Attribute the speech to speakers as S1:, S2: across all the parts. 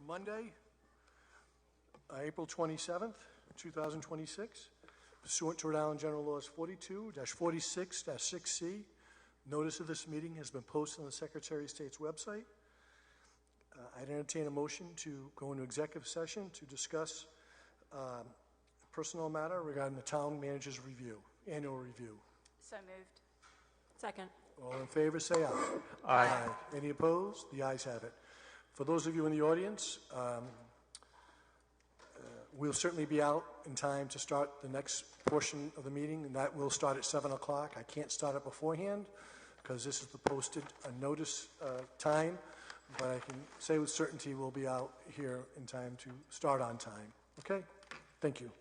S1: Monday, April 27th, 2026. Pursuant to Rhode Island General Laws 42-46-6C, notice of this meeting has been posted on the Secretary of State's website. I'd entertain a motion to go into executive session to discuss a personnel matter regarding the town manager's annual review.
S2: So moved.
S3: Second.
S1: All in favor, say aye. Aye. Any opposed? The ayes have it. For those of you in the audience, we'll certainly be out in time to start the next portion of the meeting, and that will start at 7 o'clock. I can't start it beforehand because this is the posted notice time, but I can say with certainty we'll be out here in time to start on time. Okay? Thank you.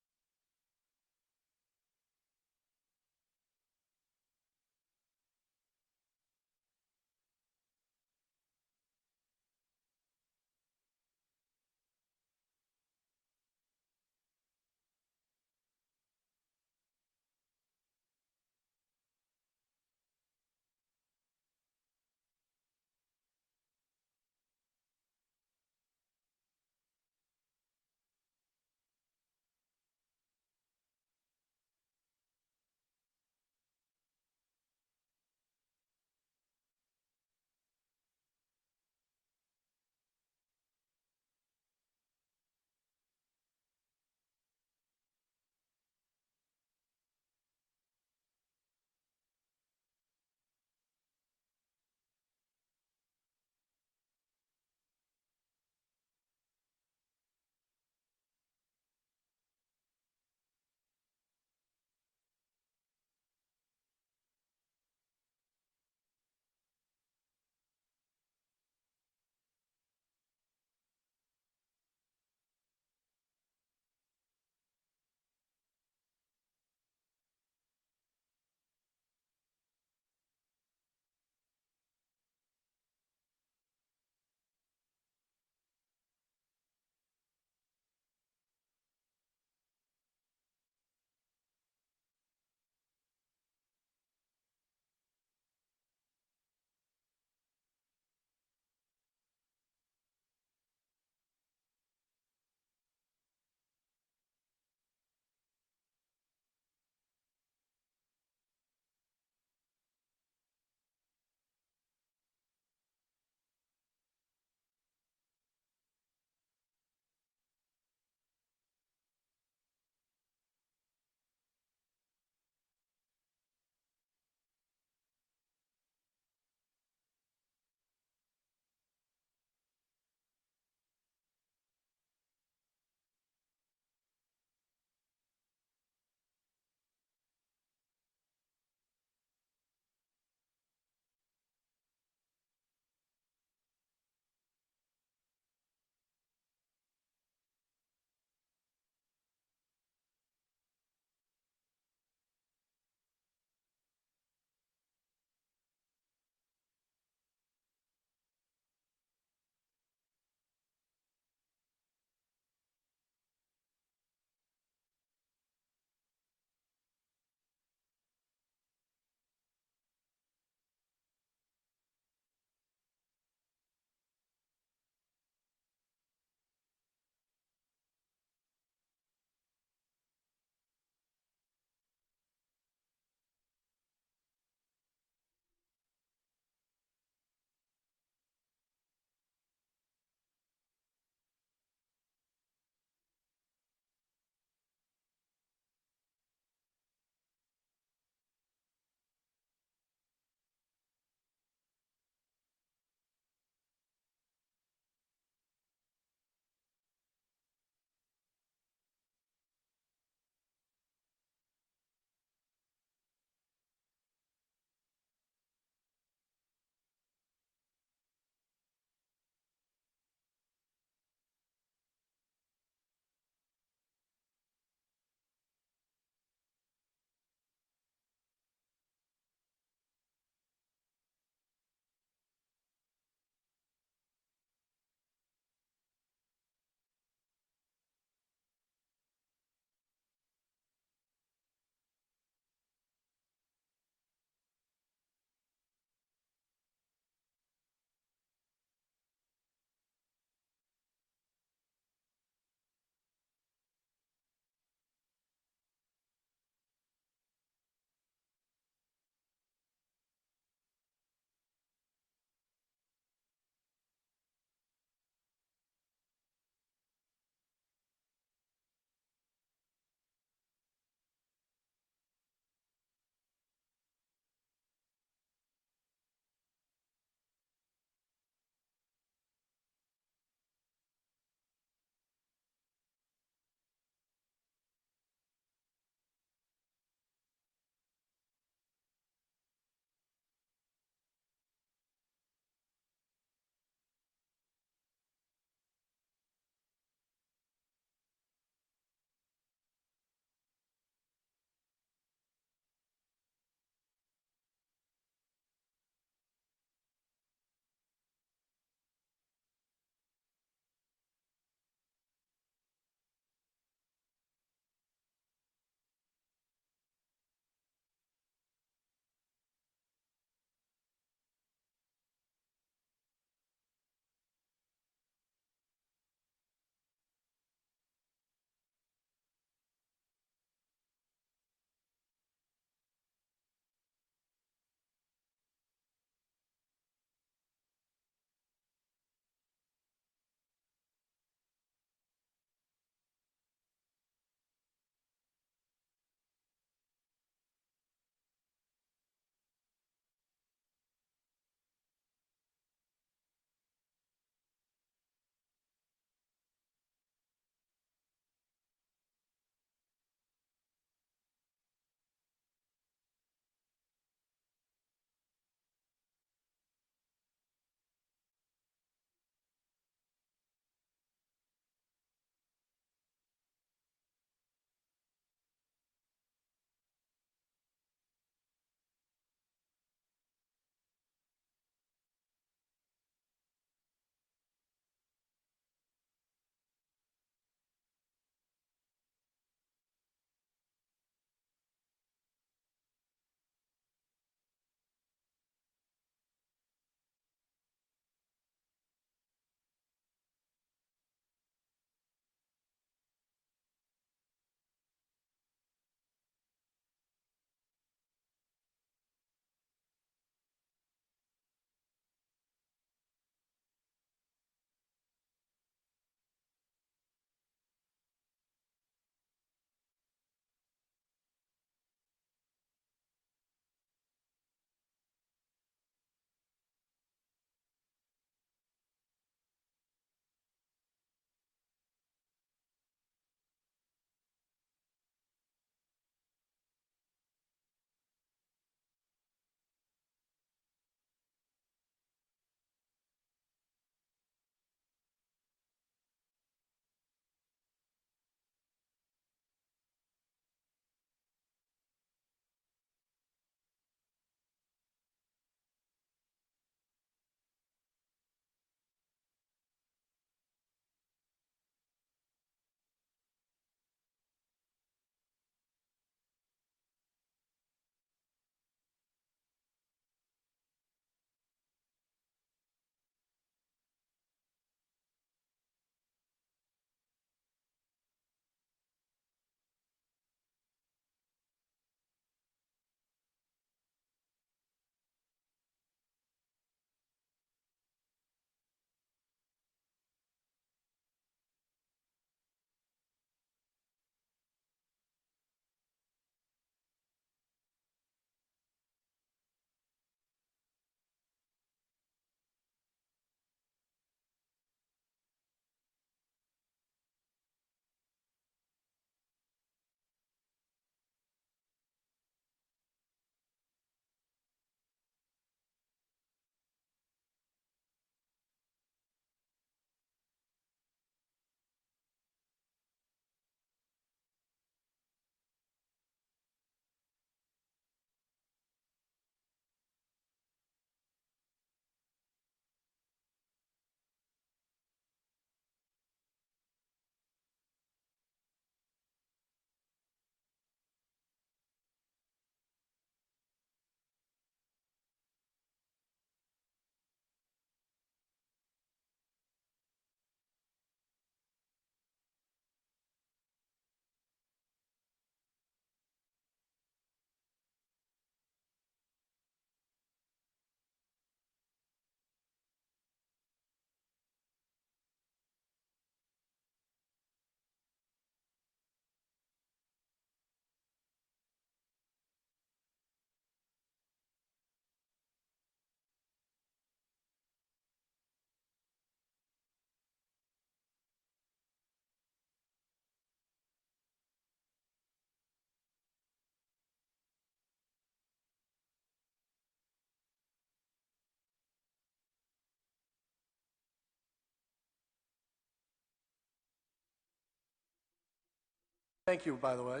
S1: Thank you, by the way.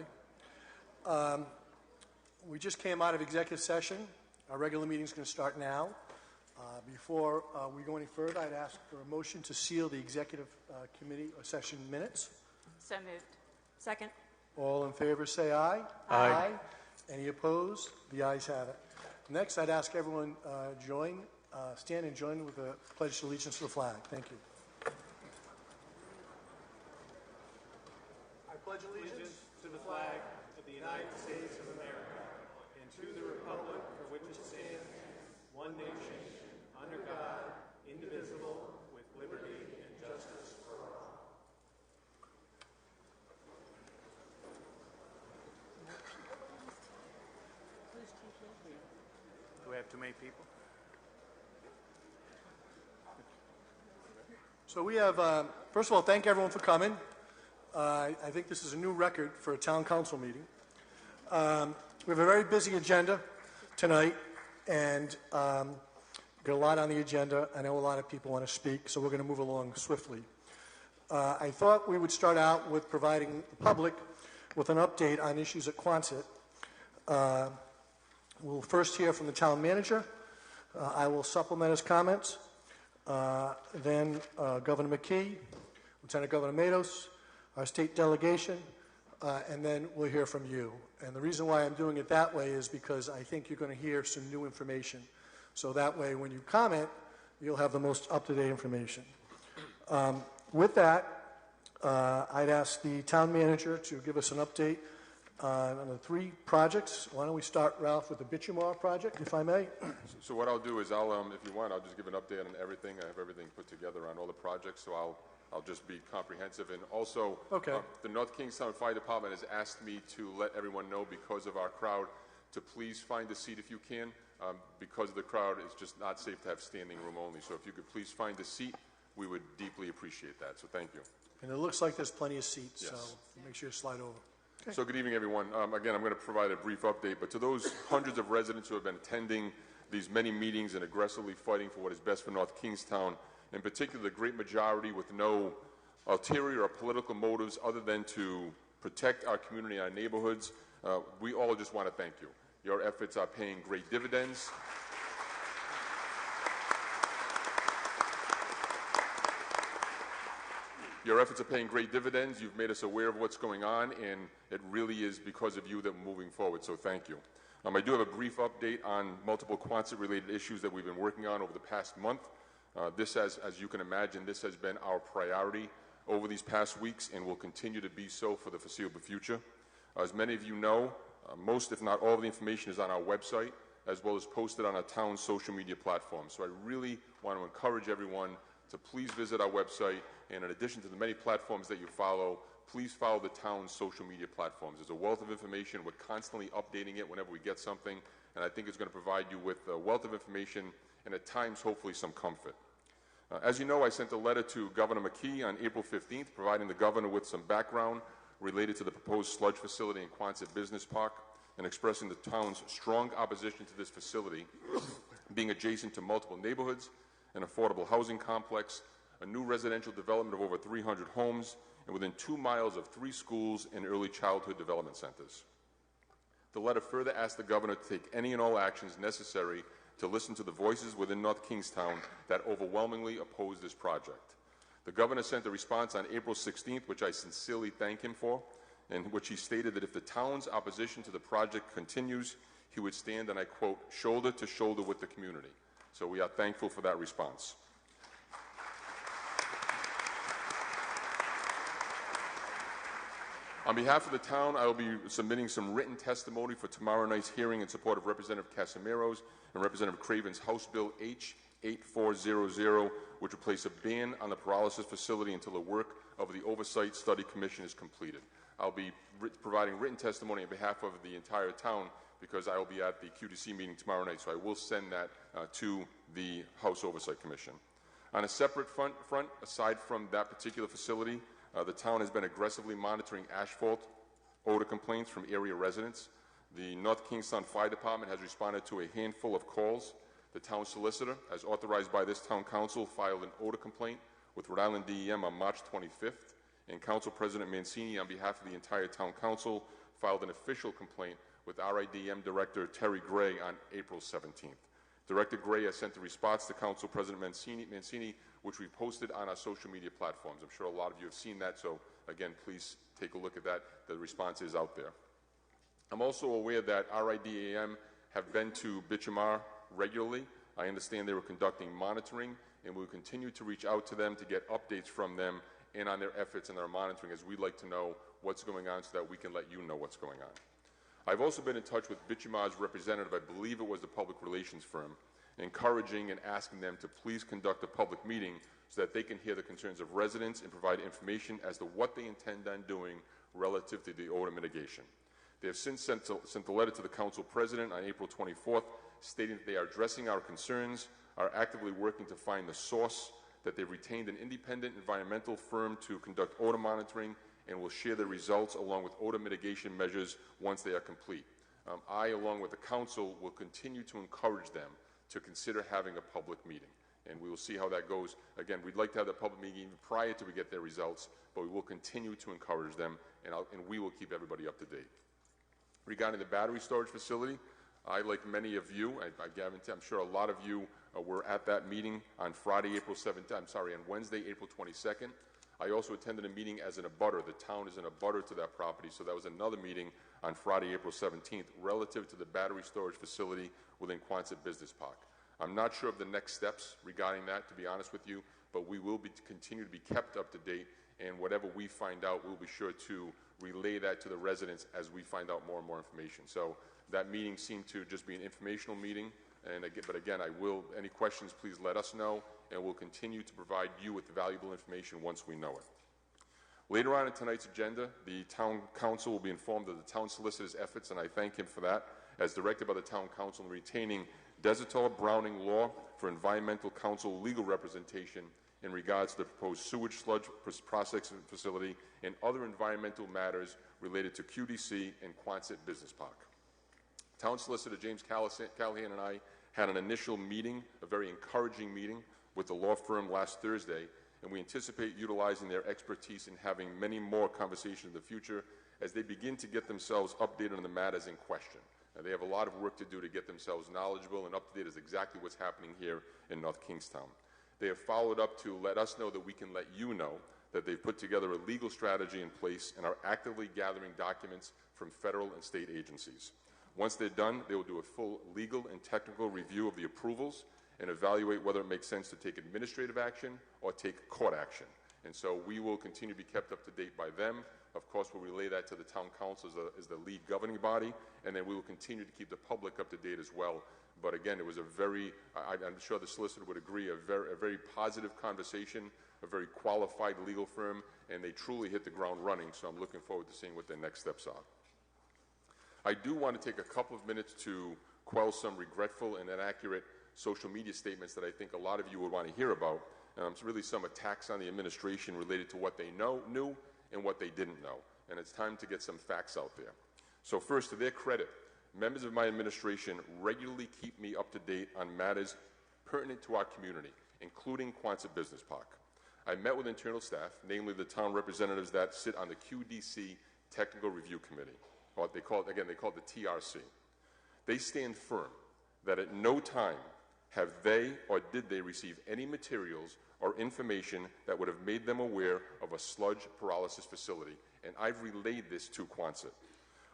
S1: We just came out of executive session. Our regular meeting is going to start now. Before we go any further, I'd ask for a motion to seal the executive committee or session minutes.
S2: So moved. Second.
S1: All in favor, say aye.
S3: Aye.
S1: Any opposed? The ayes have it. Next, I'd ask everyone stand and join with the Pledge of Allegiance to the flag. Thank you. I pledge allegiance
S3: to the flag of the United States of America and to the republic for which it stands, one nation, under God, indivisible, with liberty and justice for all. Do we have too many people?
S1: So we have, first of all, thank everyone for coming. I think this is a new record for a town council meeting. We have a very busy agenda tonight, and got a lot on the agenda. I know a lot of people want to speak, so we're going to move along swiftly. I thought we would start out with providing the public with an update on issues at Quonset. We'll first hear from the town manager. I will supplement his comments. Then Governor McKee, Lieutenant Governor Matos, our state delegation, and then we'll hear from you. And the reason why I'm doing it that way is because I think you're going to hear some new information. So that way, when you comment, you'll have the most up-to-date information. With that, I'd ask the town manager to give us an update on the 3 projects. Why don't we start, Ralph, with the Bitumar project, if I may?
S4: So what I'll do is if you want, I'll just give an update on everything. I have everything put together on all the projects, so I'll just be comprehensive. And also,
S1: okay.
S4: The North Kingstown Fire Department has asked me to let everyone know, because of our crowd, to please find a seat if you can. Because of the crowd, it's just not safe to have standing room only. So if you could please find a seat, we would deeply appreciate that. So thank you.
S1: And it looks like there's plenty of seats,
S4: yes.
S1: So make sure you slide over. Okay.
S4: So good evening, everyone. Again, I'm going to provide a brief update, but to those hundreds of residents who have been attending these many meetings and aggressively fighting for what is best for North Kingstown, in particular the great majority with no ulterior or political motives other than to protect our community and our neighborhoods, we all just want to thank you. Your efforts are paying great dividends. Your efforts are paying great dividends. You've made us aware of what's going on, and it really is because of you that we're moving forward, so thank you. I do have a brief update on multiple Quonset-related issues that we've been working on over the past month. This, as you can imagine, this has been our priority over these past weeks and will continue to be so for the foreseeable future. As many of you know, most, if not all, of the information is on our website, as well as posted on our town's social media platforms. So I really want to encourage everyone to please visit our website, and in addition to the many platforms that you follow, please follow the town's social media platforms. There's a wealth of information. We're constantly updating it whenever we get something, and I think it's going to provide you with a wealth of information and at times, hopefully, some comfort. As you know, I sent a letter to Governor McKee on April 15th, providing the governor with some background related to the proposed sludge facility in Quonset Business Park and expressing the town's strong opposition to this facility, being adjacent to multiple neighborhoods, an affordable housing complex, a new residential development of over 300 homes, and within 2 miles of 3 schools and early childhood development centers. The letter further asked the governor to take any and all actions necessary to listen to the voices within North Kingstown that overwhelmingly oppose this project. The governor sent a response on April 16th, which I sincerely thank him for, in which he stated that if the town's opposition to the project continues, he would stand, and I quote, shoulder to shoulder with the community. So we are thankful for that response. On behalf of the town, I will be submitting some written testimony for tomorrow night's hearing in support of Representative Casimiro's and Representative Craven's House Bill H8400, which would place a ban on the pyrolysis facility until the work of the Oversight Study Commission is completed. I'll be providing written testimony on behalf of the entire town because I will be at the QDC meeting tomorrow night, so I will send that to the House Oversight Commission. On a separate front, aside from that particular facility, the town has been aggressively monitoring asphalt odor complaints from area residents. The North Kingstown Fire Department has responded to a handful of calls. The town solicitor, as authorized by this town council, filed an odor complaint with Rhode Island DEM on March 25th and Council President Mancini, on behalf of the entire Town Council, filed an official complaint with RIDM Director Terry Gray on April 17th. Director Gray has sent a response to Council President Mancini, which we posted on our social media platforms. I'm sure a lot of you have seen that, so again, please take a look at that. The response is out there. I'm also aware that RIDAM have been to Bichimar regularly. I understand they were conducting monitoring, and we'll continue to reach out to them to get updates from them and on their efforts and their monitoring, as we'd like to know what's going on so that we can let you know what's going on. I've also been in touch with Bichimar's representative, I believe it was the public relations firm, encouraging and asking them to please conduct a public meeting so that they can hear the concerns of residents and provide information as to what they intend on doing relative to the odor mitigation. They have since sent a letter to the Council President on April 24th stating that they are addressing our concerns, are actively working to find the source, that they've retained an independent environmental firm to conduct odor monitoring, and will share the results along with odor mitigation measures once they are complete. I, along with the Council, will continue to encourage them to consider having a public meeting, and we will see how that goes. Again, we'd like to have that public meeting even prior to we get their results, but we will continue to encourage them, and we will keep everybody up to date. Regarding the battery storage facility, I, like many of you, I guarantee, I'm sure a lot of you were at that meeting on Wednesday, April 22nd. I also attended a meeting as an abutter. The town is an abutter to that property, so that was another meeting on Friday, April 17th, relative to the battery storage facility within Quonset Business Park. I'm not sure of the next steps regarding that, to be honest with you, but we will continue to be kept up to date, and whatever we find out, we'll be sure to relay that to the residents as we find out more and more information. So that meeting seemed to just be an informational meeting, but again, any questions, please let us know, and we'll continue to provide you with valuable information once we know it. Later on in tonight's agenda, the Town Council will be informed of the Town Solicitor's efforts, and I thank him for that, as directed by the Town Council in retaining Desitor Browning Law for Environmental Council legal representation in regards to the proposed sewage sludge processing facility and other environmental matters related to QDC and Quonset Business Park. Town Solicitor James Callahan and I had an initial meeting, a very encouraging meeting, with the law firm last Thursday, and we anticipate utilizing their expertise in having many more conversations in the future as they begin to get themselves updated on the matters in question. Now, they have a lot of work to do to get themselves knowledgeable and up to date as exactly what's happening here in North Kingstown. They have followed up to let us know that we can let you know that they've put together a legal strategy in place and are actively gathering documents from federal and state agencies. Once they're done, they will do a full legal and technical review of the approvals and evaluate whether it makes sense to take administrative action or take court action. And so we will continue to be kept up to date by them. Of course, we'll relay that to the Town Council as the lead governing body, and then we will continue to keep the public up to date as well. But again, it was a very, I'm sure the solicitor would agree, a very positive conversation, a very qualified legal firm, and they truly hit the ground running, so I'm looking forward to seeing what their next steps are. I do want to take a couple of minutes to quell some regretful and inaccurate social media statements that I think a lot of you would want to hear about. It's really some attacks on the administration related to what they knew and what they didn't know, and it's time to get some facts out there. So first, to their credit, members of my administration regularly keep me up to date on matters pertinent to our community, including Quonset Business Park. I met with internal staff, namely the town representatives that sit on the QDC Technical Review Committee, or they call it the TRC. They stand firm that at no time have they or did they receive any materials or information that would have made them aware of a sludge pyrolysis facility, and I've relayed this to Quonset.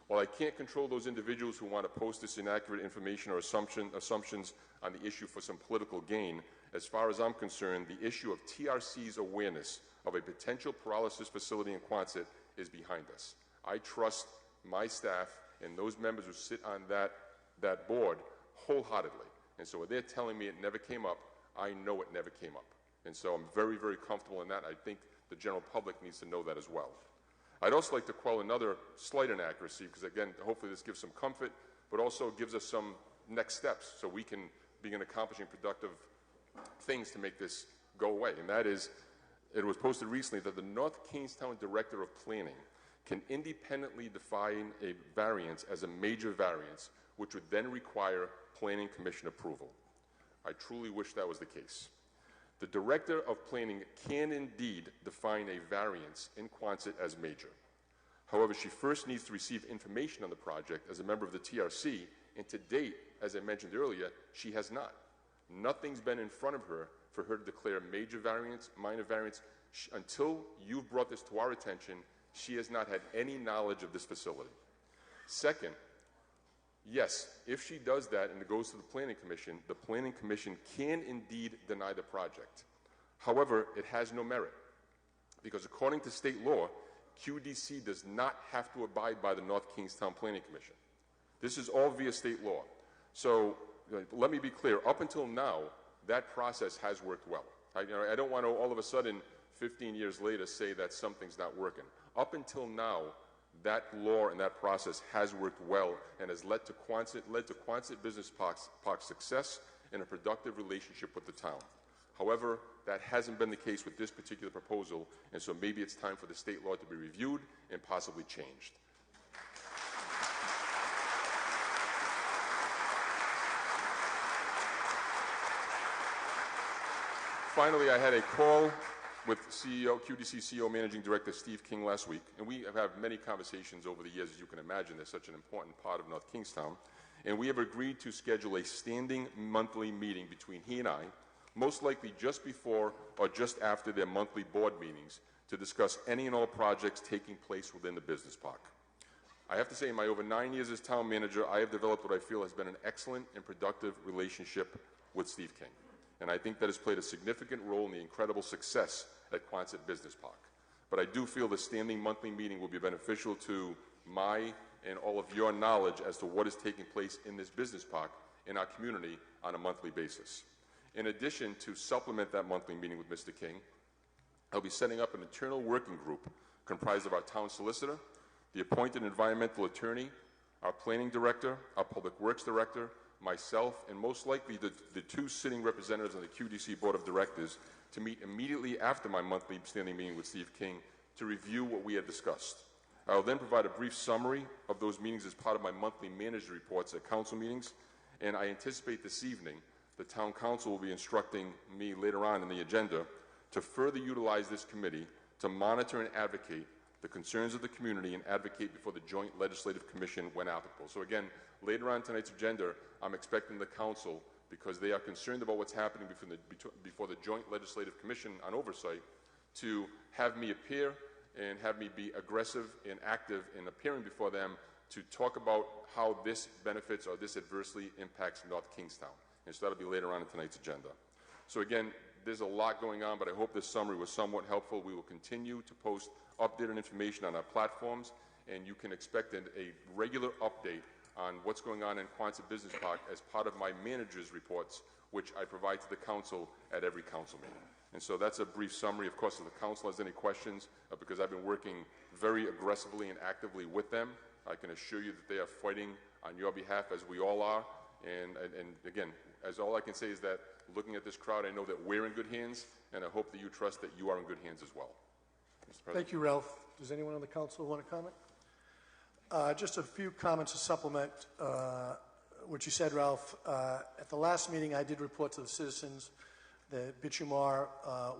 S4: While I can't control those individuals who want to post this inaccurate information or assumptions on the issue for some political gain, as far as I'm concerned, the issue of TRC's awareness of a potential pyrolysis facility in Quonset is behind us. I trust my staff and those members who sit on that board wholeheartedly. And so when they're telling me it never came up, I know it never came up. And so I'm very comfortable in that. I think the general public needs to know that as well. I'd also like to quell another slight inaccuracy, because again, hopefully this gives some comfort, but also gives us some next steps so we can begin accomplishing productive things to make this go away. And that is, it was posted recently that the North Kingstown Director of Planning can independently define a variance as a major variance, which would then require Planning Commission approval. I truly wish that was the case. The Director of Planning can indeed define a variance in Quonset as major. However, she first needs to receive information on the project as a member of the TRC, and to date, as I mentioned earlier, she has not. Nothing's been in front of her for her to declare major variance, minor variance. Until you've brought this to our attention, she has not had any knowledge of this facility. Second, yes, if she does that and it goes to the Planning Commission can indeed deny the project. However, it has no merit, because according to state law, QDC does not have to abide by the North Kingstown Planning Commission. This is all via state law. So let me be clear, up until now, that process has worked well. I don't want to all of a sudden, 15 years later, say that something's not working. Up until now, that law and that process has worked well and has led to Quonset Business Park's success and a productive relationship with the town. However, that hasn't been the case with this particular proposal, and so maybe it's time for the state law to be reviewed and possibly changed. Finally, I had a call with QDC CEO Managing Director Steve King last week, and we have had many conversations over the years, as you can imagine. They're such an important part of North Kingstown, and we have agreed to schedule a standing monthly meeting between he and I, most likely just before or just after their monthly board meetings, to discuss any and all projects taking place within the business park. I have to say, in my over 9 years as town manager, I have developed what I feel has been an excellent and productive relationship with Steve King. And I think that has played a significant role in the incredible success at Quonset Business Park. But I do feel the standing monthly meeting will be beneficial to my and all of your knowledge as to what is taking place in this business park in our community on a monthly basis. In addition, to supplement that monthly meeting with Mr. King, I'll be setting up an internal working group comprised of our town solicitor, the appointed environmental attorney, our planning director, our public works director, myself, and most likely the two sitting representatives on the QDC Board of Directors to meet immediately after my monthly standing meeting with Steve King to review what we had discussed. I will then provide a brief summary of those meetings as part of my monthly manager reports at council meetings, and I anticipate this evening the town council will be instructing me later on in the agenda to further utilize this committee to monitor and advocate the concerns of the community and advocate before the Joint Legislative Commission when applicable. So again, later on tonight's agenda, I'm expecting the council, because they are concerned about what's happening before the Joint Legislative Commission on oversight, to have me appear and have me be aggressive and active in appearing before them to talk about how this benefits or this adversely impacts North Kingstown. And so that'll be later on in tonight's agenda. So again, there's a lot going on, but I hope this summary was somewhat helpful. We will continue to post updated information on our platforms, and you can expect a regular update on what's going on in Quonset Business Park as part of my manager's reports, which I provide to the council at every council meeting. And so that's a brief summary. Of course, if the council has any questions, because I've been working very aggressively and actively with them, I can assure you that they are fighting on your behalf, as we all are. And again, as all I can say is that looking at this crowd, I know that we're in good hands, and I hope that you trust that you are in good hands as well. Mr. President.
S1: Thank you, Ralph. Does anyone on the council want to comment? Just a few comments to supplement what you said, Ralph. At the last meeting, I did report to the citizens that Bichumar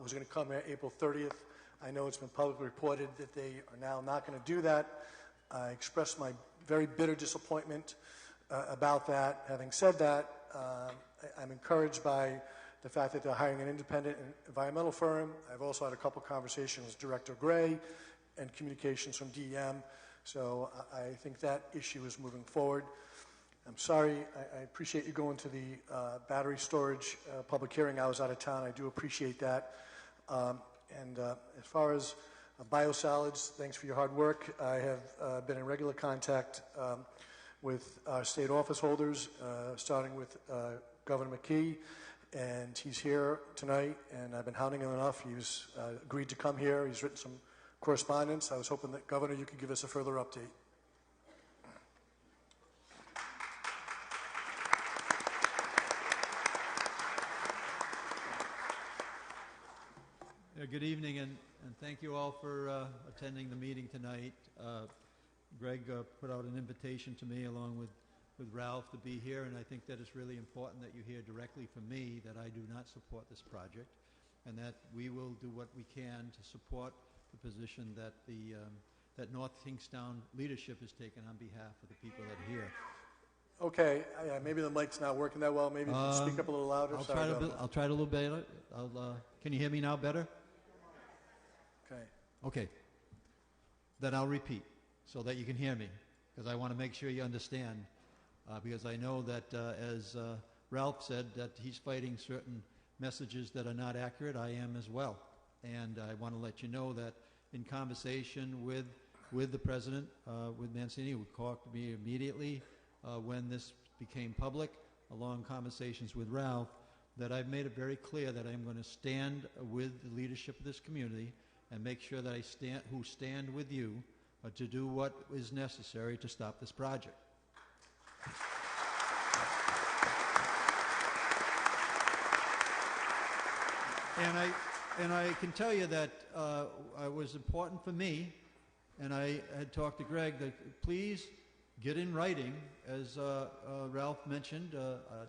S1: was going to come here April 30th. I know it's been publicly reported that they are now not going to do that. I expressed my very bitter disappointment about that. Having said that, I'm encouraged by the fact that they're hiring an independent environmental firm. I've also had a couple conversations with Director Gray and communications from DEM. So I think that issue is moving forward. I'm sorry, I appreciate you going to the battery storage public hearing. I was out of town. I do appreciate that. As far as biosolids, thanks for your hard work. I have been in regular contact with our state office holders, starting with Governor McKee, and he's here tonight, and I've been hounding him enough. He's agreed to come here. He's written some correspondence. I was hoping that, Governor, you could give us a further update.
S5: Good evening, and thank you all for attending the meeting tonight. Greg put out an invitation to me along with Ralph to be here, and I think that it's really important that you hear directly from me that I do not support this project. and that we will do what we can to support the position that that North Kingstown leadership has taken on behalf of the people that are here.
S1: Okay, yeah, maybe the mic's not working that well. Maybe you can speak up a little louder.
S5: I'll
S1: Sorry about that.
S5: I'll try it a little better. Can you hear me now better?
S1: Okay.
S5: Okay. Then I'll repeat so that you can hear me, because I want to make sure you understand, because I know that, as Ralph said, that he's fighting certain messages that are not accurate. I am as well. And I want to let you know that in conversation with the President, with Mancini, who talked to me immediately when this became public, along conversations with Ralph, that I've made it very clear that I'm going to stand with the leadership of this community and make sure that I stand with you to do what is necessary to stop this project. And I can tell you that it was important for me, and I had talked to Greg, that please get in writing, as Ralph mentioned,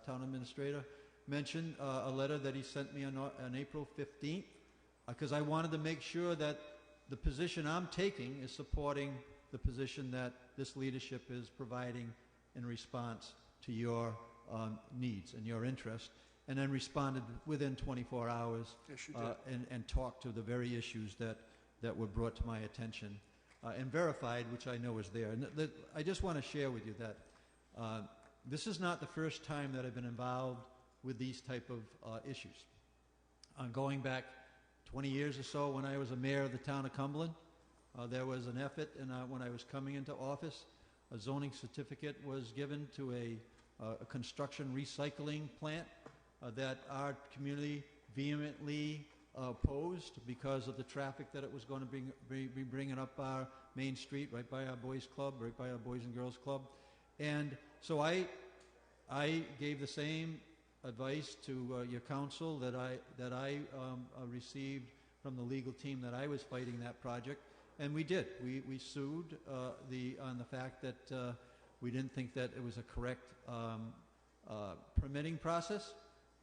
S5: town administrator mentioned, a letter that he sent me on April 15th, because I wanted to make sure that the position I'm taking is supporting the position that this leadership is providing in response to your needs and your interest, and then responded within 24 hours.
S1: Yes, you did.
S5: And talked to the very issues that were brought to my attention and verified, which I know is there. And I just want to share with you that this is not the first time that I've been involved with these type of issues. Going back 20 years or so, when I was a mayor of the town of Cumberland, there was an effort, and when I was coming into office, a zoning certificate was given to a construction recycling plant that our community vehemently opposed because of the traffic that it was going to be bringing up our main street, right by our boys club, right by our Boys and Girls Club. And so I gave the same advice to your council that I received from the legal team that I was fighting that project, and we did. We sued on the fact that we didn't think that it was a correct permitting process,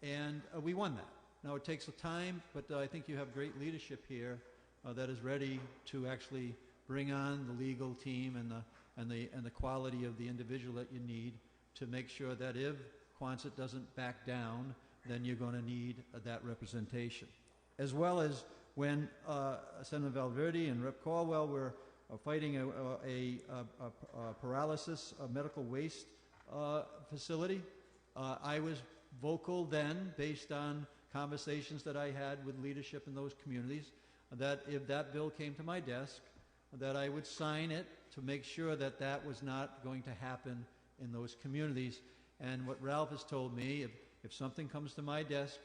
S5: and we won that. Now it takes a time, but I think you have great leadership here that is ready to actually bring on the legal team and the quality of the individual that you need to make sure that if Quonset doesn't back down, then you're going to need that representation. As well as when Senator Valverde and Rep. Caldwell were fighting a paralysis medical waste facility, I was vocal then, based on conversations that I had with leadership in those communities, that if that bill came to my desk, that I would sign it to make sure that that was not going to happen in those communities. And what Ralph has told me, if something comes to my desk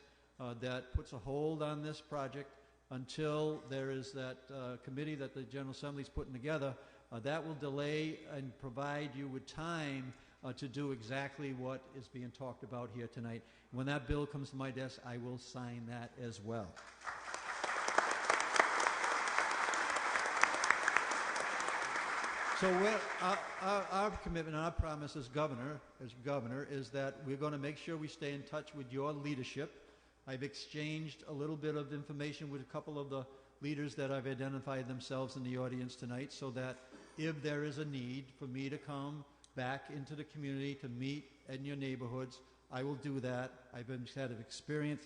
S5: that puts a hold on this project until there is that committee that the General Assembly is putting together, that will delay and provide you with time to do exactly what is being talked about here tonight. When that bill comes to my desk, I will sign that as well. So our commitment, our promise as governor, is that we're going to make sure we stay in touch with your leadership. I've exchanged a little bit of information with a couple of the leaders that I've identified themselves in the audience tonight, so that if there is a need for me to come back into the community to meet in your neighborhoods, I will do that. I've had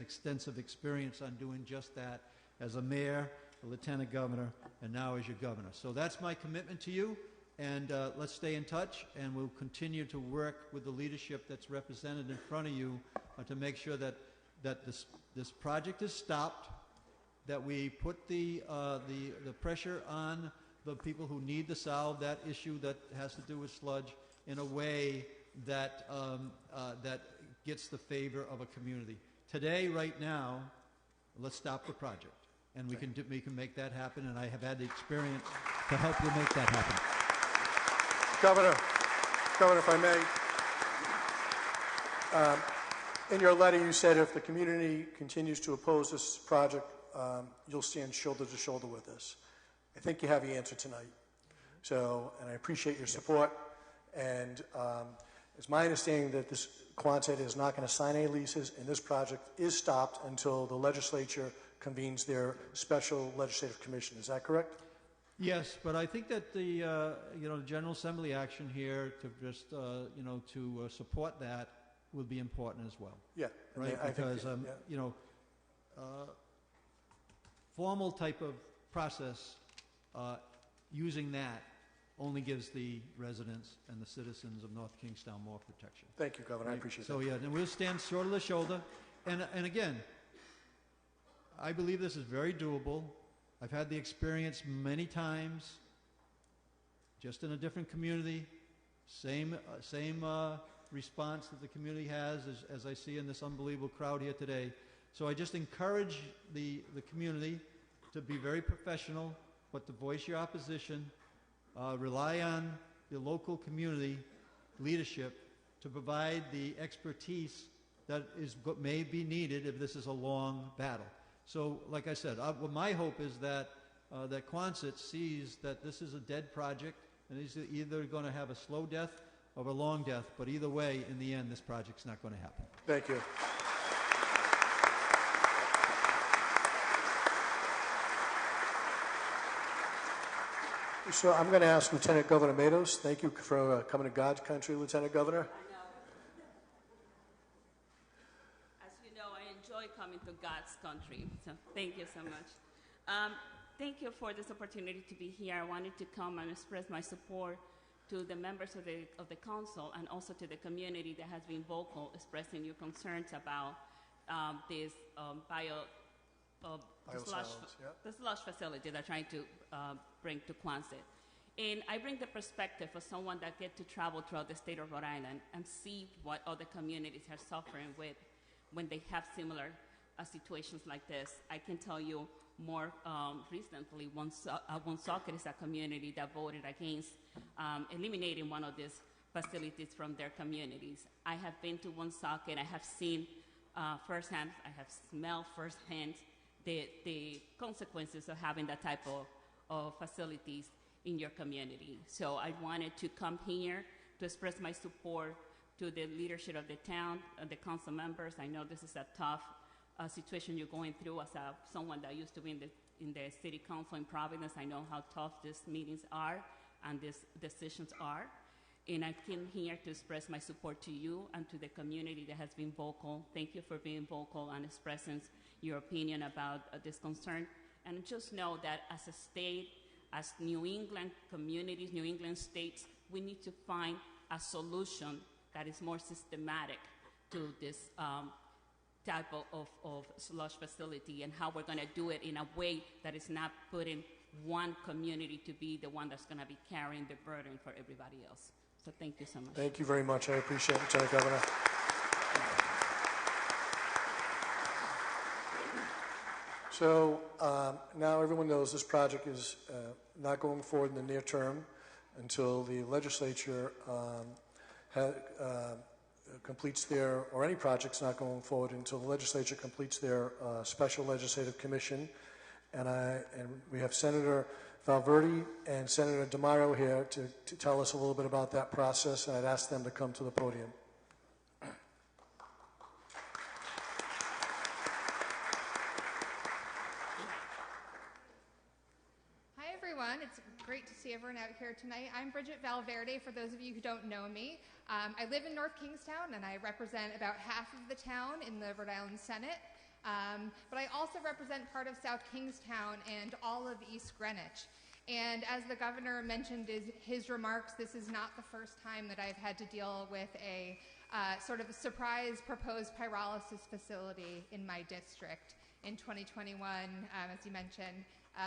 S5: extensive experience on doing just that as a mayor, a lieutenant governor, and now as your governor. So that's my commitment to you, and let's stay in touch, and we'll continue to work with the leadership that's represented in front of you to make sure that this project is stopped, that we put the pressure on the people who need to solve that issue that has to do with sludge in a way that that gets the favor of a community. Today, right now, let's stop the project, and we can make that happen. And I have had the experience to help you make that happen.
S1: Governor, if I may, in your letter you said if the community continues to oppose this project, you'll stand shoulder to shoulder with us. I think you have the answer tonight. So, and I appreciate your support. And it's my understanding that this Quonset is not going to sign any leases, and this project is stopped until the legislature convenes their special legislative commission. Is that correct?
S5: Yes, but I think that the the General Assembly action here to just to support that will be important as well.
S1: Yeah.
S5: Right, because formal type of process using that only gives the residents and the citizens of North Kingstown more protection.
S1: Thank you, Governor.
S5: Right?
S1: I appreciate
S5: so,
S1: that.
S5: So yeah, and we'll stand shoulder to shoulder. And again, I believe this is very doable. I've had the experience many times, just in a different community, same response that the community has as I see in this unbelievable crowd here today. So I just encourage the community to be very professional, but to voice your opposition. Rely on the local community leadership to provide the expertise that may be needed if this is a long battle. So, like I said, my hope is that that Quonset sees that this is a dead project, and he's either going to have a slow death or a long death. But either way, in the end, this project's not going to happen.
S1: Thank you. So I'm going to ask Lieutenant Governor Matos. Thank you for coming to God's country, Lieutenant Governor.
S2: As you know, I enjoy coming to God's country, so thank you so much. Thank you for this opportunity to be here. I wanted to come and express my support to the members of the council and also to the community that has been vocal, expressing your concerns about this the slush facility they're trying to bring to Quonset. And I bring the perspective of someone that gets to travel throughout the state of Rhode Island and see what other communities are suffering with when they have similar situations like this. I can tell you more recently, Woonsocket is a community that voted against eliminating one of these facilities from their communities. I have been to Woonsocket. I have seen firsthand, I have smelled firsthand the consequences of having that type of facilities in your community. So I wanted to come here to express my support to the leadership of the town, the council members. I know this is a tough situation you're going through as someone that used to be in the city council in Providence. I know how tough these meetings are and these decisions are. And I came here to express my support to you and to the community that has been vocal. Thank you for being vocal and expressing your opinion about this concern. And just know that as a state, as New England communities, New England states, we need to find a solution that is more systematic to this type of slush facility and how we're going to do it in a way that is not putting one community to be the one that's going to be carrying the burden for everybody else. So thank you so much.
S1: Thank you very much. I appreciate it, Lieutenant Governor. So now everyone knows this project is not going forward in the near term until the legislature completes their, or any project's not going forward until the legislature completes their special legislative commission. And we have Senator Valverde and Senator DeMaio here to tell us a little bit about that process, and I'd ask them to come to the podium.
S6: Hi everyone, it's great to see everyone out here tonight. I'm Bridget Valverde, for those of you who don't know me. I live in North Kingstown and I represent about half of the town in the Rhode Island Senate. But I also represent part of South Kingstown and all of East Greenwich. And as the governor mentioned in his remarks, this is not the first time that I've had to deal with a sort of a surprise proposed pyrolysis facility in my district. In 2021, as you mentioned,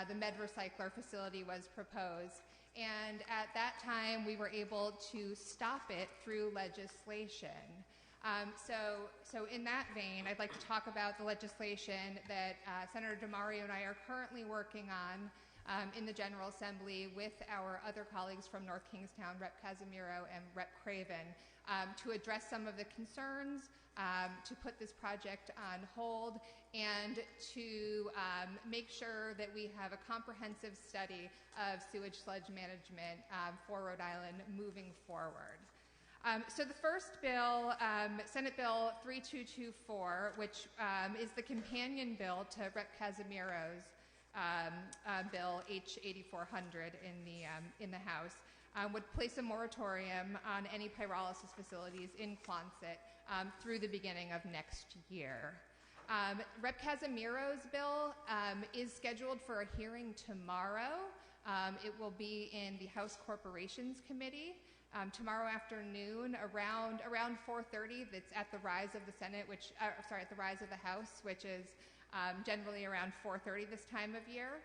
S6: the Med Recycler facility was proposed. And at that time, we were able to stop it through legislation. So in that vein, I'd like to talk about the legislation that Senator DeMaio and I are currently working on in the General Assembly with our other colleagues from North Kingstown, Rep. Casimiro and Rep. Craven, to address some of the concerns, to put this project on hold, and to make sure that we have a comprehensive study of sewage sludge management for Rhode Island moving forward. So the first bill, Senate Bill 3224, which is the companion bill to Rep. Casimiro's bill H8400 in the House, would place a moratorium on any pyrolysis facilities in Quonset through the beginning of next year. Rep. Casimiro's bill is scheduled for a hearing tomorrow. It will be in the House Corporations Committee tomorrow afternoon around 4:30. That's at the rise of the Senate, at the rise of the House, which is generally around 4:30 this time of year.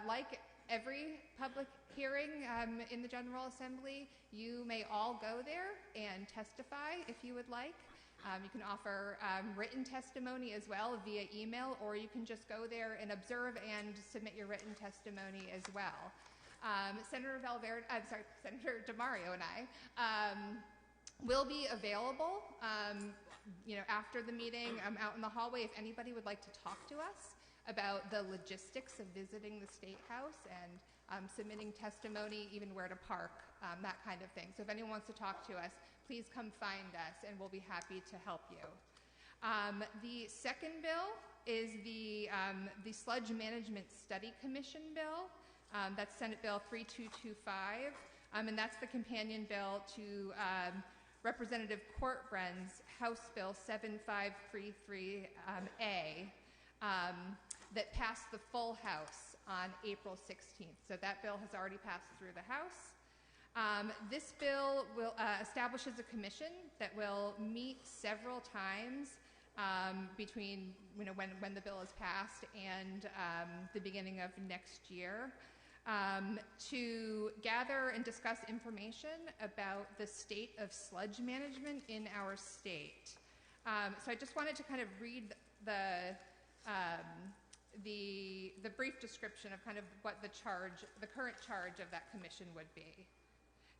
S6: Like every public hearing in the General Assembly, you may all go there and testify if you would like. You can offer written testimony as well via email, or you can just go there and observe and submit your written testimony as well. Senator DeMario and I will be available, after the meeting out in the hallway if anybody would like to talk to us about the logistics of visiting the State House and submitting testimony, even where to park, that kind of thing. So if anyone wants to talk to us, please come find us, and we'll be happy to help you. The second bill is the Sludge Management Study Commission bill. That's Senate Bill 3225, and that's the companion bill to Representative Cortbrenn's House Bill 7533A that passed the full House on April 16th. So that bill has already passed through the House. This bill establishes a commission that will meet several times between when the bill is passed and the beginning of next year to gather and discuss information about the state of sludge management in our state. So I just wanted to kind of read the brief description of kind of what the current charge of that commission would be.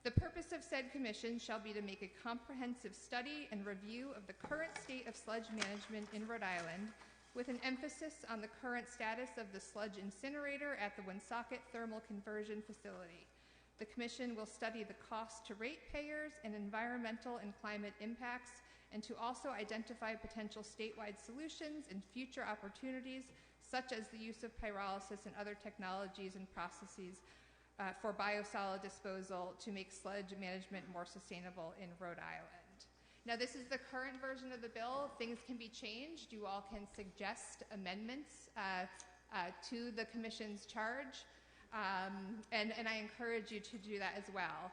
S6: The purpose of said commission shall be to make a comprehensive study and review of the current state of sludge management in Rhode Island, with an emphasis on the current status of the sludge incinerator at the Woonsocket Thermal Conversion Facility. The commission will study the cost to ratepayers and environmental and climate impacts, and to also identify potential statewide solutions and future opportunities, such as the use of pyrolysis and other technologies and processes for biosolid disposal to make sludge management more sustainable in Rhode Island. Now, this is the current version of the bill. Things can be changed. You all can suggest amendments to the commission's charge, and I encourage you to do that as well.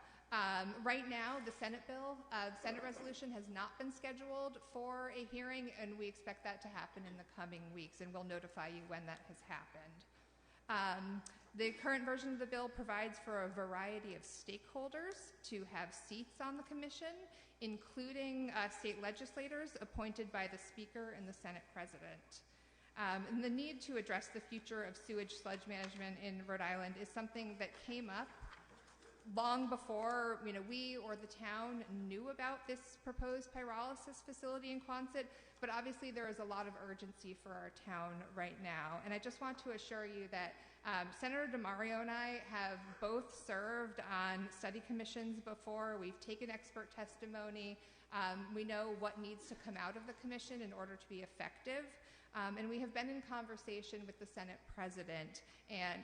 S6: Right now, the Senate bill, the Senate resolution has not been scheduled for a hearing, and we expect that to happen in the coming weeks, and we'll notify you when that has happened. The current version of the bill provides for a variety of stakeholders to have seats on the commission, including state legislators appointed by the Speaker and the Senate President. And the need to address the future of sewage sludge management in Rhode Island is something that came up long before we or the town knew about this proposed pyrolysis facility in Quonset, but obviously there is a lot of urgency for our town right now. And I just want to assure you that Senator DeMario and I have both served on study commissions before. We've taken expert testimony. We know what needs to come out of the commission in order to be effective. And we have been in conversation with the Senate President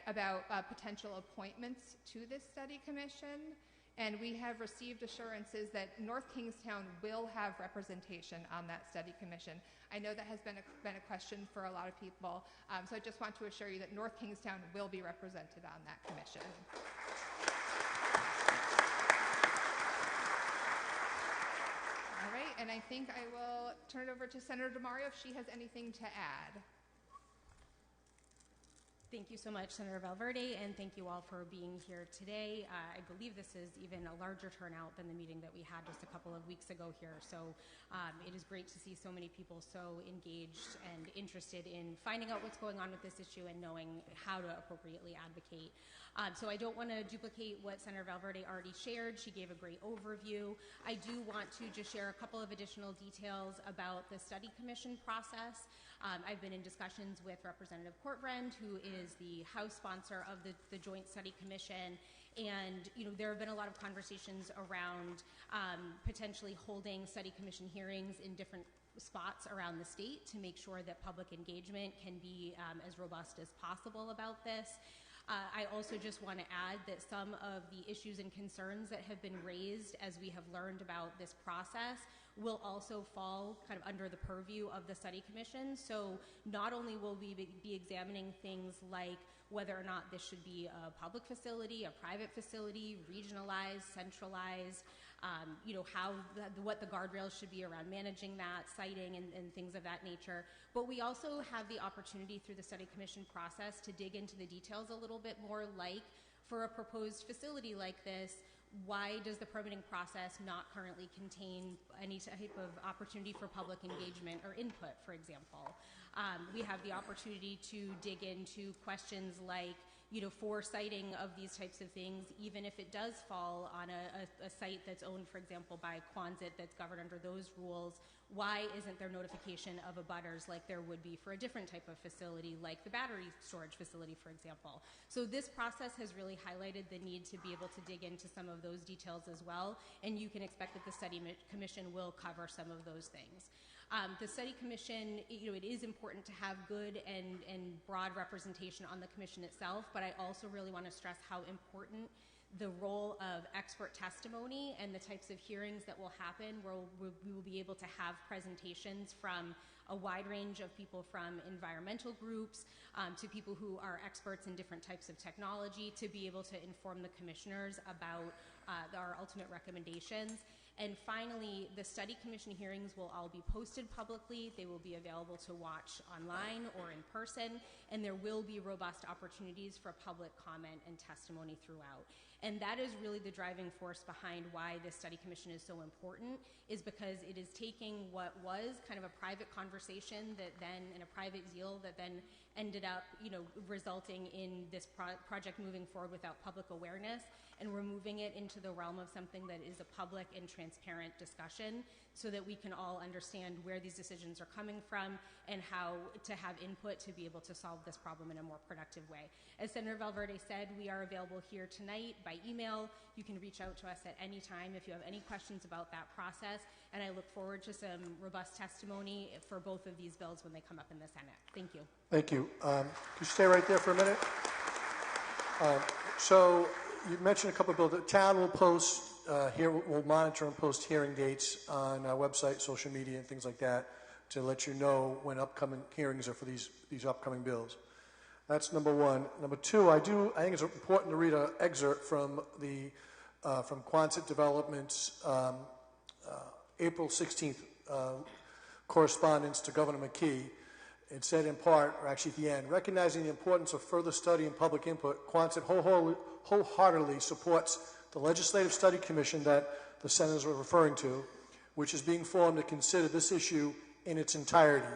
S6: about potential appointments to this study commission. And we have received assurances that North Kingstown will have representation on that study commission. I know that has been a question for a lot of people, so I just want to assure you that North Kingstown will be represented on that commission. All right, and I think I will turn it over to Senator DeMario if she has anything to add.
S7: Thank you so much, Senator Valverde, and thank you all for being here today. I believe this is even a larger turnout than the meeting that we had just a couple of weeks ago here, so it is great to see so many people so engaged and interested in finding out what's going on with this issue and knowing how to appropriately advocate. So I don't want to duplicate what Senator Valverde already shared. She gave a great overview. I do want to just share a couple of additional details about the study commission process. I've been in discussions with Representative Courtbrand, who is the House sponsor of the Joint Study Commission, and there have been a lot of conversations around potentially holding study commission hearings in different spots around the state to make sure that public engagement can be as robust as possible about this. I also just want to add that some of the issues and concerns that have been raised as we have learned about this process will also fall kind of under the purview of the study commission. So not only will we be examining things like whether or not this should be a public facility, a private facility, regionalized, centralized, what the guardrails should be around managing that, siting, and things of that nature. But we also have the opportunity through the study commission process to dig into the details a little bit more, like for a proposed facility like this, why does the permitting process not currently contain any type of opportunity for public engagement or input, for example? We have the opportunity to dig into questions like, for siting of these types of things, even if it does fall on a site that's owned, for example, by Quonset that's governed under those rules, why isn't there notification of abutters like there would be for a different type of facility, like the battery storage facility, for example? So this process has really highlighted the need to be able to dig into some of those details as well, and you can expect that the study commission will cover some of those things. The study commission, it is important to have good and broad representation on the commission itself, but I also really want to stress how important the role of expert testimony and the types of hearings that will happen, where we will be able to have presentations from a wide range of people, from environmental groups to people who are experts in different types of technology, to be able to inform the commissioners about our ultimate recommendations. And finally, the study commission hearings will all be posted publicly. They will be available to watch online or in person, and there will be robust opportunities for public comment and testimony throughout. And that is really the driving force behind why this study commission is so important, is because it is taking what was kind of a private conversation that then, and a private zeal that then ended up, resulting in this project moving forward without public awareness, and we're moving it into the realm of something that is a public and transparent discussion, so that we can all understand where these decisions are coming from and how to have input to be able to solve this problem in a more productive way. As Senator Valverde said, we are available here tonight by email. You can reach out to us at any time if you have any questions about that process, and I look forward to some robust testimony for both of these bills when they come up in the Senate. Thank you.
S1: Thank you. Could you stay right there for a minute? So you mentioned a couple of bills. The town will post will monitor and post hearing dates on our website, social media, and things like that to let you know when upcoming hearings are for these upcoming bills. That's number one. Number two, I think it's important to read an excerpt from from Quonset Development's April 16th correspondence to Governor McKee. It said in part, or actually at the end, recognizing the importance of further study and public input, Quonset wholeheartedly supports the Legislative Study Commission that the senators were referring to, which is being formed to consider this issue in its entirety.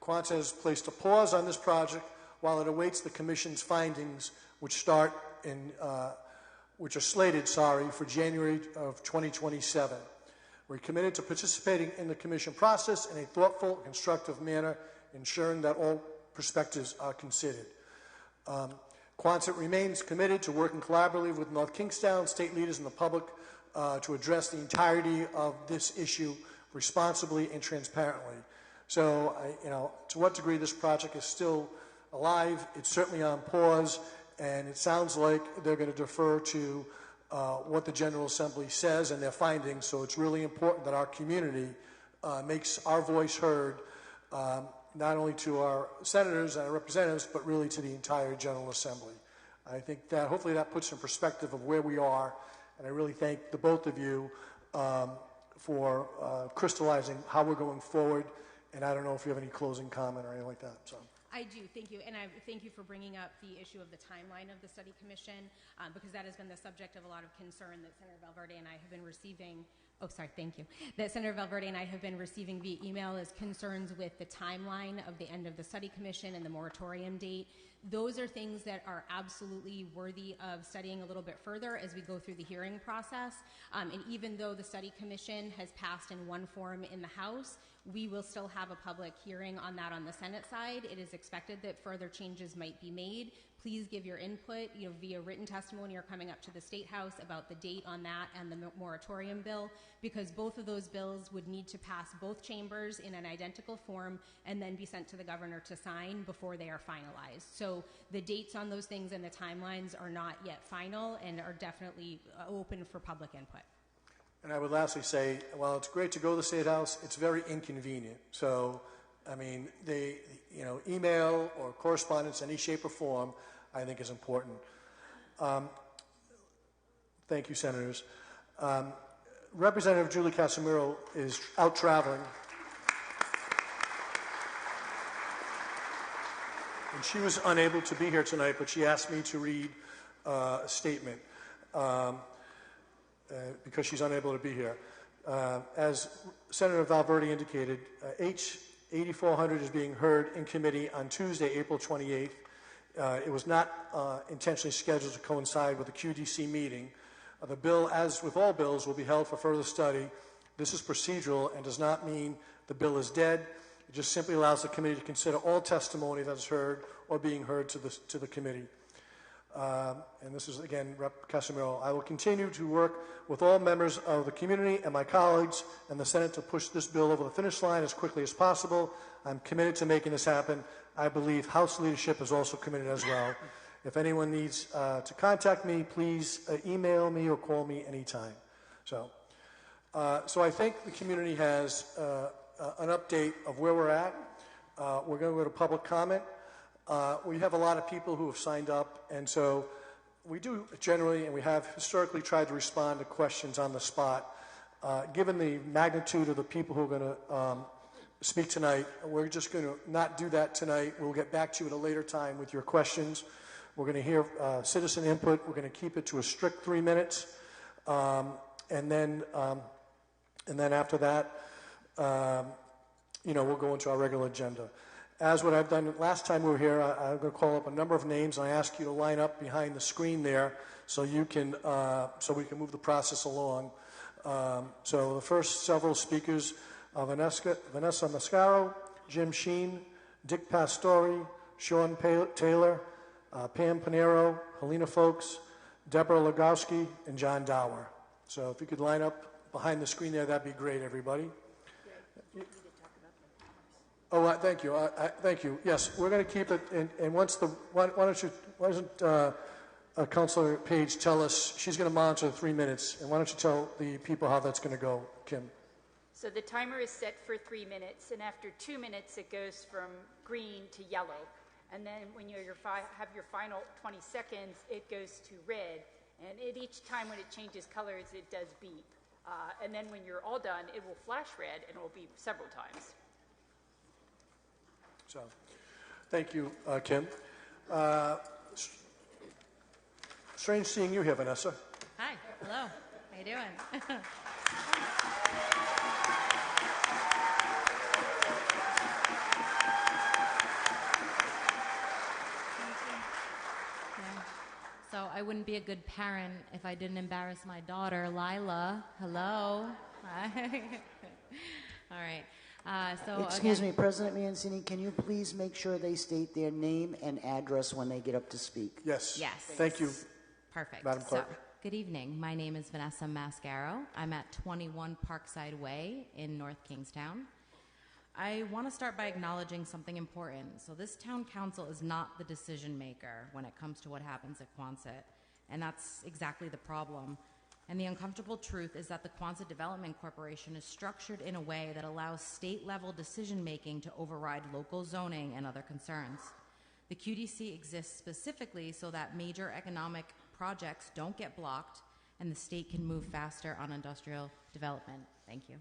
S1: Quonset has placed a pause on this project while it awaits the Commission's findings, which are slated for January of 2027. We're committed to participating in the Commission process in a thoughtful, constructive manner, ensuring that all perspectives are considered. Quonset remains committed to working collaboratively with North Kingstown, state leaders, and the public to address the entirety of this issue responsibly and transparently. So, to what degree this project is still alive, it's certainly on pause, and it sounds like they're going to defer to what the General Assembly says and their findings. So it's really important that our community makes our voice heard, not only to our senators and our representatives, but really to the entire General Assembly. I think that hopefully that puts in perspective of where we are, and I really thank the both of you for crystallizing how we're going forward, and I don't know if you have any closing comment or anything like that. So.
S7: I do, thank you, and I thank you for bringing up the issue of the timeline of the study commission, because that has been the subject of a lot of concern that Senator Valverde and I have been receiving. That Senator Valverde and I have been receiving via email as concerns with the timeline of the end of the study commission and the moratorium date. Those are things that are absolutely worthy of studying a little bit further as we go through the hearing process. And even though the study commission has passed in one form in the House, We will still have a public hearing on that on the Senate side. It is expected that further changes might be made. Please give your input, via written testimony or coming up to the State House about the date on that and the moratorium bill, because both of those bills would need to pass both chambers in an identical form and then be sent to the governor to sign before they are finalized. So the dates on those things and the timelines are not yet final and are definitely open for public input.
S1: And I would lastly say, while it's great to go to the State House, it's very inconvenient. So, I mean, email or correspondence, any shape or form, I think is important. Thank you, Senators. Representative Julie Casimiro is out traveling. And she was unable to be here tonight, but she asked me to read a statement because she's unable to be here. As Senator Valverde indicated, H. 8400 is being heard in committee on Tuesday, April 28th. It was not intentionally scheduled to coincide with the QDC meeting. The bill, as with all bills, will be held for further study. This is procedural and does not mean the bill is dead. It just simply allows the committee to consider all testimony that is heard or being heard to the committee. And this is, again, Rep. Casimiro. I will continue to work with all members of the community and my colleagues and the Senate to push this bill over the finish line as quickly as possible. I'm committed to making this happen. I believe House leadership is also committed as well. If anyone needs to contact me, please email me or call me anytime. So I think the community has an update of where we're at. We're going to go to public comment. We have a lot of people who have signed up, and so we do generally, and we have historically tried to respond to questions on the spot. Given the magnitude of the people who are going to speak tonight, we're just going to not do that tonight. We'll get back to you at a later time with your questions. We're going to hear citizen input. We're going to keep it to a strict 3 minutes, and then after that, we'll go into our regular agenda. As what I've done last time we were here, I'm going to call up a number of names, and I ask you to line up behind the screen there so you can, so we can move the process along. So the first several speakers are Vanessa Mascaro, Jim Sheen, Dick Pastore, Sean Taylor, Pam Pinero, Helena Folks, Deborah Legowski, and John Dower. So if you could line up behind the screen there, that'd be great, everybody. Oh, thank you. Thank you. Yes, we're going to keep it. And once why doesn't Councilor Page tell us? She's going to monitor 3 minutes. And why don't you tell the people how that's going to go, Kim?
S8: So the timer is set for 3 minutes, and after 2 minutes, it goes from green to yellow. And then when you have your final 20 seconds, it goes to red. And each time when it changes colors, it does beep. And then when you're all done, it will flash red, and it will beep several times.
S1: So, thank you, Kim. Strange seeing you here, Vanessa.
S9: Hi. Hello. How you doing? So I wouldn't be a good parent if I didn't embarrass my daughter, Lila. Hello. Hi. All right.
S10: Excuse me, President Mancini, can you please make sure they state their name and address when they get up to speak?
S1: Yes.
S9: Yes.
S1: Thank you.
S9: Perfect.
S1: Madam Clerk.
S9: So, good evening. My name is Vanessa Mascaro. I'm at 21 Parkside Way in North Kingstown. I want to start by acknowledging something important. So this town council is not the decision maker when it comes to what happens at Quonset, and that's exactly the problem. And the uncomfortable truth is that the Quonset Development Corporation is structured in a way that allows state-level decision-making to override local zoning and other concerns. The QDC exists specifically so that major economic projects don't get blocked and the state can move faster on industrial development. Thank you.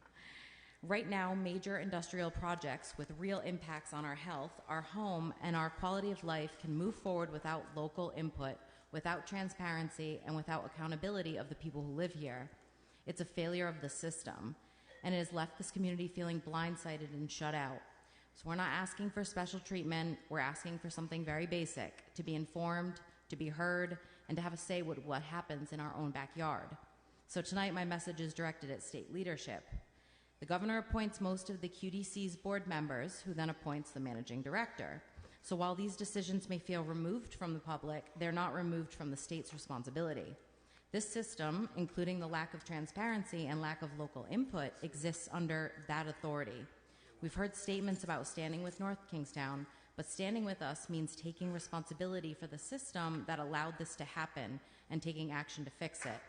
S9: Right now, major industrial projects with real impacts on our health, our home, and our quality of life can move forward without local input, without transparency, and without accountability of the people who live here. It's a failure of the system, and it has left this community feeling blindsided and shut out. So we're not asking for special treatment, we're asking for something very basic, to be informed, to be heard, and to have a say with what happens in our own backyard. So tonight my message is directed at state leadership. The governor appoints most of the QDC's board members, who then appoints the managing director. So while these decisions may feel removed from the public, they're not removed from the state's responsibility. This system, including the lack of transparency and lack of local input, exists under that authority. We've heard statements about standing with North Kingstown, but standing with us means taking responsibility for the system that allowed this to happen and taking action to fix it.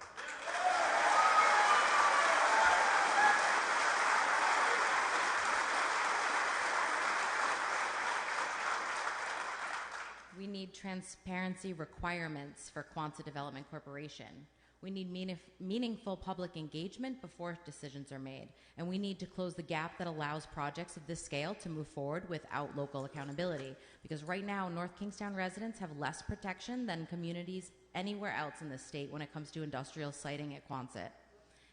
S9: We need transparency requirements for Quonset Development Corporation. We need meaningful public engagement before decisions are made, and we need to close the gap that allows projects of this scale to move forward without local accountability. Because right now, North Kingstown residents have less protection than communities anywhere else in the state when it comes to industrial siting at Quonset.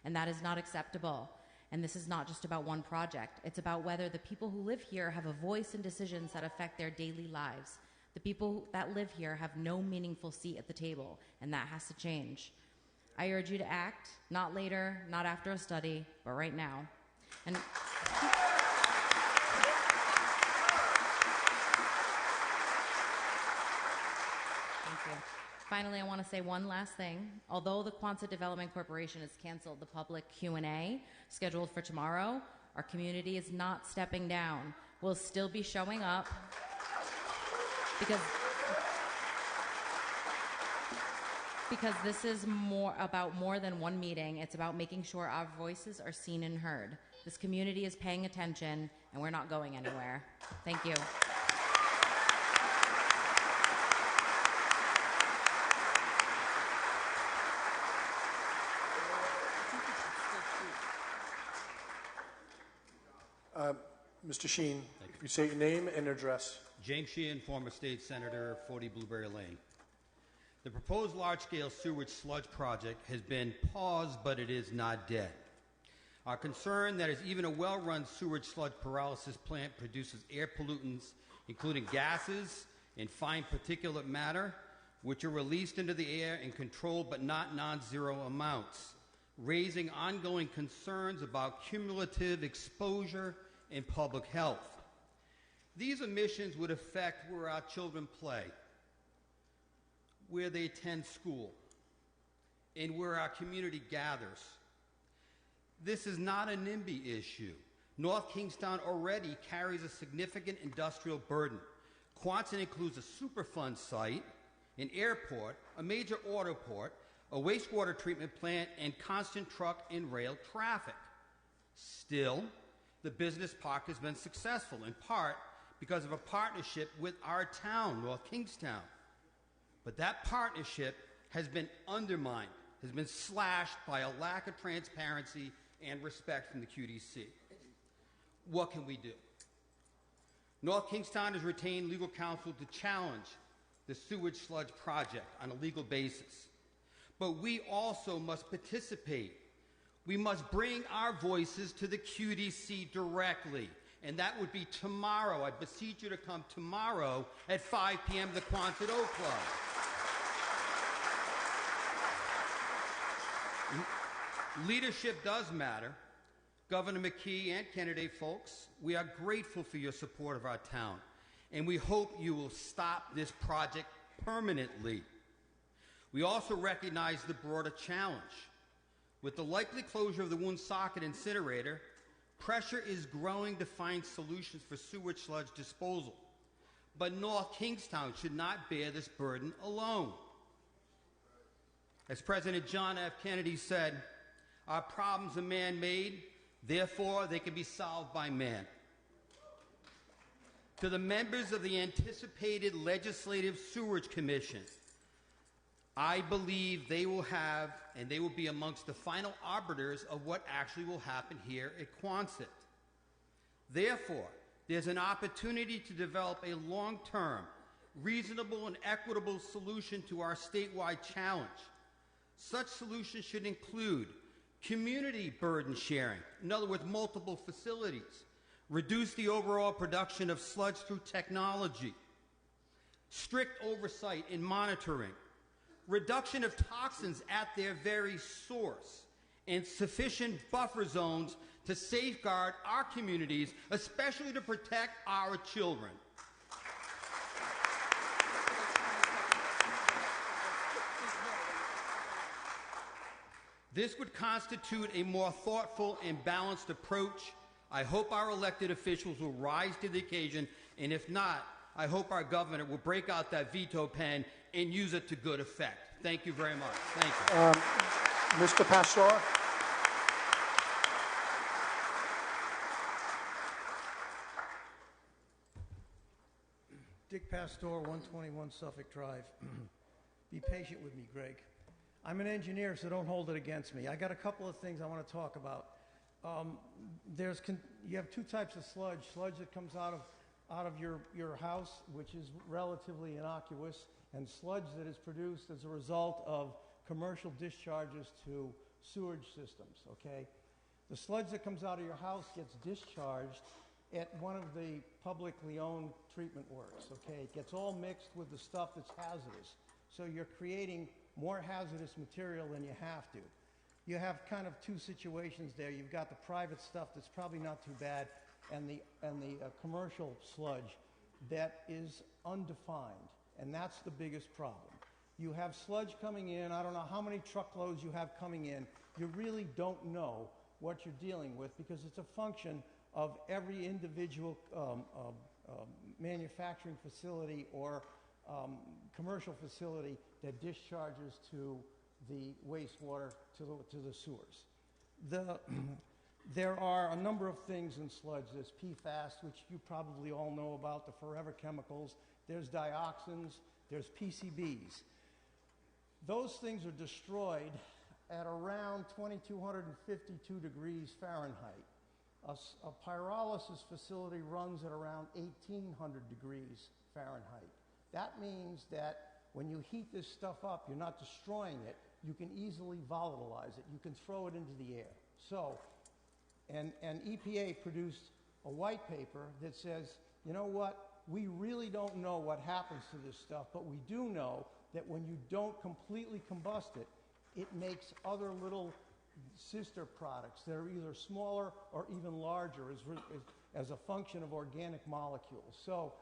S9: And that is not acceptable. And this is not just about one project. It's about whether the people who live here have a voice in decisions that affect their daily lives. The people that live here have no meaningful seat at the table, and that has to change. I urge you to act, not later, not after a study, but right now. And thank you. Finally, I want to say one last thing. Although the Quonset Development Corporation has canceled the public Q&A scheduled for tomorrow, our community is not stepping down. We'll still be showing up because this is about more than one meeting. It's about making sure our voices are seen and heard. This community is paying attention, and we're not going anywhere. Thank you.
S1: Mr. Sheen, if you say your name and address.
S11: James Sheehan, former state senator, 40 Blueberry Lane. The proposed large-scale sewage sludge project has been paused, but it is not dead. Our concern that is even a well-run sewage sludge pyrolysis plant produces air pollutants, including gases and fine particulate matter, which are released into the air in controlled but not non-zero amounts, raising ongoing concerns about cumulative exposure and public health. These emissions would affect where our children play, where they attend school, and where our community gathers. This is not a NIMBY issue. North Kingstown already carries a significant industrial burden. Quonset includes a Superfund site, an airport, a major auto port, a wastewater treatment plant, and constant truck and rail traffic. Still, the business park has been successful, in part because of a partnership with our town, North Kingstown. But that partnership has been undermined, has been slashed by a lack of transparency and respect from the QDC. What can we do? North Kingstown has retained legal counsel to challenge the sewage sludge project on a legal basis. But we also must participate. We must bring our voices to the QDC directly. And that would be tomorrow. I beseech you to come tomorrow at 5 p.m. to the Quonset Oak Club. Leadership does matter. Governor McKee and candidate folks, we are grateful for your support of our town, and we hope you will stop this project permanently. We also recognize the broader challenge. With the likely closure of the Woonsocket incinerator, pressure is growing to find solutions for sewage sludge disposal. But North Kingstown should not bear this burden alone. As President John F. Kennedy said, our problems are man-made, therefore they can be solved by man. To the members of the anticipated Legislative Sewerage Commission, I believe they will have, and they will be amongst the final arbiters of what actually will happen here at Quonset. Therefore, there's an opportunity to develop a long-term, reasonable, and equitable solution to our statewide challenge. Such solutions should include community burden sharing, in other words, multiple facilities, reduce the overall production of sludge through technology, strict oversight and monitoring, reduction of toxins at their very source, and sufficient buffer zones to safeguard our communities, especially to protect our children. This would constitute a more thoughtful and balanced approach. I hope our elected officials will rise to the occasion, and if not, I hope our governor will break out that veto pen and use it to good effect. Thank you very much. Thank you.
S1: Mr. Pastor?
S12: Dick Pastor, 121 Suffolk Drive. Be patient with me, Greg. I'm an engineer, so don't hold it against me. I got a couple of things I want to talk about. You have two types of sludge. Sludge that comes out of your house, which is relatively innocuous, and sludge that is produced as a result of commercial discharges to sewage systems, okay? The sludge that comes out of your house gets discharged at one of the publicly owned treatment works, okay? It gets all mixed with the stuff that's hazardous. So you're creating more hazardous material than you have to. You have kind of two situations there. You've got the private stuff that's probably not too bad, and the commercial sludge that is undefined, and that's the biggest problem. You have sludge coming in. I don't know how many truckloads you have coming in. You really don't know what you're dealing with because it's a function of every individual manufacturing facility or commercial facility that discharges to the wastewater to the sewers. There are a number of things in sludge. There's PFAS, which you probably all know about, the forever chemicals. There's dioxins. There's PCBs. Those things are destroyed at around 2,252 degrees Fahrenheit. A pyrolysis facility runs at around 1,800 degrees Fahrenheit. That means that when you heat this stuff up, you're not destroying it. You can easily volatilize it. You can throw it into the air. So, and EPA produced a white paper that says, you know what, we really don't know what happens to this stuff, but we do know that when you don't completely combust it, it makes other little sister products that are either smaller or even larger as a function of organic molecules. So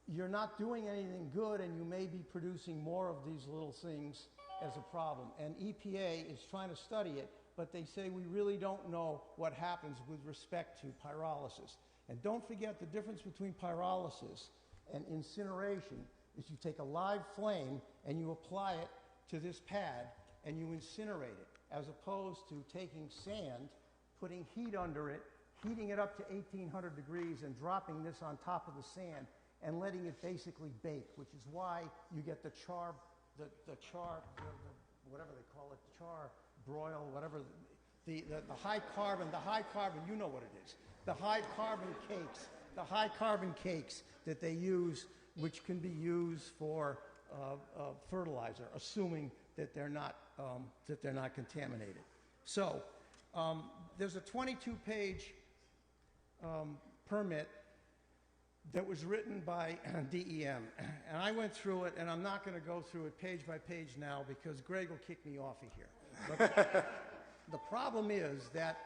S12: you're not doing anything good, and you may be producing more of these little things as a problem. And EPA is trying to study it, but they say we really don't know what happens with respect to pyrolysis. And don't forget the difference between pyrolysis and incineration is you take a live flame and you apply it to this pad and you incinerate it, as opposed to taking sand, putting heat under it, heating it up to 1,800 degrees and dropping this on top of the sand and letting it basically bake, which is why you get the char, whatever they call it, char, broil, whatever, the high carbon, you know what it is. The high carbon cakes that they use, which can be used for fertilizer, assuming that they're not contaminated. So there's a 22-page permit that was written by DEM, and I went through it, and I'm not going to go through it page by page now because Greg will kick me off of here. But the problem is that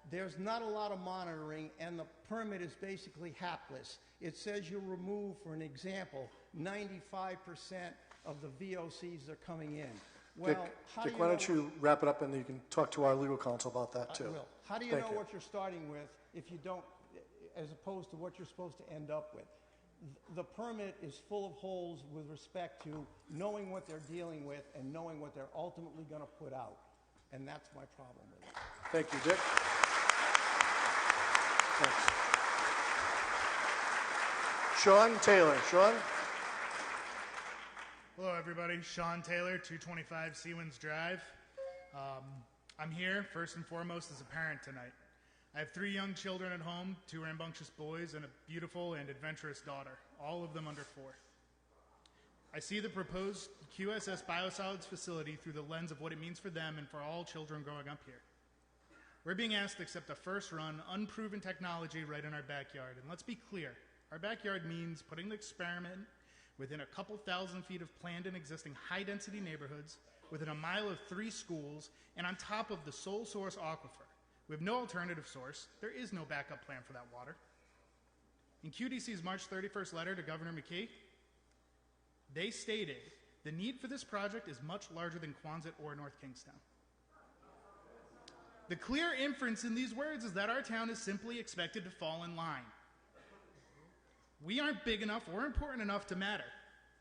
S12: there's not a lot of monitoring, and the permit is basically hapless. It says you remove, for an example, 95% of the VOCs that are coming in. Well,
S1: Dick, why don't you wrap it up, and you can talk to our legal counsel about that, too.
S12: I will. How do you know what you're starting with if you don't, as opposed to what you're supposed to end up with? The permit is full of holes with respect to knowing what they're dealing with and knowing what they're ultimately going to put out. And that's my problem with it.
S1: Thank you, Dick. Thanks. Sean Taylor. Sean?
S13: Hello, everybody. Sean Taylor, 225 Seawinds Drive. I'm here, first and foremost, as a parent tonight. I have 3 young children at home, 2 rambunctious boys, and a beautiful and adventurous daughter, all of them under 4. I see the proposed QSS Biosolids facility through the lens of what it means for them and for all children growing up here. We're being asked to accept a first-run, unproven technology right in our backyard. And let's be clear, our backyard means putting the experiment within a couple thousand feet of planned and existing high-density neighborhoods, within a mile of 3 schools, and on top of the sole source aquifer. We have no alternative source. There is no backup plan for that water. In QDC's March 31st letter to Governor McKee, they stated, the need for this project is much larger than Quonset or North Kingstown. The clear inference in these words is that our town is simply expected to fall in line. We aren't big enough or important enough to matter.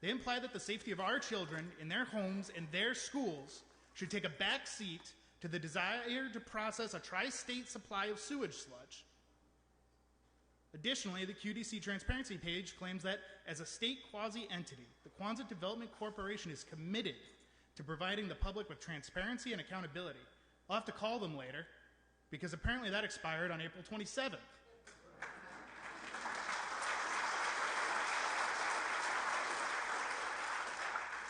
S13: They imply that the safety of our children in their homes and their schools should take a back seat to the desire to process a tri-state supply of sewage sludge. Additionally, the QDC transparency page claims that as a state quasi-entity, the Quonset Development Corporation is committed to providing the public with transparency and accountability. I'll have to call them later, because apparently that expired on April 27th.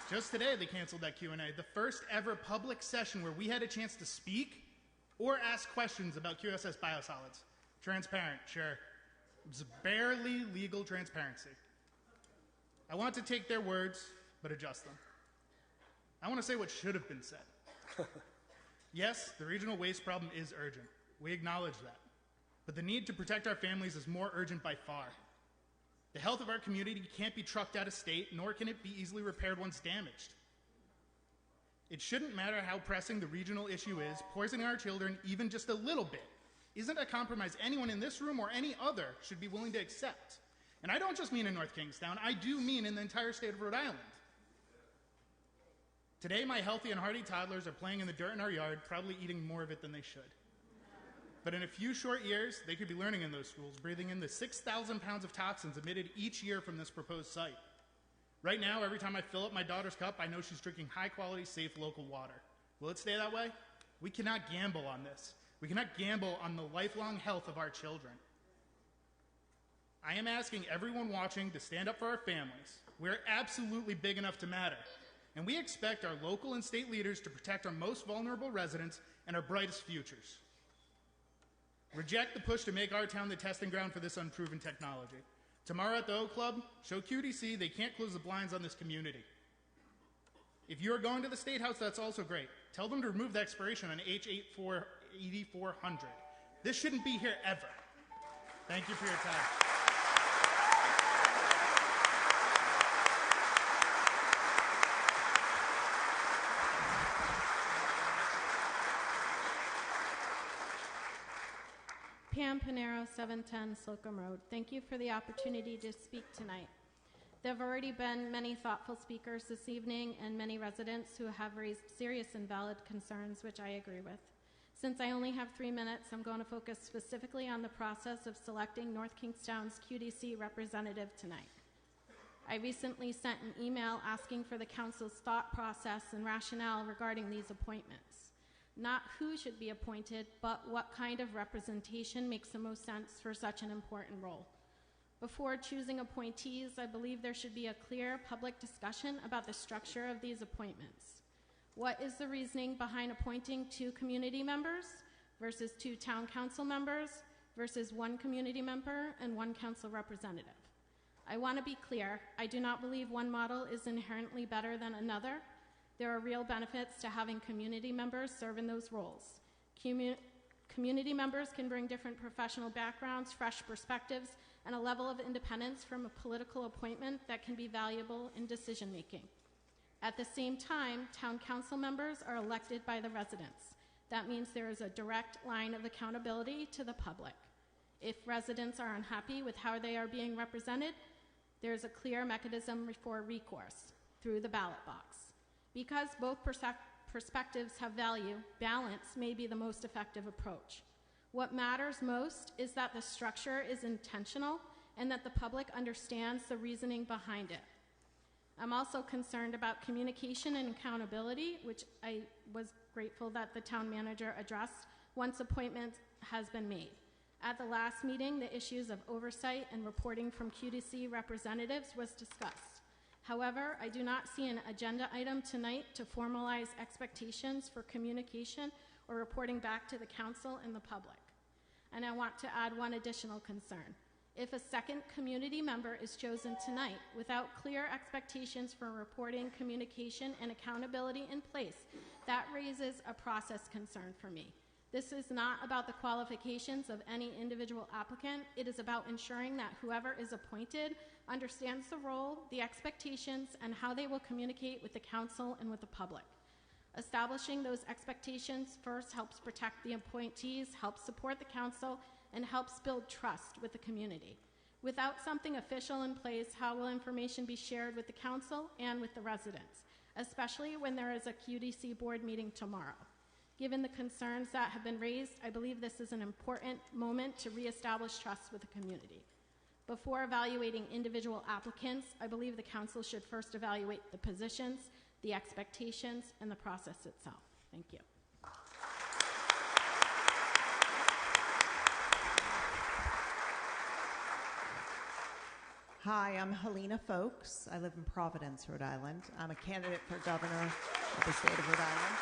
S13: Just today, they canceled that Q&A, the first ever public session where we had a chance to speak or ask questions about QSS biosolids. Transparent, sure. It was barely legal transparency. I want to take their words, but adjust them. I want to say what should have been said. Yes, the regional waste problem is urgent. We acknowledge that. But the need to protect our families is more urgent by far. The health of our community can't be trucked out of state, nor can it be easily repaired once damaged. It shouldn't matter how pressing the regional issue is, poisoning our children even just a little bit isn't a compromise anyone in this room or any other should be willing to accept. And I don't just mean in North Kingstown, I do mean in the entire state of Rhode Island. Today, my healthy and hearty toddlers are playing in the dirt in our yard, probably eating more of it than they should. But in a few short years, they could be learning in those schools, breathing in the 6,000 pounds of toxins emitted each year from this proposed site. Right now, every time I fill up my daughter's cup, I know she's drinking high-quality, safe local water. Will it stay that way? We cannot gamble on this. We cannot gamble on the lifelong health of our children. I am asking everyone watching to stand up for our families. We're absolutely big enough to matter. And we expect our local and state leaders to protect our most vulnerable residents and our brightest futures. Reject the push to make our town the testing ground for this unproven technology. Tomorrow at the Oak Club, show QDC they can't close the blinds on this community. If you are going to the State House, that's also great. Tell them to remove the expiration on H8400. This shouldn't be here ever. Thank you for your time.
S14: Pam Panero, 710 Slocum Road. Thank you for the opportunity to speak tonight. There have already been many thoughtful speakers this evening and many residents who have raised serious and valid concerns, which I agree with. Since I only have 3 minutes, I'm going to focus specifically on the process of selecting North Kingstown's QDC representative tonight. I recently sent an email asking for the council's thought process and rationale regarding these appointments. Not who should be appointed, but what kind of representation makes the most sense for such an important role. Before choosing appointees, I believe there should be a clear public discussion about the structure of these appointments. What is the reasoning behind appointing 2 community members versus 2 town council members versus 1 community member and 1 council representative? I want to be clear, I do not believe one model is inherently better than another. There are real benefits to having community members serve in those roles. Community members can bring different professional backgrounds, fresh perspectives, and a level of independence from a political appointment that can be valuable in decision-making. At the same time, town council members are elected by the residents. That means there is a direct line of accountability to the public. If residents are unhappy with how they are being represented, there's a clear mechanism for recourse through the ballot box. Because both perspectives have value, balance may be the most effective approach. What matters most is that the structure is intentional and that the public understands the reasoning behind it. I'm also concerned about communication and accountability, which I was grateful that the town manager addressed once appointment has been made. At the last meeting, the issues of oversight and reporting from QDC representatives was discussed. However, I do not see an agenda item tonight to formalize expectations for communication or reporting back to the council and the public. And I want to add one additional concern. If a second community member is chosen tonight without clear expectations for reporting, communication, and accountability in place, that raises a process concern for me. This is not about the qualifications of any individual applicant. It is about ensuring that whoever is appointed understands the role, the expectations, and how they will communicate with the council and with the public. Establishing those expectations first helps protect the appointees, helps support the council, and helps build trust with the community. Without something official in place, how will information be shared with the council and with the residents, especially when there is a QDC board meeting tomorrow? Given the concerns that have been raised, I believe this is an important moment to reestablish trust with the community. Before evaluating individual applicants, I believe the council should first evaluate the positions, the expectations, and the process itself. Thank you.
S15: Hi, I'm Helena Folks. I live in Providence, Rhode Island. I'm a candidate for governor of the state of Rhode Island.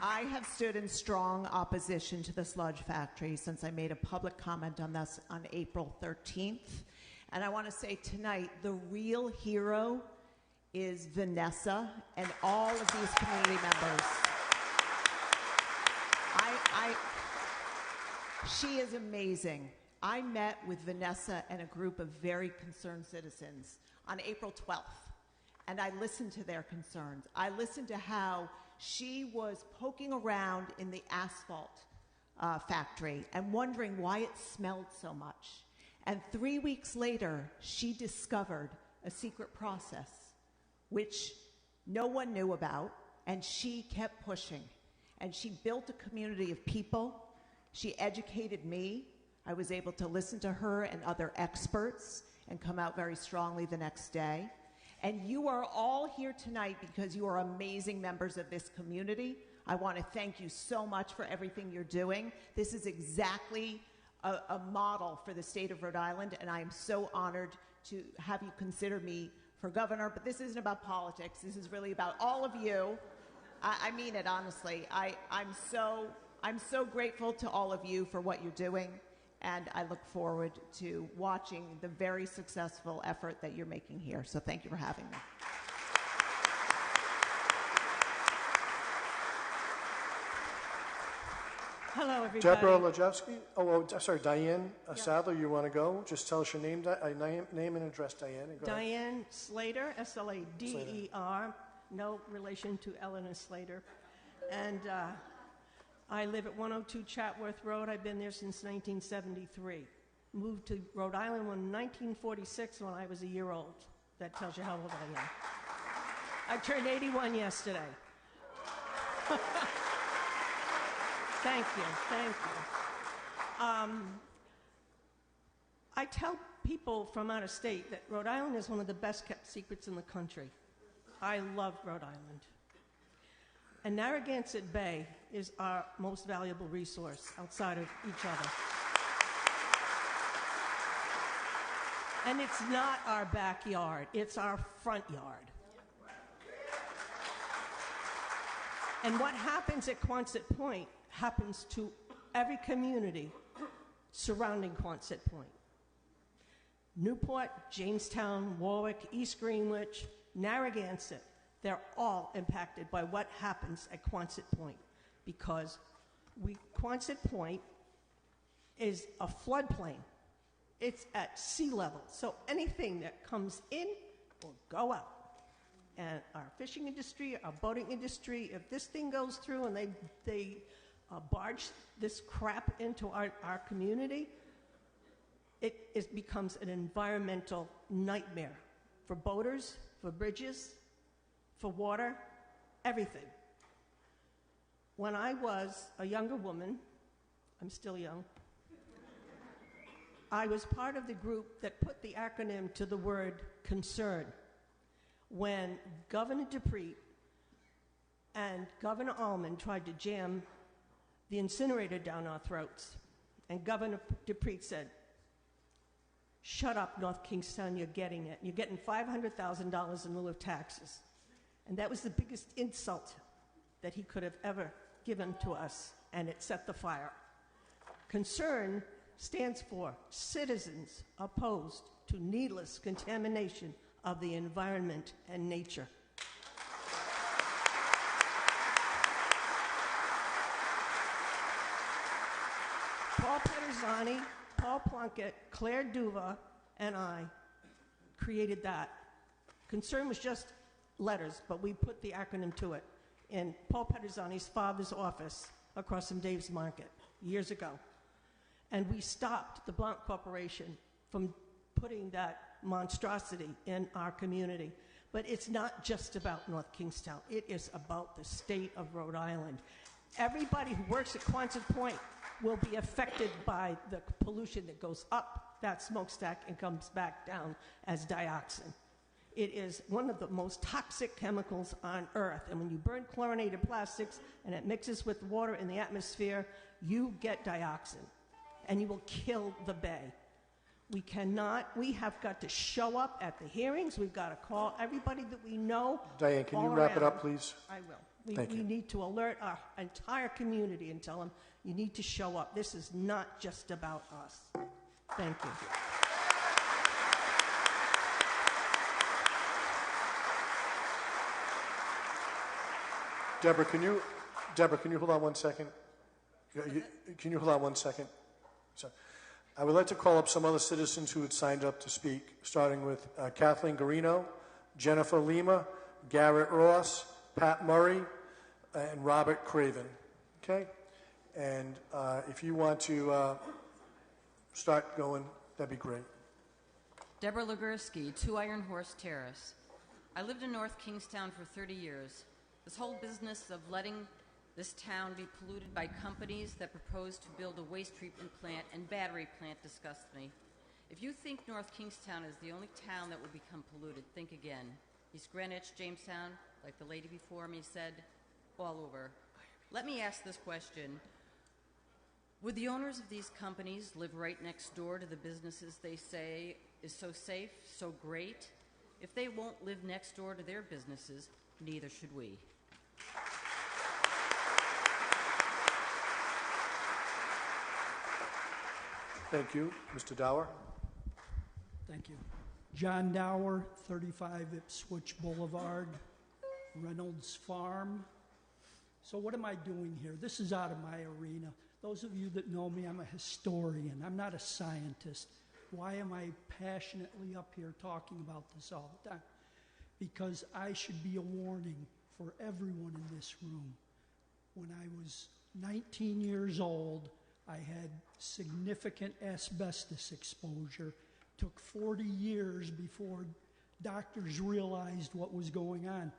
S15: I have stood in strong opposition to the sludge factory since I made a public comment on this on April 13th. And I want to say tonight, the real hero is Vanessa and all of these community members. She is amazing. I met with Vanessa and a group of very concerned citizens on April 12th, and I listened to their concerns. I listened to how she was poking around in the asphalt factory and wondering why it smelled so much. And 3 weeks later, she discovered a secret process, which no one knew about, and she kept pushing. And she built a community of people. She educated me. I was able to listen to her and other experts and come out very strongly the next day. And you are all here tonight because you are amazing members of this community. I want to thank you so much for everything you're doing. This is exactly a model for the state of Rhode Island, and I am so honored to have you consider me for governor. But this isn't about politics. This is really about all of you. I mean it, honestly. I'm so grateful to all of you for what you're doing. And I look forward to watching the very successful effort that you're making here. So thank you for having me.
S16: Hello, everybody.
S1: Deborah Lajewski. Sorry, Diane Sadler, you want to go? Just tell us your name and address, Diane. And go
S16: Diane
S1: ahead.
S16: Slater, S-L-A-D-E-R. No relation to Eleanor Slater. And I live at 102 Chatworth Road. I've been there since 1973. Moved to Rhode Island in 1946 when I was a year old. That tells you how old I am. I turned 81 yesterday. Thank you. I tell people from out of state that Rhode Island is one of the best kept secrets in the country. I love Rhode Island. And Narragansett Bay is our most valuable resource outside of each other. And it's not our backyard, it's our front yard. And what happens at Quonset Point happens to every community surrounding Quonset Point. Newport, Jamestown, Warwick, East Greenwich, Narragansett, they're all impacted by what happens at Quonset Point because Quonset Point is a floodplain. It's at sea level, so anything that comes in will go out. And our fishing industry, our boating industry, if this thing goes through and they barge this crap into our community, it becomes an environmental nightmare for boaters, for bridges, for water, everything. When I was a younger woman, I'm still young, I was part of the group that put the acronym to the word concern. When Governor Dupree and Governor Allman tried to jam the incinerator down our throats, and Governor Dupree said, "Shut up, North Kingstown, you're getting it. You're getting $500,000 in lieu of taxes." And that was the biggest insult that he could have ever given to us, and it set the fire. Concern stands for citizens opposed to needless contamination of the environment and nature. Paul Pederzani, Paul Plunkett, Claire Duva, and I created that. Concern was just letters, but we put the acronym to it in Paul Pederzani's father's office across from Dave's Market years ago. And we stopped the Blount Corporation from putting that monstrosity in our community. But it's not just about North Kingstown. It is about the state of Rhode Island. Everybody who works at Quonset Point will be affected by the pollution that goes up that smokestack and comes back down as dioxin. It is one of the most toxic chemicals on Earth. And when you burn chlorinated plastics and it mixes with water in the atmosphere, you get dioxin. And you will kill the bay. We have got to show up at the hearings. We've got to call everybody that we know.
S1: Diane, can you wrap it up, please?
S16: I will.
S1: Thank you.
S16: We need to alert our entire community and tell them, you need to show up. This is not just about us. Thank you.
S1: Deborah, can you hold on 1 second? Can you hold on 1 second? Sorry. I would like to call up some other citizens who had signed up to speak, starting with Kathleen Garino, Jennifer Lima, Garrett Ross, Pat Murray, and Robert Craven. Okay? And if you want to start going, that'd be great.
S17: Deborah Legursky, 2 Iron Horse Terrace. I lived in North Kingstown for 30 years. This whole business of letting this town be polluted by companies that propose to build a waste treatment plant and battery plant disgusts me. If you think North Kingstown is the only town that will become polluted, think again. East Greenwich, Jamestown, like the lady before me said, all over. Let me ask this question. Would the owners of these companies live right next door to the businesses they say is so safe, so great? If they won't live next door to their businesses, neither should we.
S1: Thank you. Mr. Dower.
S18: Thank you. John Dower, 35 Ipswich Boulevard, Reynolds Farm. So what am I doing here? This is out of my arena. Those of you that know me, I'm a historian. I'm not a scientist. Why am I passionately up here talking about this all the time? Because I should be a warning for everyone in this room. When I was 19 years old, I had significant asbestos exposure. Took 40 years before doctors realized what was going on.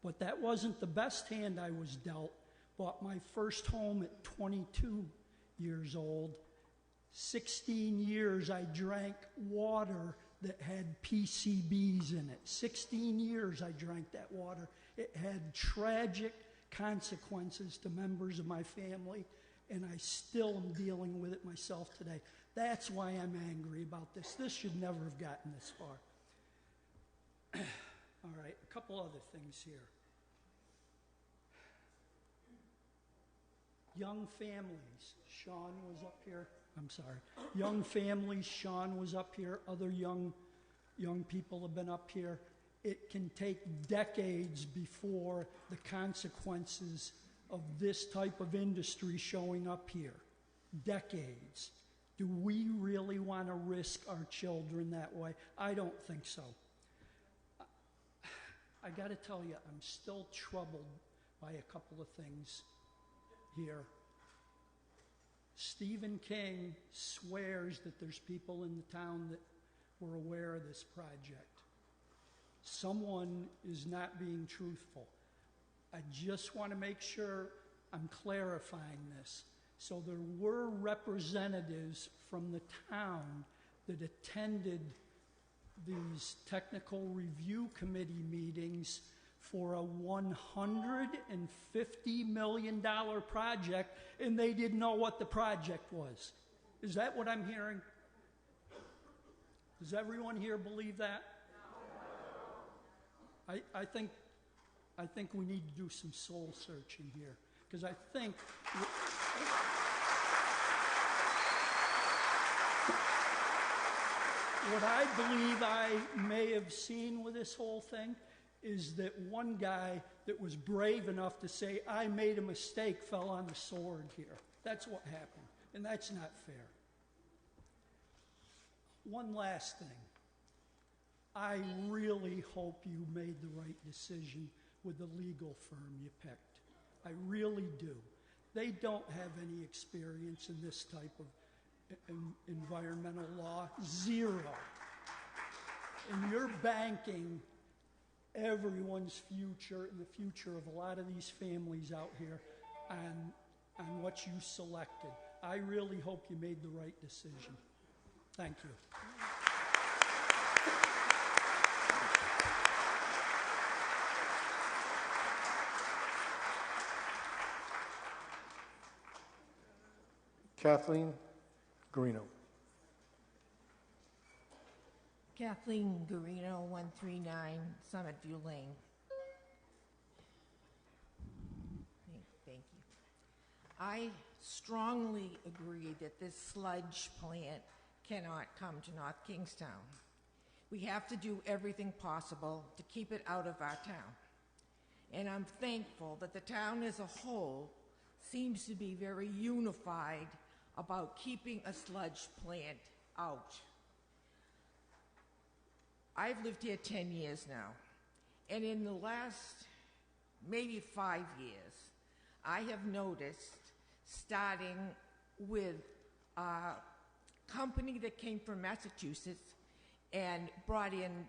S18: But that wasn't the best hand I was dealt. Bought my first home at 22 years old. 16 years I drank water that had PCBs in it. 16 years I drank that water. It had tragic consequences to members of my family, and I still am dealing with it myself today. That's why I'm angry about this. This should never have gotten this far. All right, a couple other things here. Young families. Sean was up here. I'm sorry. Young families. Sean was up here. Other young people have been up here. It can take decades before the consequences of this type of industry showing up here. Decades. Do we really want to risk our children that way? I don't think so. I got to tell you, I'm still troubled by a couple of things here. Stephen King swears that there's people in the town that were aware of this project. Someone is not being truthful. I just want to make sure I'm clarifying this. So there were representatives from the town that attended these technical review committee meetings for a $150 million project, and they didn't know what the project was. Is that what I'm hearing? Does everyone here believe that? I think we need to do some soul searching here, because I think what I believe I may have seen with this whole thing is that one guy that was brave enough to say, I made a mistake, fell on the sword here. That's what happened. And that's not fair. One last thing. I really hope you made the right decision with the legal firm you picked. I really do. They don't have any experience in this type of environmental law. Zero. And you're banking everyone's future and the future of a lot of these families out here on what you selected. I really hope you made the right decision. Thank you.
S1: Kathleen Garino.
S19: Kathleen Garino, 139 Summit View Lane. Thank you. I strongly agree that this sludge plant cannot come to North Kingstown. We have to do everything possible to keep it out of our town. And I'm thankful that the town as a whole seems to be very unified about keeping a sludge plant out. I've lived here 10 years now, and in the last maybe 5 years, I have noticed, starting with a company that came from Massachusetts and brought in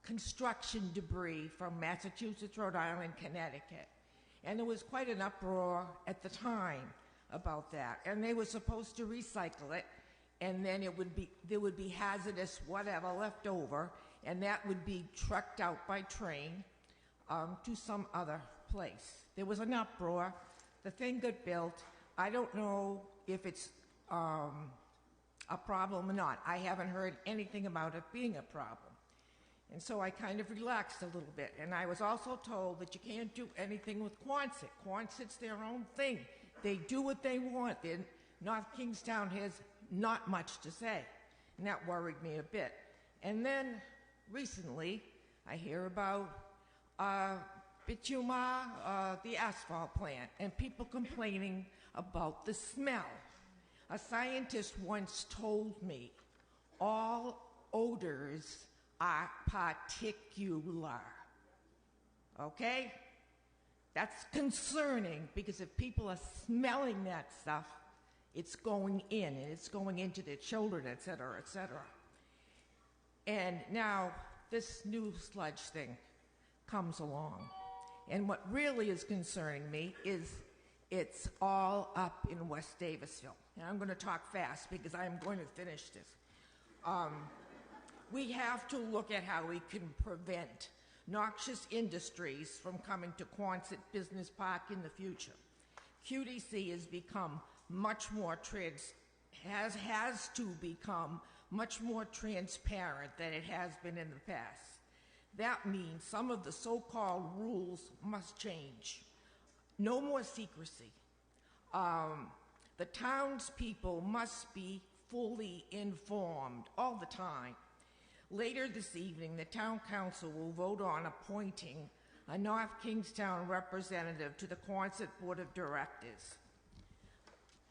S19: construction debris from Massachusetts, Rhode Island, Connecticut. And there was quite an uproar at the time about that. And they were supposed to recycle it, and then there would be hazardous whatever left over, and that would be trucked out by train to some other place. There was an uproar. The thing got built. I don't know if it's a problem or not. I haven't heard anything about it being a problem. And so I kind of relaxed a little bit. And I was also told that you can't do anything with Quonset. Quonset's their own thing. They do what they want. North Kingstown has not much to say. And that worried me a bit. And then recently, I hear about Bituma, the asphalt plant, and people complaining about the smell. A scientist once told me all odors are particular. Okay? That's concerning, because if people are smelling that stuff, it's going in, and it's going into their children, et cetera, et cetera. And now this new sludge thing comes along. And what really is concerning me is it's all up in West Davisville. And I'm going to talk fast because I'm going to finish this. We have to look at how we can prevent noxious industries from coming to Quonset Business Park in the future. QDC has become much more has to become much more transparent than it has been in the past. That means some of the so-called rules must change. No more secrecy. The townspeople must be fully informed all the time. Later this evening, the town council will vote on appointing a North Kingstown representative to the Quonset Board of Directors.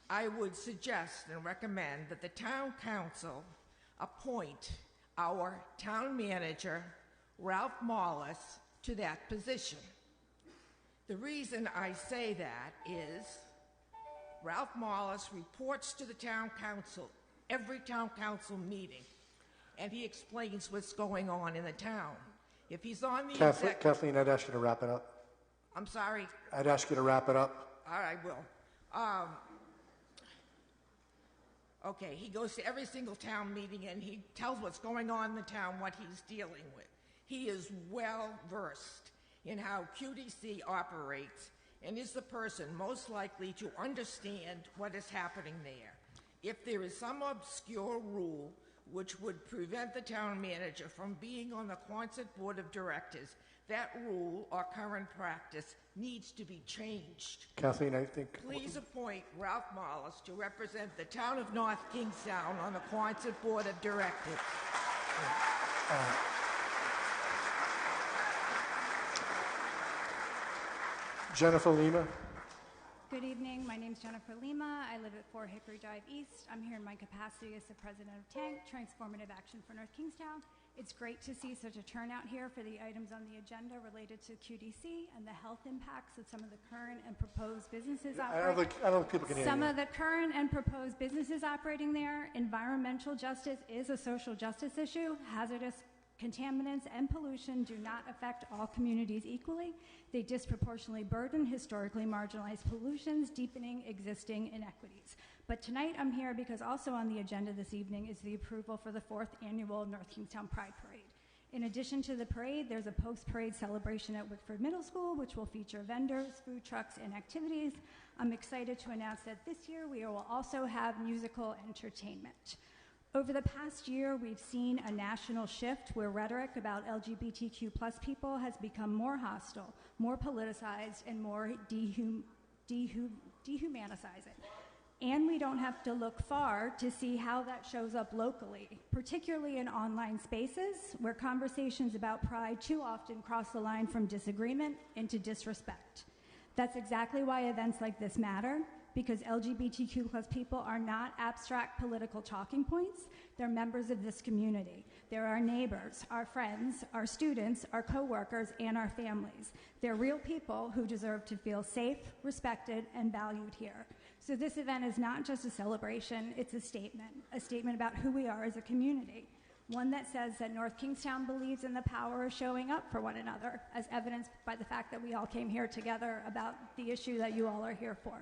S19: I would suggest and recommend that the town council appoint our town manager, Ralph Mollis, to that position. The reason I say that is Ralph Mollis reports to the town council every town council meeting, and he explains what's going on in the town. If he's on the
S1: Kathleen, I'd ask you to wrap it up.
S19: I'm sorry?
S1: I'd ask you to wrap it up.
S19: All right, I will. Okay, he goes to every single town meeting and he tells what's going on in the town, what he's dealing with. He is well versed in how QDC operates and is the person most likely to understand what is happening there. If there is some obscure rule which would prevent the town manager from being on the Quonset Board of Directors, that rule or current practice needs to be changed.
S1: Kathleen, I think...
S19: Please appoint Ralph Mollis to represent the town of North Kingstown on the Quonset Board of Directors.
S1: Jennifer Lima.
S20: Good evening. My name is Jennifer Lima. I live at 4 Hickory Drive East. I'm here in my capacity as the president of TANK, Transformative Action for North Kingstown. It's great to see such a turnout here for the items on the agenda related to QDC and the health impacts of some of the current and proposed businesses operating.
S1: I don't think people can hear
S20: Some
S1: you.
S20: of the current and proposed businesses operating there. Environmental justice is a social justice issue. Hazardous contaminants and pollution do not affect all communities equally. They disproportionately burden historically marginalized pollutions, deepening existing inequities. But tonight I'm here because also on the agenda this evening is the approval for the 4th annual North Kingstown Pride Parade. In addition to the parade, there's a post-parade celebration at Wickford Middle School, which will feature vendors, food trucks, and activities. I'm excited to announce that this year we will also have musical entertainment. Over the past year, we've seen a national shift where rhetoric about LGBTQ+ people has become more hostile, more politicized, and more dehumanizing. And we don't have to look far to see how that shows up locally, particularly in online spaces where conversations about pride too often cross the line from disagreement into disrespect. That's exactly why events like this matter, because LGBTQ+ people are not abstract political talking points. They're members of this community. They're our neighbors, our friends, our students, our coworkers, and our families. They're real people who deserve to feel safe, respected, and valued here. So this event is not just a celebration, it's a statement about who we are as a community. One that says that North Kingstown believes in the power of showing up for one another, as evidenced by the fact that we all came here together about the issue that you all are here for.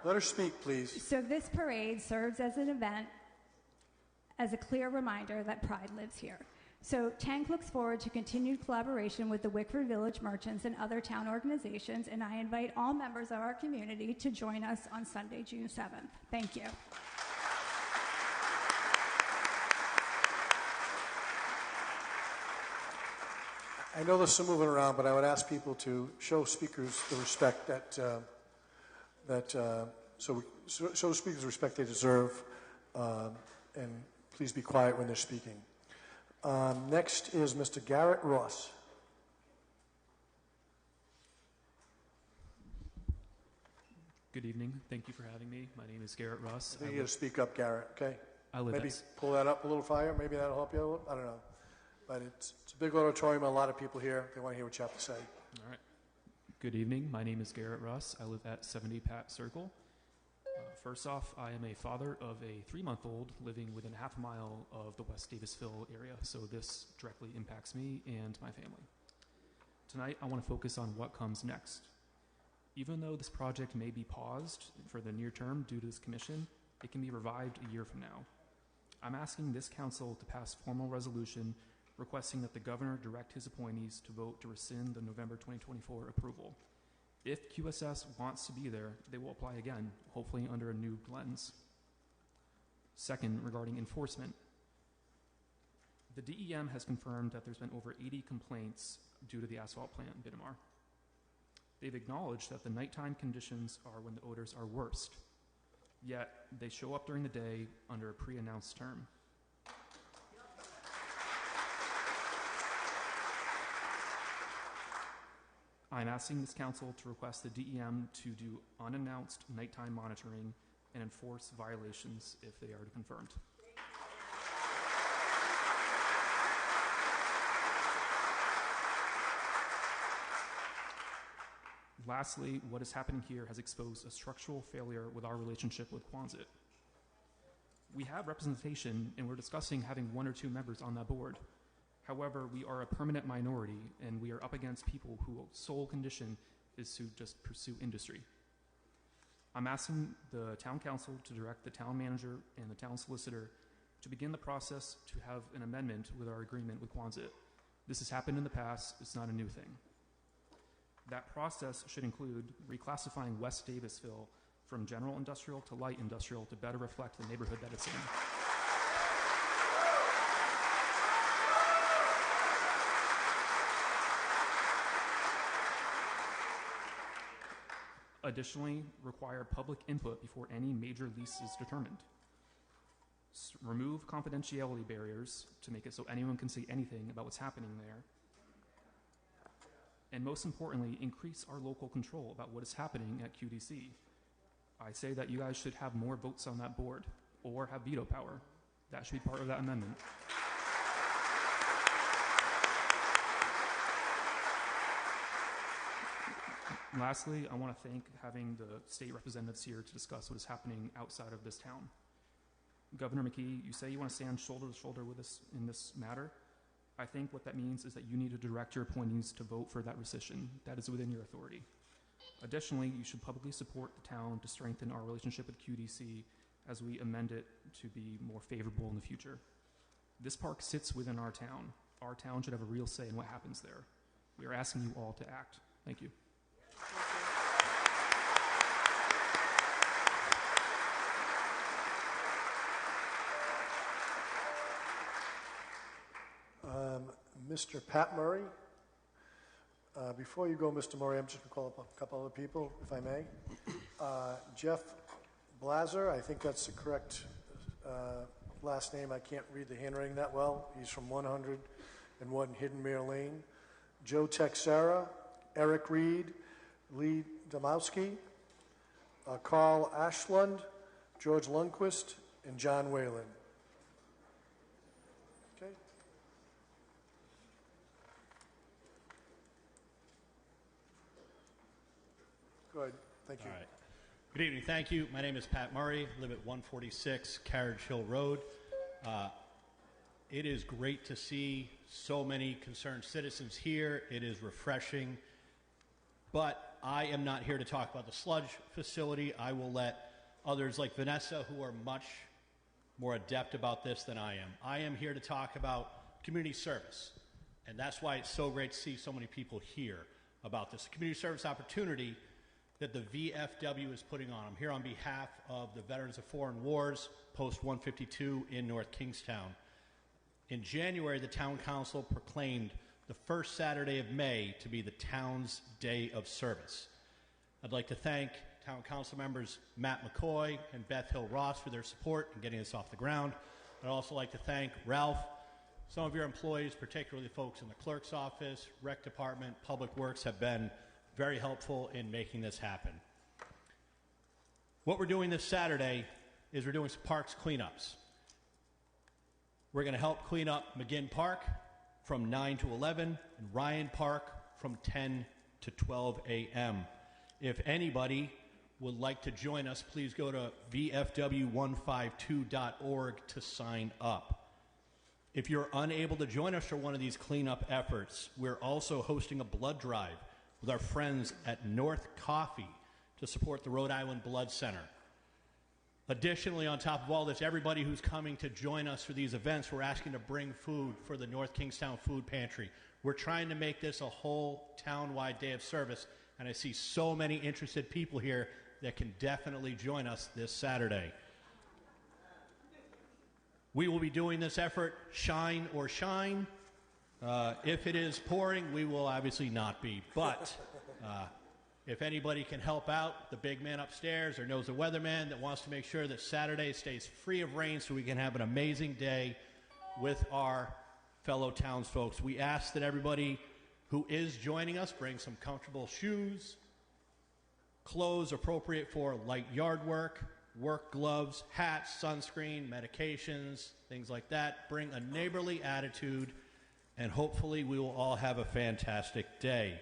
S1: Let her speak, please.
S20: So this parade serves as an event, as a clear reminder that pride lives here. So TANK looks forward to continued collaboration with the Wickford Village merchants and other town organizations, and I invite all members of our community to join us on Sunday, June 7th. Thank you.
S1: I know there's some moving around, but I would ask people to show speakers the respect show speakers the respect they deserve, and please be quiet when they're speaking. Next is Mr. Garrett Ross.
S21: Good evening. Thank you for having me. My name is Garrett Ross.
S1: I think you got to speak up, Garrett, okay? Maybe
S21: at...
S1: pull that up a little higher. Maybe that'll help you a little. I don't know. But it's a big auditorium, a lot of people here. They want to hear what you have to say.
S21: All right. Good evening. My name is Garrett Ross. I live at 70 Pat Circle. First off, I am a father of a 3-month-old living within a half a mile of the West Davisville area, so this directly impacts me and my family. Tonight, I want to focus on what comes next. Even though this project may be paused for the near term due to this commission, it can be revived a year from now. I'm asking this council to pass formal resolution requesting that the governor direct his appointees to vote to rescind the November 2024 approval. If QSS wants to be there, they will apply again, hopefully under a new lens. Second, regarding enforcement. The DEM has confirmed that there's been over 80 complaints due to the asphalt plant in Bidamar. They've acknowledged that the nighttime conditions are when the odors are worst, yet they show up during the day under a pre-announced term. I'm asking this council to request the DEM to do unannounced nighttime monitoring and enforce violations if they are confirmed. Lastly, what is happening here has exposed a structural failure with our relationship with Quonset. We have representation, and we're discussing having 1 or 2 members on that board. However, we are a permanent minority, and we are up against people whose sole condition is to just pursue industry. I'm asking the town council to direct the town manager and the town solicitor to begin the process to have an amendment with our agreement with Quonset. This has happened in the past. It's not a new thing. That process should include reclassifying West Davisville from general industrial to light industrial to better reflect the neighborhood that it's in. Additionally, require public input before any major lease is determined. Remove confidentiality barriers to make it so anyone can say anything about what's happening there. and most importantly, increase our local control about what is happening at QDC. I say that you guys should have more votes on that board or have veto power. That should be part of that amendment. Lastly, I want to thank having the state representatives here to discuss what is happening outside of this town. Governor McKee, you say you want to stand shoulder to shoulder with us in this matter. I think what that means is that you need to direct your appointees to vote for that rescission. That is within your authority. Additionally, you should publicly support the town to strengthen our relationship with QDC as we amend it to be more favorable in the future. This park sits within our town. Our town should have a real say in what happens there. We are asking you all to act. Thank you.
S1: Mr. Pat Murray. Before you go, Mr. Murray, I'm just going to call up a couple other people, if I may. Jeff Blazer, I think that's the correct last name. I can't read the handwriting that well. He's from 101 Hidden Mare Lane. Joe Texera, Eric Reed, Lee Domowski, Carl Ashland, George Lundquist, and John Whalen. Okay. Go ahead. Thank you.
S3: All right. Good evening. Thank you. My name is Pat Murray. I live at 146 Carriage Hill Road. It is great to see so many concerned citizens here. It is refreshing. But I am not here to talk about the sludge facility. I will let others like Vanessa, who are much more adept about this than I am. I am here to talk about community service. And that's why it's so great to see so many people here about this community service opportunity that the VFW is putting on. I'm here on behalf of the Veterans of Foreign Wars, Post 152 in North Kingstown. In January, the Town Council proclaimed the first Saturday of May to be the town's day of service. I'd like to thank Town Council members Matt McCoy and Beth Hill Ross for their support in getting this off the ground. I'd also like to thank Ralph, some of your employees, particularly folks in the clerk's office, rec department, public works, have been very helpful in making this happen. What we're doing this Saturday is we're doing some parks cleanups. We're going to help clean up McGinn Park from 9 to 11 and Ryan Park from 10 to 12 a.m. If anybody would like to join us, please go to vfw152.org to sign up. If you're unable to join us for one of these cleanup efforts, we're also hosting a blood drive with our friends at North Coffee to support the Rhode Island Blood Center. Additionally, on top of all this, everybody who's coming to join us for these events, we're asking to bring food for the North Kingstown Food Pantry. We're trying to make this a whole town-wide day of service, and I see so many interested people here that can definitely join us this Saturday. We will be doing this effort, shine or shine. If it is pouring, we will obviously not be, but if anybody can help out, the big man upstairs or knows a weatherman that wants to make sure that Saturday stays free of rain so we can have an amazing day with our fellow townsfolk. We ask that everybody who is joining us bring some comfortable shoes, clothes appropriate for light yard work, work gloves, hats, sunscreen, medications, things like that. Bring a neighborly attitude, and hopefully we will all have a fantastic day.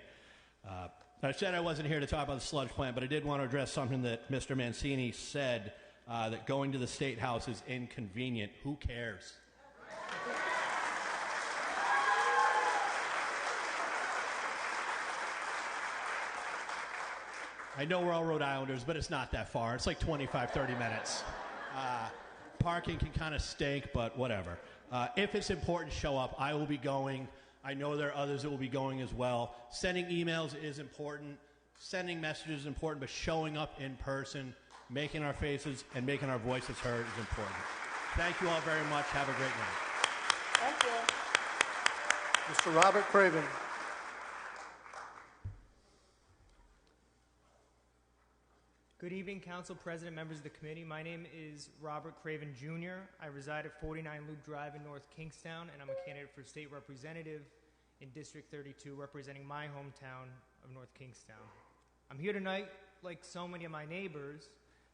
S3: I said I wasn't here to talk about the sludge plant, but I did want to address something that Mr. Mancini said, that going to the State House is inconvenient. Who cares? I know we're all Rhode Islanders, but it's not that far. It's like 25, 30 minutes. Parking can kind of stink, but whatever. If it's important to show up, I will be going. I know there are others that will be going as well. Sending emails is important. Sending messages is important, but showing up in person, making our faces and making our voices heard is important. Thank you all very much. Have a great night.
S1: Thank you. Mr. Robert Craven.
S22: Good evening, Council President, members of the committee. My name is Robert Craven Jr. I reside at 49 Loop Drive in North Kingstown, and I'm a candidate for state representative in District 32, representing my hometown of North Kingstown. I'm here tonight, like so many of my neighbors,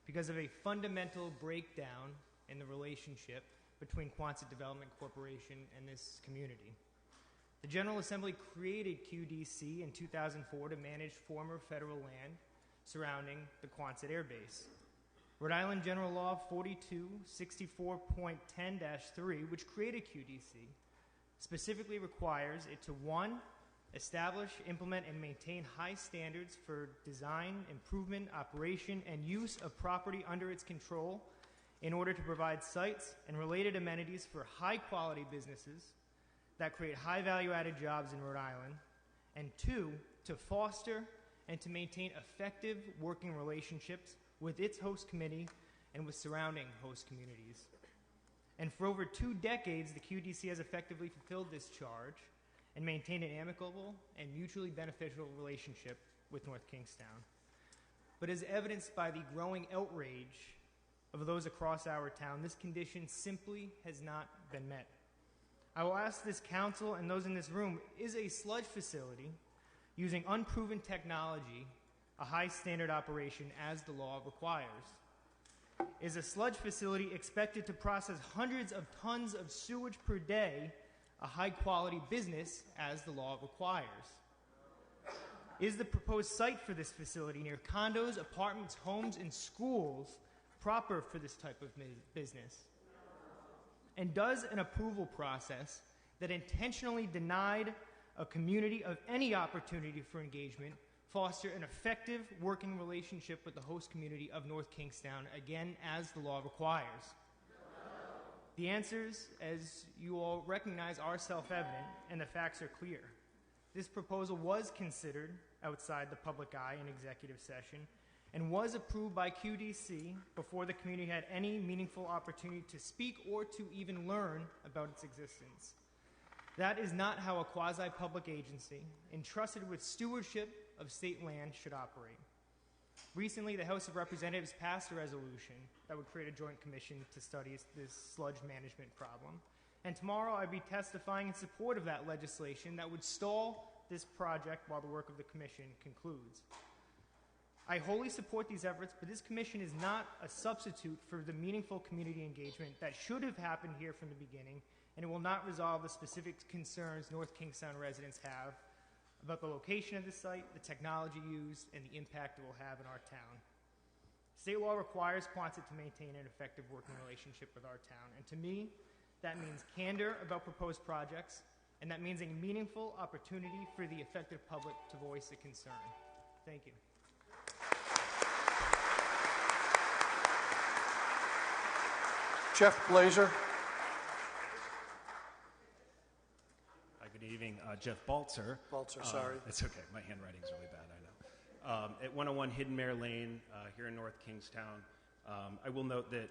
S22: because of a fundamental breakdown in the relationship between Quonset Development Corporation and this community. The General Assembly created QDC in 2004 to manage former federal land surrounding the Quonset Air Base. Rhode Island General Law 4264.10-3, which created QDC, specifically requires it to 1, establish, implement, and maintain high standards for design, improvement, operation, and use of property under its control in order to provide sites and related amenities for high-quality businesses that create high value-added jobs in Rhode Island, and 2, to foster and to maintain effective working relationships with its host committee and with surrounding host communities. And for over 2 decades, the QDC has effectively fulfilled this charge and maintained an amicable and mutually beneficial relationship with North Kingstown. But as evidenced by the growing outrage of those across our town, this condition simply has not been met. I will ask this council and those in this room, is a sludge facility using unproven technology a high standard operation as the law requires? Is a sludge facility expected to process hundreds of tons of sewage per day a high quality business as the law requires? Is the proposed site for this facility near condos, apartments, homes, and schools proper for this type of business? And does an approval process that intentionally denied a community of any opportunity for engagement foster an effective working relationship with the host community of North Kingstown, again, as the law requires? The answers, as you all recognize, are self-evident, and the facts are clear. This proposal was considered outside the public eye in executive session and was approved by QDC before the community had any meaningful opportunity to speak or to even learn about its existence. That is not how a quasi-public agency entrusted with stewardship of state land should operate. Recently, the House of Representatives passed a resolution that would create a joint commission to study this sludge management problem. And tomorrow I'll be testifying in support of that legislation that would stall this project while the work of the commission concludes. I wholly support these efforts, but this commission is not a substitute for the meaningful community engagement that should have happened here from the beginning, and it will not resolve the specific concerns North Kingstown residents have about the location of the site, the technology used, and the impact it will have in our town. State law requires Quonset to maintain an effective working relationship with our town, and to me, that means candor about proposed projects, and that means a meaningful opportunity for the affected public to voice a concern. Thank you.
S1: Jeff Blazer.
S4: Good evening, Jeff Baltzer.
S1: Baltzer, sorry.
S4: It's okay. My handwriting's really bad, I know. At 101 Hidden Mare Lane here in North Kingstown. I will note that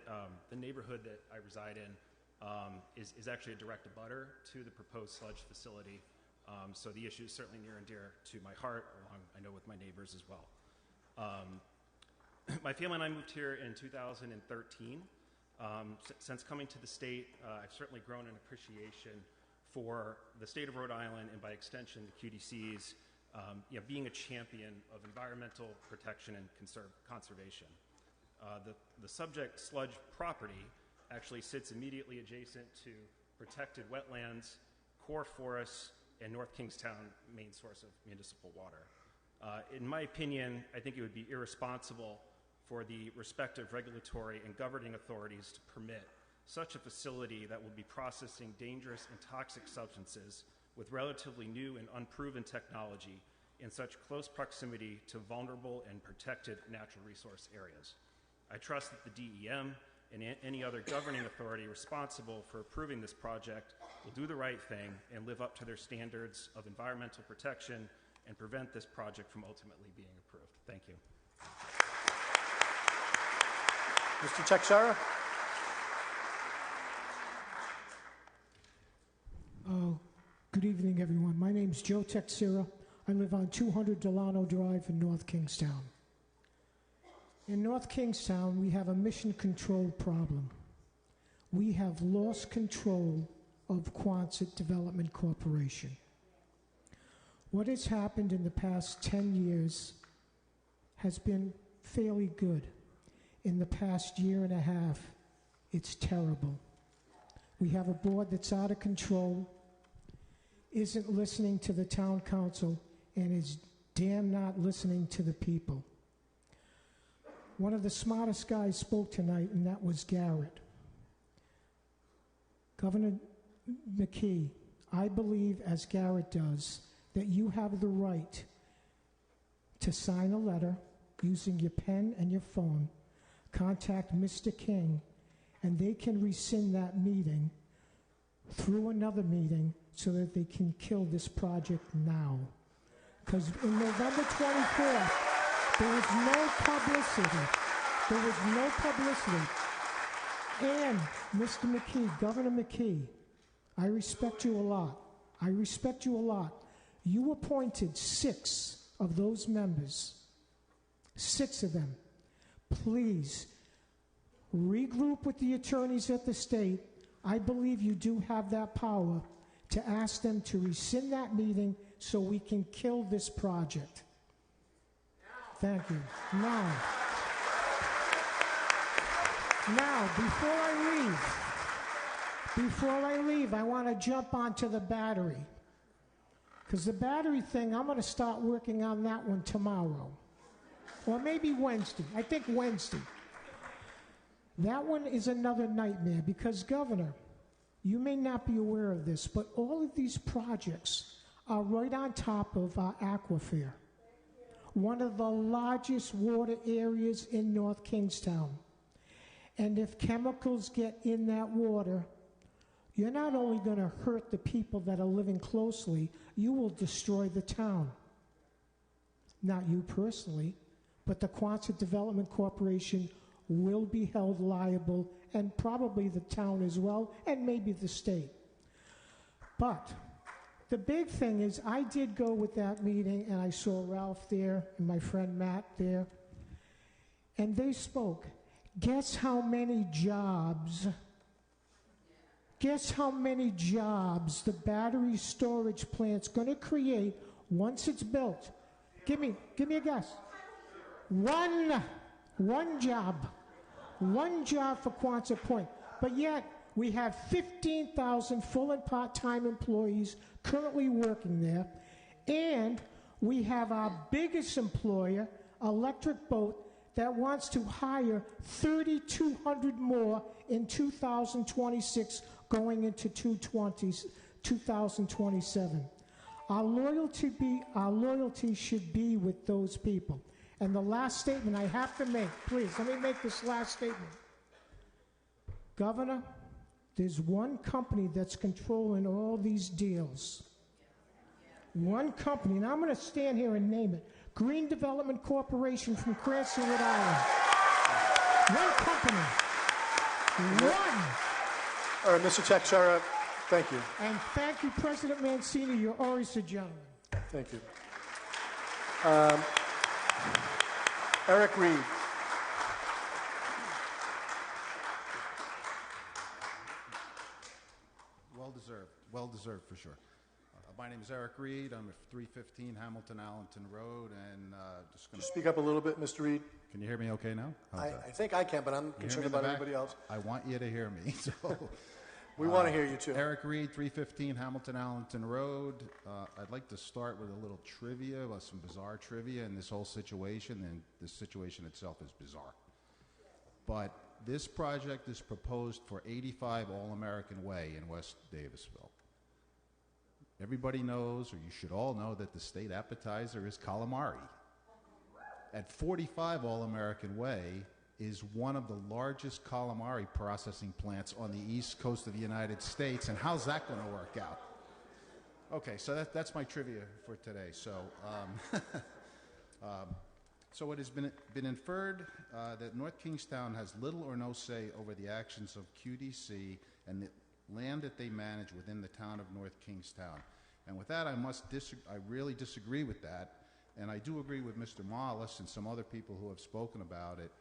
S4: the neighborhood that I reside in is actually a direct abutter to the proposed sludge facility. So the issue is certainly near and dear to my heart, along, I know, with my neighbors as well. My family and I moved here in 2013. Since coming to the state, I've certainly grown in appreciation for the state of Rhode Island and by extension the QDC's being a champion of environmental protection and conservation. The subject sludge property actually sits immediately adjacent to protected wetlands, core forests, and North Kingstown main source of municipal water. In my opinion, I think it would be irresponsible for the respective regulatory and governing authorities to permit such a facility that will be processing dangerous and toxic substances with relatively new and unproven technology in such close proximity to vulnerable and protected natural resource areas. I trust that the DEM and any other governing authority responsible for approving this project will do the right thing and live up to their standards of environmental protection and prevent this project from ultimately being approved. Thank you.
S1: Mr. Texera?
S5: Good evening, everyone. My name's Joe Texera. I live on 200 Delano Drive in North Kingstown. In North Kingstown, we have a mission control problem. We have lost control of Quonset Development Corporation. What has happened in the past 10 years has been fairly good. In the past year and a half, it's terrible. We have a board that's out of control, isn't listening to the town council, and is damn not listening to the people. One of the smartest guys spoke tonight, and that was Garrett. Governor McKee, I believe, as Garrett does, that you have the right to sign a letter using your pen and your phone, contact Mr. King, and they can rescind that meeting through another meeting so that they can kill this project now. Because in November 24th, there was no publicity. There was no publicity. And Mr. McKee, Governor McKee, I respect you a lot. I respect you a lot. You appointed 6 of those members, 6 of them. Please, regroup with the attorneys at the state. I believe you do have that power to ask them to rescind that meeting so we can kill this project. Thank you. Now, before I leave, I want to jump onto the battery. Because the battery thing, I'm going to start working on that one tomorrow. Or maybe Wednesday. I think Wednesday. That one is another nightmare because, Governor, you may not be aware of this, but all of these projects are right on top of our aquifer, one of the largest water areas in North Kingstown. And if chemicals get in that water, you're not only going to hurt the people that are living closely, you will destroy the town. Not you personally, but the Quonset Development Corporation will be held liable, and probably the town as well, and maybe the state. But the big thing is I did go with that meeting, and I saw Ralph there and my friend Matt there, and they spoke. Guess how many jobs the battery storage plant's going to create once it's built? Give me a guess. One job. One job for Quonset Point. But yet, we have 15,000 full and part-time employees currently working there. And we have our biggest employer, Electric Boat, that wants to hire 3,200 more in 2026 going into 2027. Our loyalty should be with those people. And the last statement I have to make, please, let me make this last statement. Governor, there's one company that's controlling all these deals. One company, and I'm going to stand here and name it. Green Development Corporation from Cranston, Rhode Island. One company. One.
S1: All right, Mr. Texera, thank you.
S5: And thank you, President Mancini. You're always a gentleman.
S1: Thank you. Eric Reed.
S2: Well deserved for sure. My name is Eric Reed. I'm at 315 Hamilton Allenton Road, and just going to
S1: speak up a little bit, Mr. Reed.
S2: Can you hear me okay now?
S1: I think I can, but I'm concerned about everybody else.
S2: I want you to hear me. So
S1: we want to hear you too.
S2: Eric Reed, 315 Hamilton Allenton Road. I'd like to start with a little trivia, some bizarre trivia in this whole situation, and this situation itself is bizarre. But this project is proposed for 85 All-American Way in West Davisville. Everybody knows, or you should all know, that the state appetizer is calamari. At 45 All-American Way is one of the largest calamari processing plants on the east coast of the United States, and how's that going to work out? Okay, so that's my trivia for today. So, so it has been inferred that North Kingstown has little or no say over the actions of QDC and the land that they manage within the town of North Kingstown. And with that, I really disagree with that. And I do agree with Mr. Mollis and some other people who have spoken about it,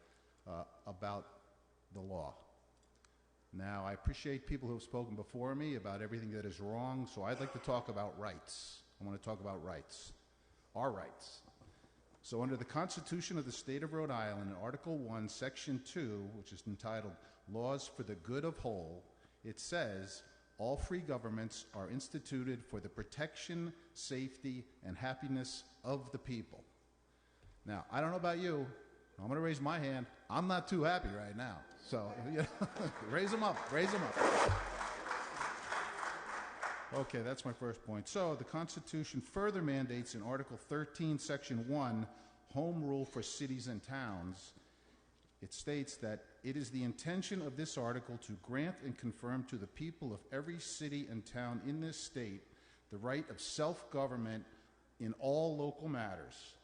S2: about the law. Now, I appreciate people who have spoken before me about everything that is wrong, so I'd like to talk about rights. I want to talk about rights, our rights. So under the Constitution of the State of Rhode Island, in Article 1, Section 2, which is entitled Laws for the Good of Whole, it says, all free governments are instituted for the protection, safety, and happiness of the people. Now, I don't know about you. I'm going to raise my hand. I'm not too happy right now. So, raise them up. Raise them up. Okay, that's my first point. So, the Constitution further mandates in Article 13, Section 1, home rule for cities and towns. It states that it is the intention of this article to grant and confirm to the people of every city and town in this state the right of self-government in all local matters.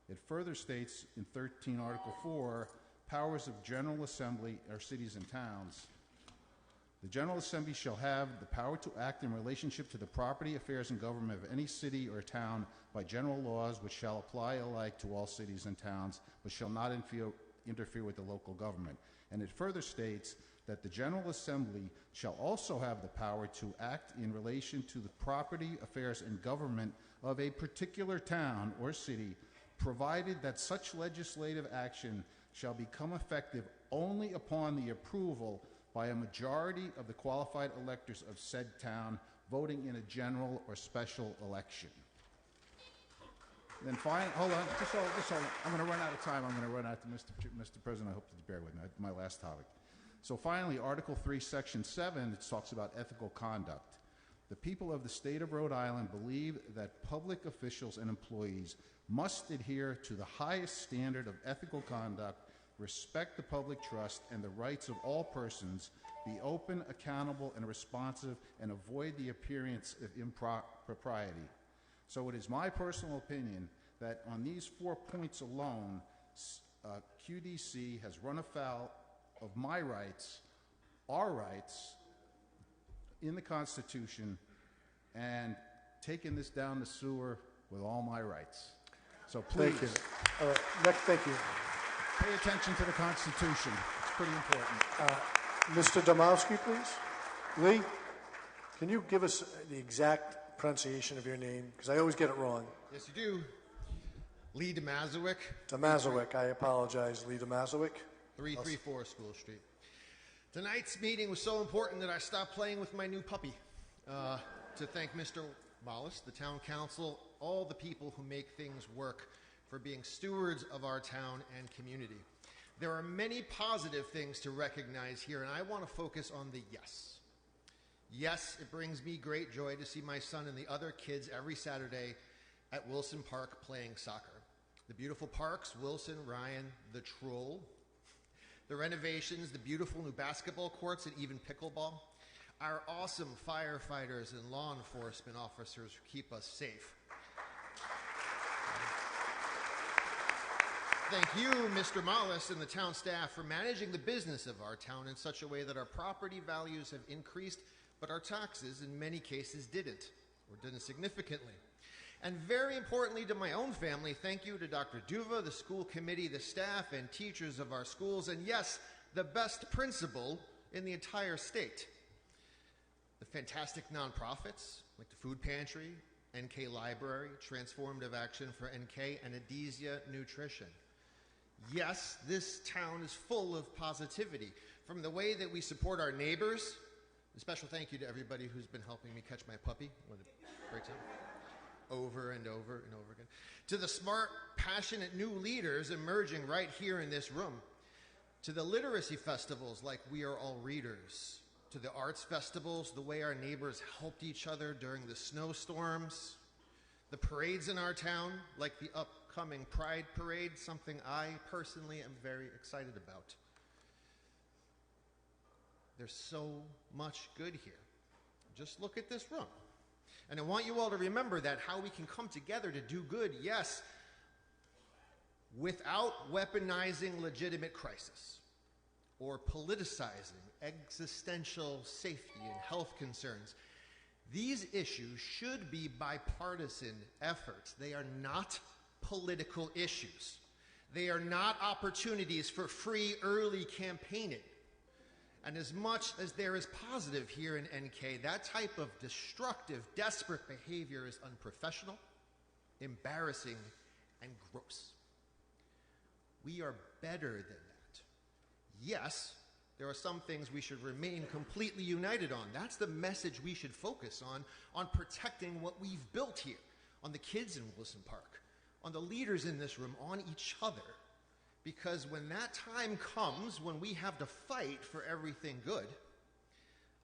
S2: It further states in 13 Article 4, powers of General Assembly or cities and towns. The General Assembly shall have the power to act in relationship to the property, affairs, and government of any city or town by general laws which shall apply alike to all cities and towns, but shall not interfere with the local government. And it further states that the General Assembly shall also have the power to act in relation to the property, affairs, and government of a particular town or city, provided that such legislative action shall become effective only upon the approval by a majority of the qualified electors of said town voting in a general or special election. Then finally, hold on, just hold on. I'm going to run out of time. I'm going to run out to Mr. President. I hope you bear with me. My last topic. So finally, Article 3, Section 7, it talks about ethical conduct. The people of the state of Rhode Island believe that public officials and employees must adhere to the highest standard of ethical conduct, respect the public trust and the rights of all persons, be open, accountable, and responsive, and avoid the appearance of impropriety. So it is my personal opinion that on these 4 points alone, QDC has run afoul of my rights, our rights, in the Constitution, and taken this down the sewer with all my rights. So please.
S1: Thank you. All right, next, thank you.
S2: Pay attention to the Constitution. It's pretty important.
S1: Mr. Domowski, please. Lee, can you give us the exact pronunciation of your name? Because I always get it wrong.
S6: Yes, you do. Lee Damazowick.
S1: Damazowick. I apologize, Lee Damazowick.
S6: 334 School Street. Tonight's meeting was so important that I stopped playing with my new puppy. To thank Mr. Wallace, the town council, all the people who make things work, for being stewards of our town and community. There are many positive things to recognize here, and I want to focus on the yes. Yes, it brings me great joy to see my son and the other kids every Saturday at Wilson Park playing soccer. The beautiful parks, Wilson, Ryan, the Troll, the renovations, the beautiful new basketball courts, and even pickleball. Our awesome firefighters and law enforcement officers who keep us safe. Thank you, Mr. Mollis and the town staff, for managing the business of our town in such a way that our property values have increased, but our taxes in many cases didn't, or didn't significantly. And very importantly to my own family, thank you to Dr. Duva, the school committee, the staff and teachers of our schools, and yes, the best principal in the entire state. The fantastic nonprofits like the Food Pantry, NK Library, Transformative Action for NK, and Adhesia Nutrition. Yes, this town is full of positivity. From the way that we support our neighbors, a special thank you to everybody who's been helping me catch my puppy when it breaks out, over and over and over again, to the smart, passionate new leaders emerging right here in this room, to the literacy festivals like We Are All Readers, to the arts festivals, the way our neighbors helped each other during the snowstorms, the parades in our town, like the upcoming Pride Parade, something I personally am very excited about. There's so much good here. Just look at this room. And I want you all to remember that how we can come together to do good, yes, without weaponizing legitimate crisis or politicizing existential safety and health concerns. These issues should be bipartisan efforts. They are not political issues. They are not opportunities for free early campaigning. And as much as there is positive here in NK, that type of destructive, desperate behavior is unprofessional, embarrassing, and gross. We are better than that. Yes, there are some things we should remain completely united on. That's the message we should focus on protecting what we've built here, on the kids in Wilson Park, on the leaders in this room, on each other. Because when that time comes, when we have to fight for everything good,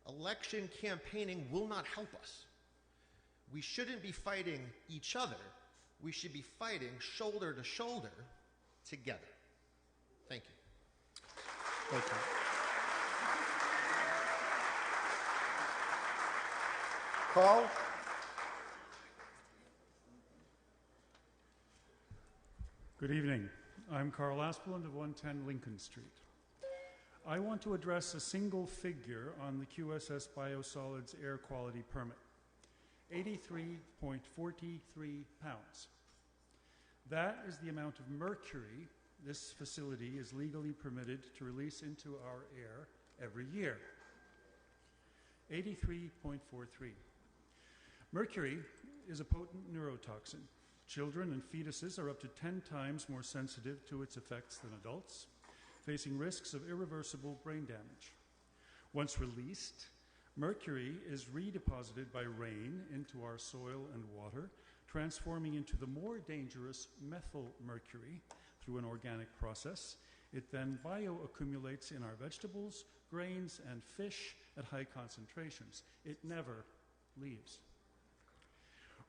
S6: election campaigning will not help us. We shouldn't be fighting each other. We should be fighting shoulder to shoulder together. Thank you.
S1: Thank you. Carl?
S7: Good evening. I'm Carl Aspelund of 110 Lincoln Street. I want to address a single figure on the QSS Biosolids air quality permit, 83.43 pounds. That is the amount of mercury this facility is legally permitted to release into our air every year. 83.43. Mercury is a potent neurotoxin. Children and fetuses are up to 10 times more sensitive to its effects than adults, facing risks of irreversible brain damage. Once released, mercury is redeposited by rain into our soil and water, transforming into the more dangerous methyl mercury through an organic process. It then bioaccumulates in our vegetables, grains, and fish at high concentrations. It never leaves.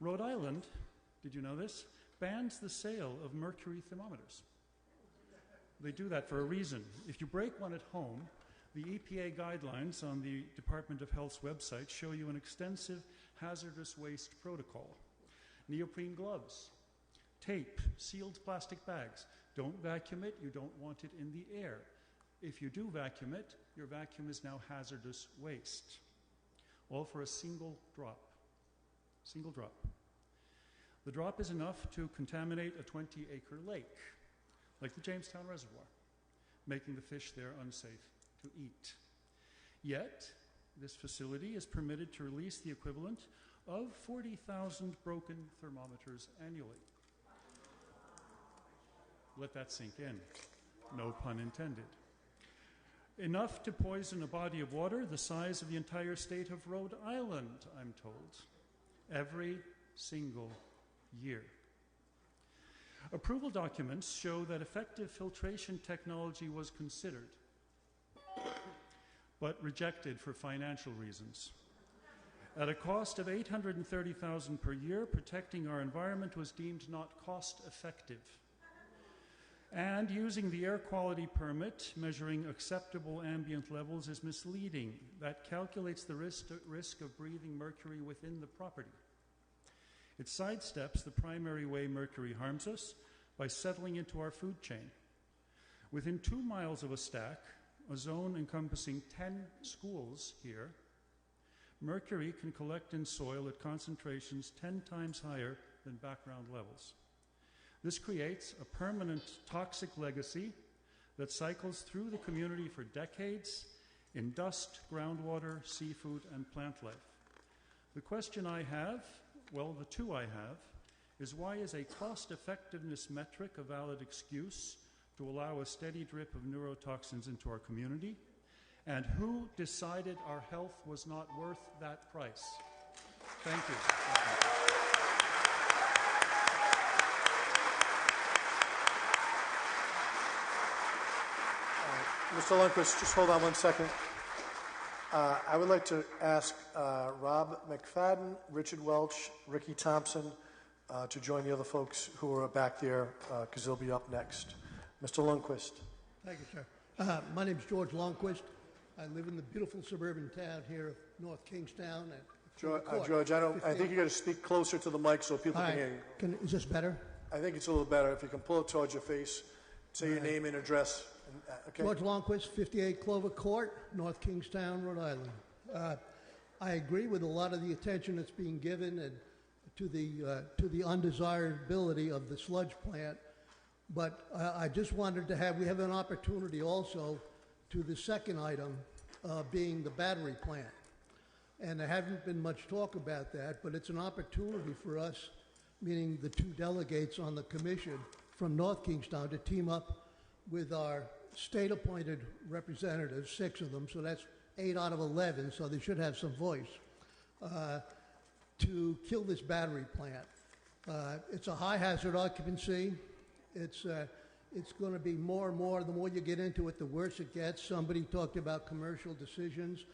S7: Rhode Island, did you know this, bans the sale of mercury thermometers. They do that for a reason. If you break one at home, the EPA guidelines on the Department of Health's website show you an extensive hazardous waste protocol. Neoprene gloves, tape, sealed plastic bags. Don't vacuum it, you don't want it in the air. If you do vacuum it, your vacuum is now hazardous waste. All for a single drop. Single drop. The drop is enough to contaminate a 20-acre lake, like the Jamestown Reservoir, making the fish there unsafe to eat. Yet, this facility is permitted to release the equivalent of 40,000 broken thermometers annually. Let that sink in. No pun intended. Enough to poison a body of water the size of the entire state of Rhode Island, I'm told, every single year. Approval documents show that effective filtration technology was considered, but rejected for financial reasons. At a cost of $830,000 per year, protecting our environment was deemed not cost-effective. And using the air quality permit, measuring acceptable ambient levels, is misleading. That calculates the risk of breathing mercury within the property. It sidesteps the primary way mercury harms us by settling into our food chain. Within 2 miles of a stack, a zone encompassing 10 schools here, mercury can collect in soil at concentrations 10 times higher than background levels. This creates a permanent toxic legacy that cycles through the community for decades in dust, groundwater, seafood, and plant life. The question I have, well, the two I have, is why is a cost-effectiveness metric a valid excuse to allow a steady drip of neurotoxins into our community? And who decided our health was not worth that price? Thank you.
S1: Mr. Lundquist, just hold on 1 second. I would like to ask Rob McFadden, Richard Welch, Ricky Thompson to join the other folks who are back there because they'll be up next. Mr. Lundquist.
S8: Thank you, sir. My name is George Lundquist. I live in the beautiful suburban town here of North Kingstown.
S1: George, I think you got to speak closer to the mic so people can hear you.
S8: Is this better?
S1: I think it's a little better if you can pull it towards your face. Say your name and address. Okay.
S8: George Lundquist, 58 Clover Court, North Kingstown, Rhode Island. I agree with a lot of the attention that's being given and to the undesirability of the sludge plant, but I just wanted to we have an opportunity also to the second item being the battery plant. And there hasn't been much talk about that, but it's an opportunity for us, meaning the 2 delegates on the commission from North Kingstown, to team up with our state-appointed representatives, 6 of them, so that's 8 out of 11, so they should have some voice, to kill this battery plant. It's a high-hazard occupancy. It's going to be more and more. The more you get into it, the worse it gets. Somebody talked about commercial decisions.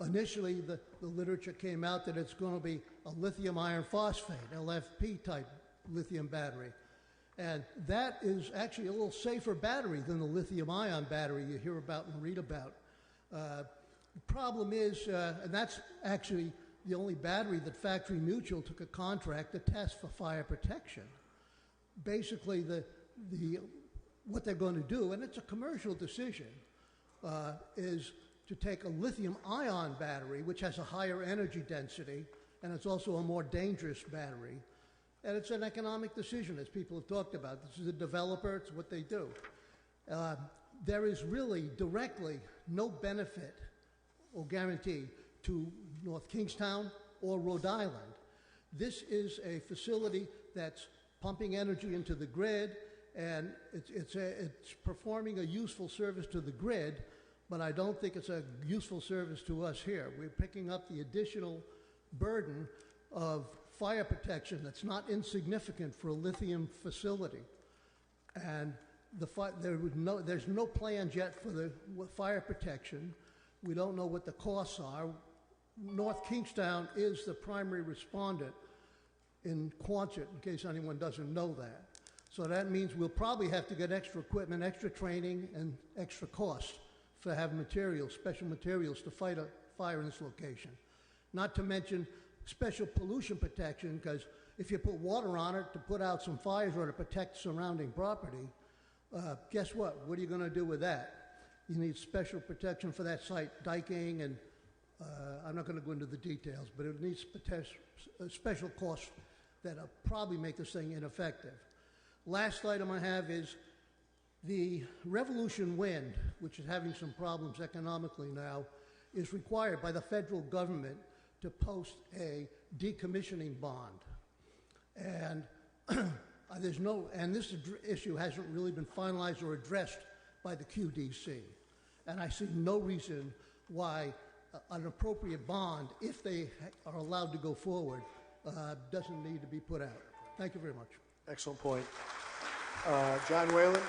S8: Initially, the literature came out that it's going to be a lithium iron phosphate, LFP type lithium battery. And that is actually a little safer battery than the lithium ion battery you hear about and read about. The problem is, and that's actually the only battery that Factory Mutual took a contract to test for fire protection. Basically, what they're going to do, and it's a commercial decision, is to take a lithium-ion battery, which has a higher energy density, and it's also a more dangerous battery. And it's an economic decision, as people have talked about. This is a developer. It's what they do. There is really directly no benefit or guarantee to North Kingstown or Rhode Island. This is a facility that's pumping energy into the grid, and it's performing a useful service to the grid, but I don't think it's a useful service to us here. We're picking up the additional burden of fire protection that's not insignificant for a lithium facility. And there's no plans yet for the fire protection. We don't know what the costs are. North Kingstown is the primary respondent in Quonset, in case anyone doesn't know that. So that means we'll probably have to get extra equipment, extra training, and extra costs for having materials, special materials to fight a fire in this location. Not to mention special pollution protection, because if you put water on it to put out some fires or to protect surrounding property, guess what? What are you going to do with that? You need special protection for that site, diking, and I'm not going to go into the details, but it needs special costs that probably make this thing ineffective. Last item I have is the Revolution Wind, which is having some problems economically now, is required by the federal government to post a decommissioning bond. And this issue hasn't really been finalized or addressed by the QDC. And I see no reason why an appropriate bond, if they are allowed to go forward, doesn't need to be put out. Thank you very much.
S1: Excellent point. John Whalen.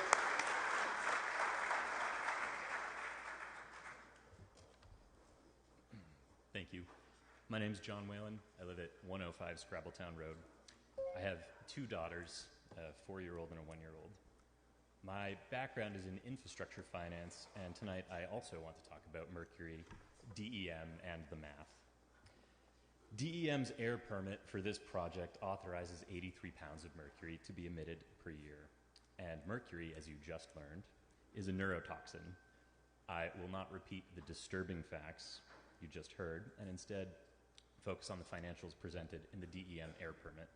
S9: Thank you. My name's John Whalen. I live at 105 Scrabbletown Road. I have 2 daughters, a 4-year-old and a 1-year-old. My background is in infrastructure finance, and tonight I also want to talk about mercury, DEM, and the math. DEM's air permit for this project authorizes 83 pounds of mercury to be emitted per year. And mercury, as you just learned, is a neurotoxin. I will not repeat the disturbing facts you just heard, and instead focus on the financials presented in the DEM air permit.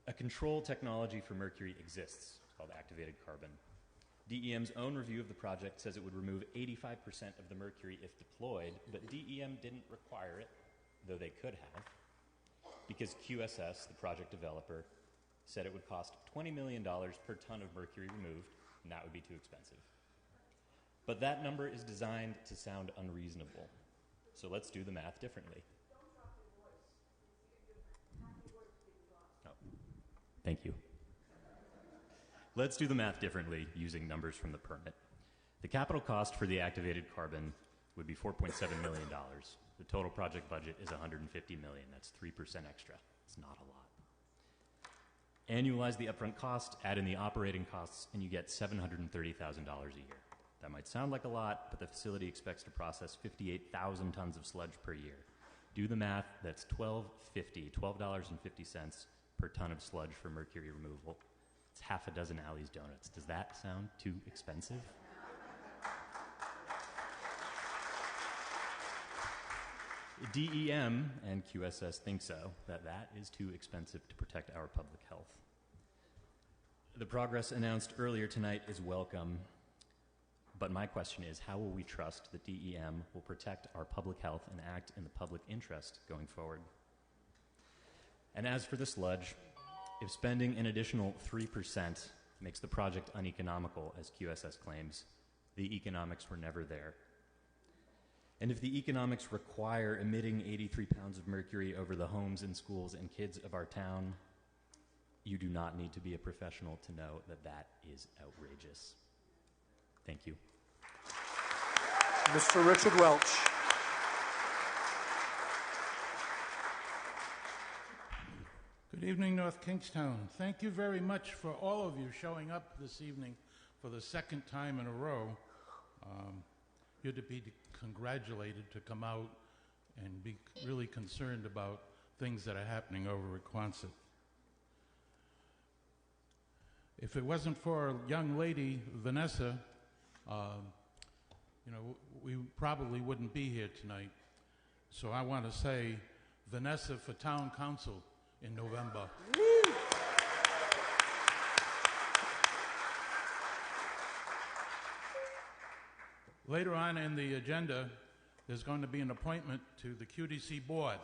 S9: A control technology for mercury exists. It's called activated carbon. DEM's own review of the project says it would remove 85% of the mercury if deployed, but DEM didn't require it, though they could have, because QSS, the project developer, said it would cost $20 million per ton of mercury removed, and that would be too expensive. But that number is designed to sound unreasonable. So let's do the math differently. Oh, thank you. Let's do the math differently using numbers from the permit. The capital cost for the activated carbon would be $4.7 million. The total project budget is $150 million. That's 3% extra. It's not a lot. Annualize the upfront cost, add in the operating costs, and you get $730,000 a year. That might sound like a lot, but the facility expects to process 58,000 tons of sludge per year. Do the math, that's $12.50 per ton of sludge for mercury removal. It's half a dozen Alley's Donuts. Does that sound too expensive? DEM and QSS think so, that is too expensive to protect our public health. The progress announced earlier tonight is welcome, But my question is, how will we trust that DEM will protect our public health and act in the public interest going forward? And as for the sludge, if spending an additional 3% makes the project uneconomical, as QSS claims, the economics were never there. And if the economics require emitting 83 pounds of mercury over the homes and schools and kids of our town, you do not need to be a professional to know that that is outrageous. Thank you.
S1: Mr. Richard Welch.
S10: Good evening, North Kingstown. Thank you very much for all of you showing up this evening for the second time in a row. You're to be congratulated to come out and be really concerned about things that are happening over at Quonset. If it wasn't for a young lady, Vanessa, we probably wouldn't be here tonight. So I want to say, Vanessa for Town Council in November. Later on in the agenda, there's going to be an appointment to the QDC board.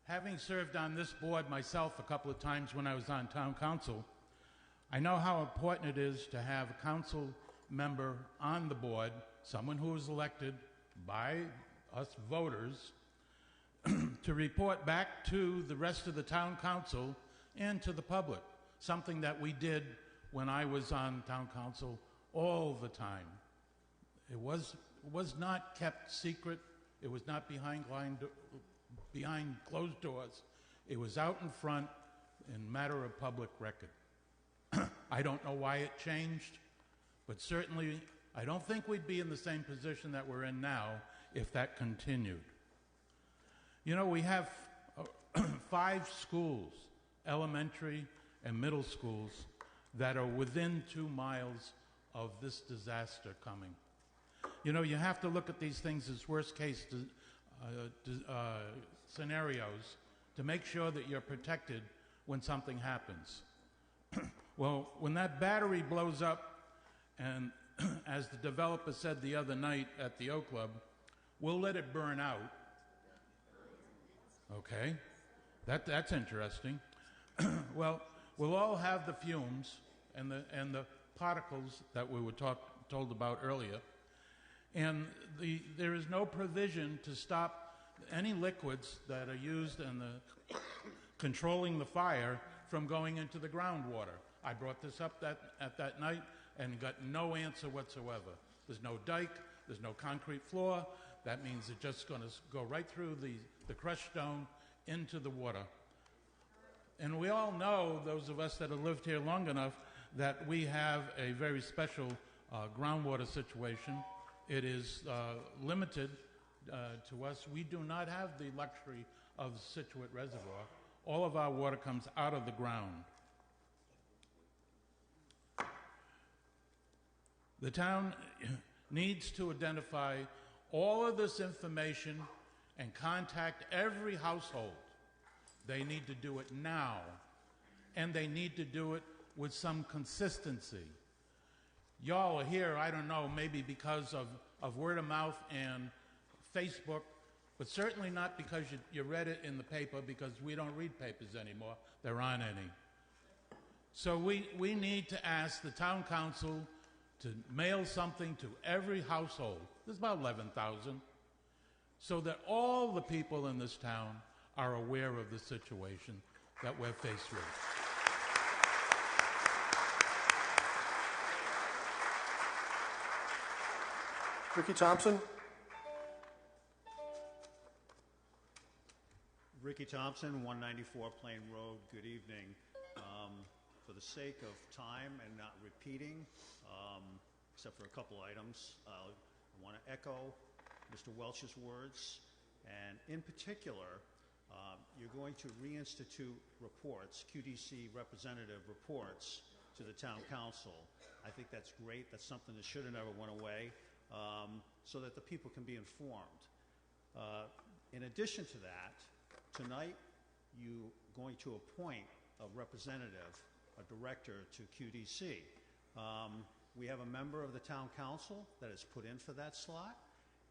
S10: Having served on this board myself a couple of times when I was on town council, I know how important it is to have a council member on the board, someone who is elected by us voters, to report back to the rest of the town council and to the public, something that we did when I was on town council all the time. It was not kept secret. It was not behind closed doors. It was out in front in matter of public record. I don't know why it changed, but certainly I don't think we'd be in the same position that we're in now if that continued. You know, we have 5 schools, elementary and middle schools, that are within 2 miles of this disaster coming. You know, you have to look at these things as worst-case scenarios to make sure that you're protected when something happens. Well, when that battery blows up, and as the developer said the other night at the O Club, we'll let it burn out. Okay, that's interesting. Well, we'll all have the fumes and the particles that we were told about earlier. And there is no provision to stop any liquids that are used in controlling the fire from going into the groundwater. I brought this up at that night and got no answer whatsoever. There's no dike, there's no concrete floor. That means it's just going to go right through the crushed stone into the water. And we all know, those of us that have lived here long enough, that we have a very special groundwater situation. It is limited to us. We do not have the luxury of the Situate Reservoir. All of our water comes out of the ground. The town needs to identify all of this information and contact every household. They need to do it now, and they need to do it with some consistency. Y'all are here, I don't know, maybe because of word of mouth and Facebook, but certainly not because you read it in the paper, because we don't read papers anymore. There aren't any. So we need to ask the town council to mail something to every household. There's about 11,000. So that all the people in this town are aware of the situation that we're faced with.
S1: Ricky Thompson.
S11: Ricky Thompson, 194 Plain Road. Good evening. For the sake of time and not repeating, except for a couple items, I want to echo Mr. Welch's words, and in particular, you're going to reinstitute reports, QDC representative reports, to the town council. I think that's great. That's something that should have never went away, so that the people can be informed. In addition to that, tonight you're going to appoint a representative, a director to QDC. We have a member of the town council that is put in for that slot,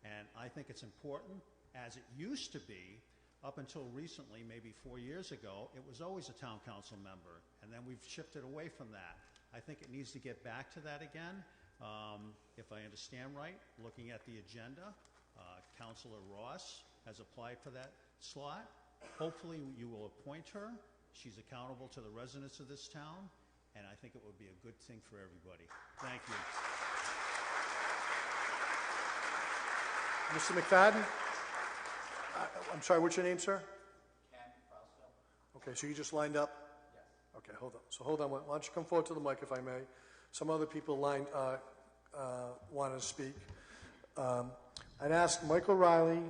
S11: and I think it's important, as it used to be, up until recently, maybe 4 years ago, it was always a town council member, and then we've shifted away from that. I think it needs to get back to that again. If I understand right, looking at the agenda, Councilor Ross has applied for that slot. Hopefully you will appoint her. She's accountable to the residents of this town, and I think it would be a good thing for everybody. Thank you.
S1: Mr. McFadden? I'm sorry, what's your name, sir?
S12: Ken Frausto.
S1: Okay, so you just lined up?
S12: Yes.
S1: Okay, hold on. So hold on. Why don't you come forward to the mic, if I may? Some other people wanted to speak. I'd ask Michael Riley,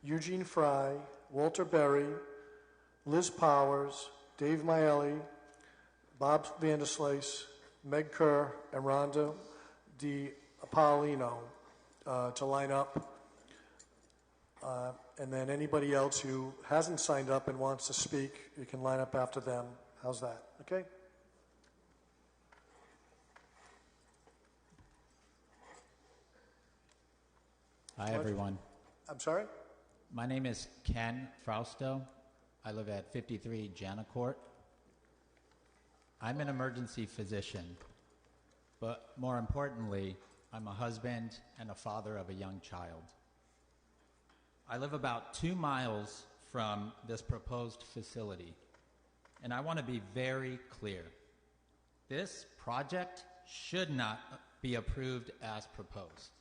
S1: Eugene Fry, Walter Berry, Liz Powers, Dave Maelli, Bob Vanderslice, Meg Kerr, and Rhonda Di Paolino to line up. And then anybody else who hasn't signed up and wants to speak, you can line up after them. How's that? Okay?
S12: Hi, everyone.
S1: I'm sorry?
S12: My name is Ken Frausto. I live at 53 Janacourt. I'm an emergency physician, but more importantly, I'm a husband and a father of a young child. I live about 2 miles from this proposed facility, and I want to be very clear. This project should not be approved as proposed.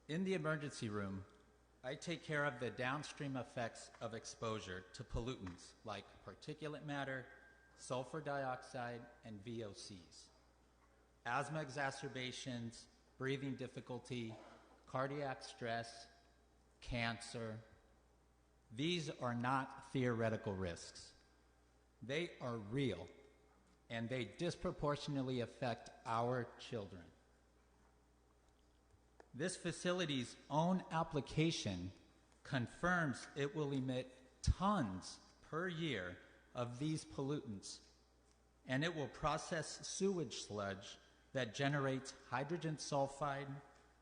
S12: In the emergency room, I take care of the downstream effects of exposure to pollutants like particulate matter, sulfur dioxide, and VOCs. Asthma exacerbations, breathing difficulty, cardiac stress, cancer. These are not theoretical risks. They are real, and they disproportionately affect our children. This facility's own application confirms it will emit tons per year of these pollutants, and it will process sewage sludge that generates hydrogen sulfide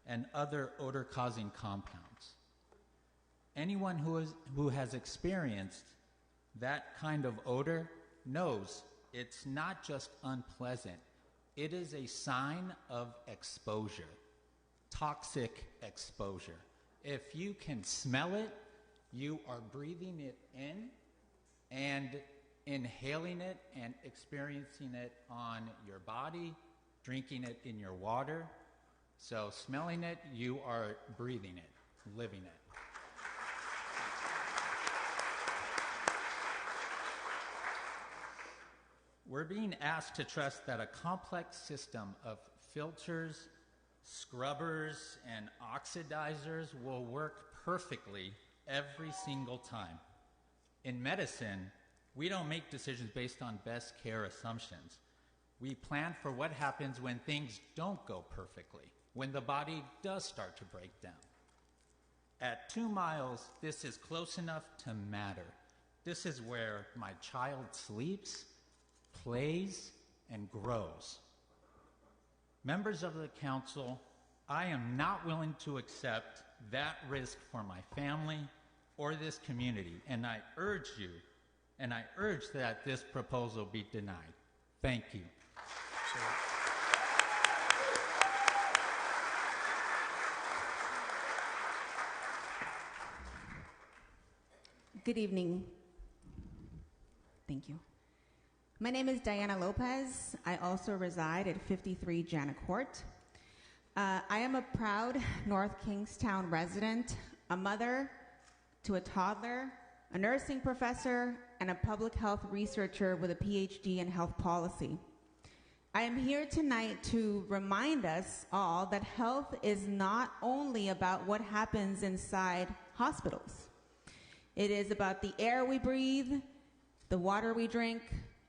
S12: and other odor-causing compounds. Anyone who has experienced that kind of odor knows it's not just unpleasant, it is a sign of exposure, toxic exposure. If you can smell it, you are breathing it in and inhaling it and experiencing it on your body, drinking it in your water. So smelling it, you are breathing it, living it. We're being asked to trust that a complex system of filters, scrubbers, and oxidizers will work perfectly every single time. In medicine, we don't make decisions based on best care assumptions. We plan for what happens when things don't go perfectly, when the body does start to break down. At 2 miles, this is close enough to matter. This is where my child sleeps, plays, and grows. Members of the council, I am not willing to accept that risk for my family or this community, and I urge that this proposal be denied. Thank you.
S13: Good evening. Thank you. My name is Diana Lopez. I also reside at 53 Janacourt. I am a proud North Kingstown resident, a mother to a toddler, a nursing professor, and a public health researcher with a PhD in health policy. I am here tonight to remind us all that health is not only about what happens inside hospitals. It is about the air we breathe, the water we drink,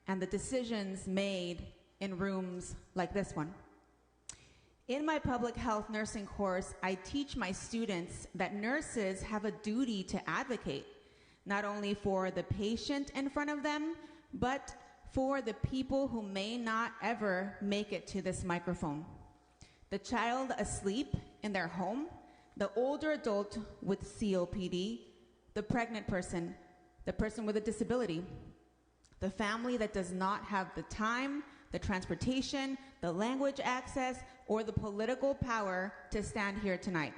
S13: and the decisions made in rooms like this one. In my public health nursing course, I teach my students that nurses have a duty to advocate, not only for the patient in front of them, but for the people who may not ever make it to this microphone. The child asleep in their home, the older adult with COPD, the pregnant person, the person with a disability, the family that does not have the time, the transportation, the language access, or the political power to stand here tonight.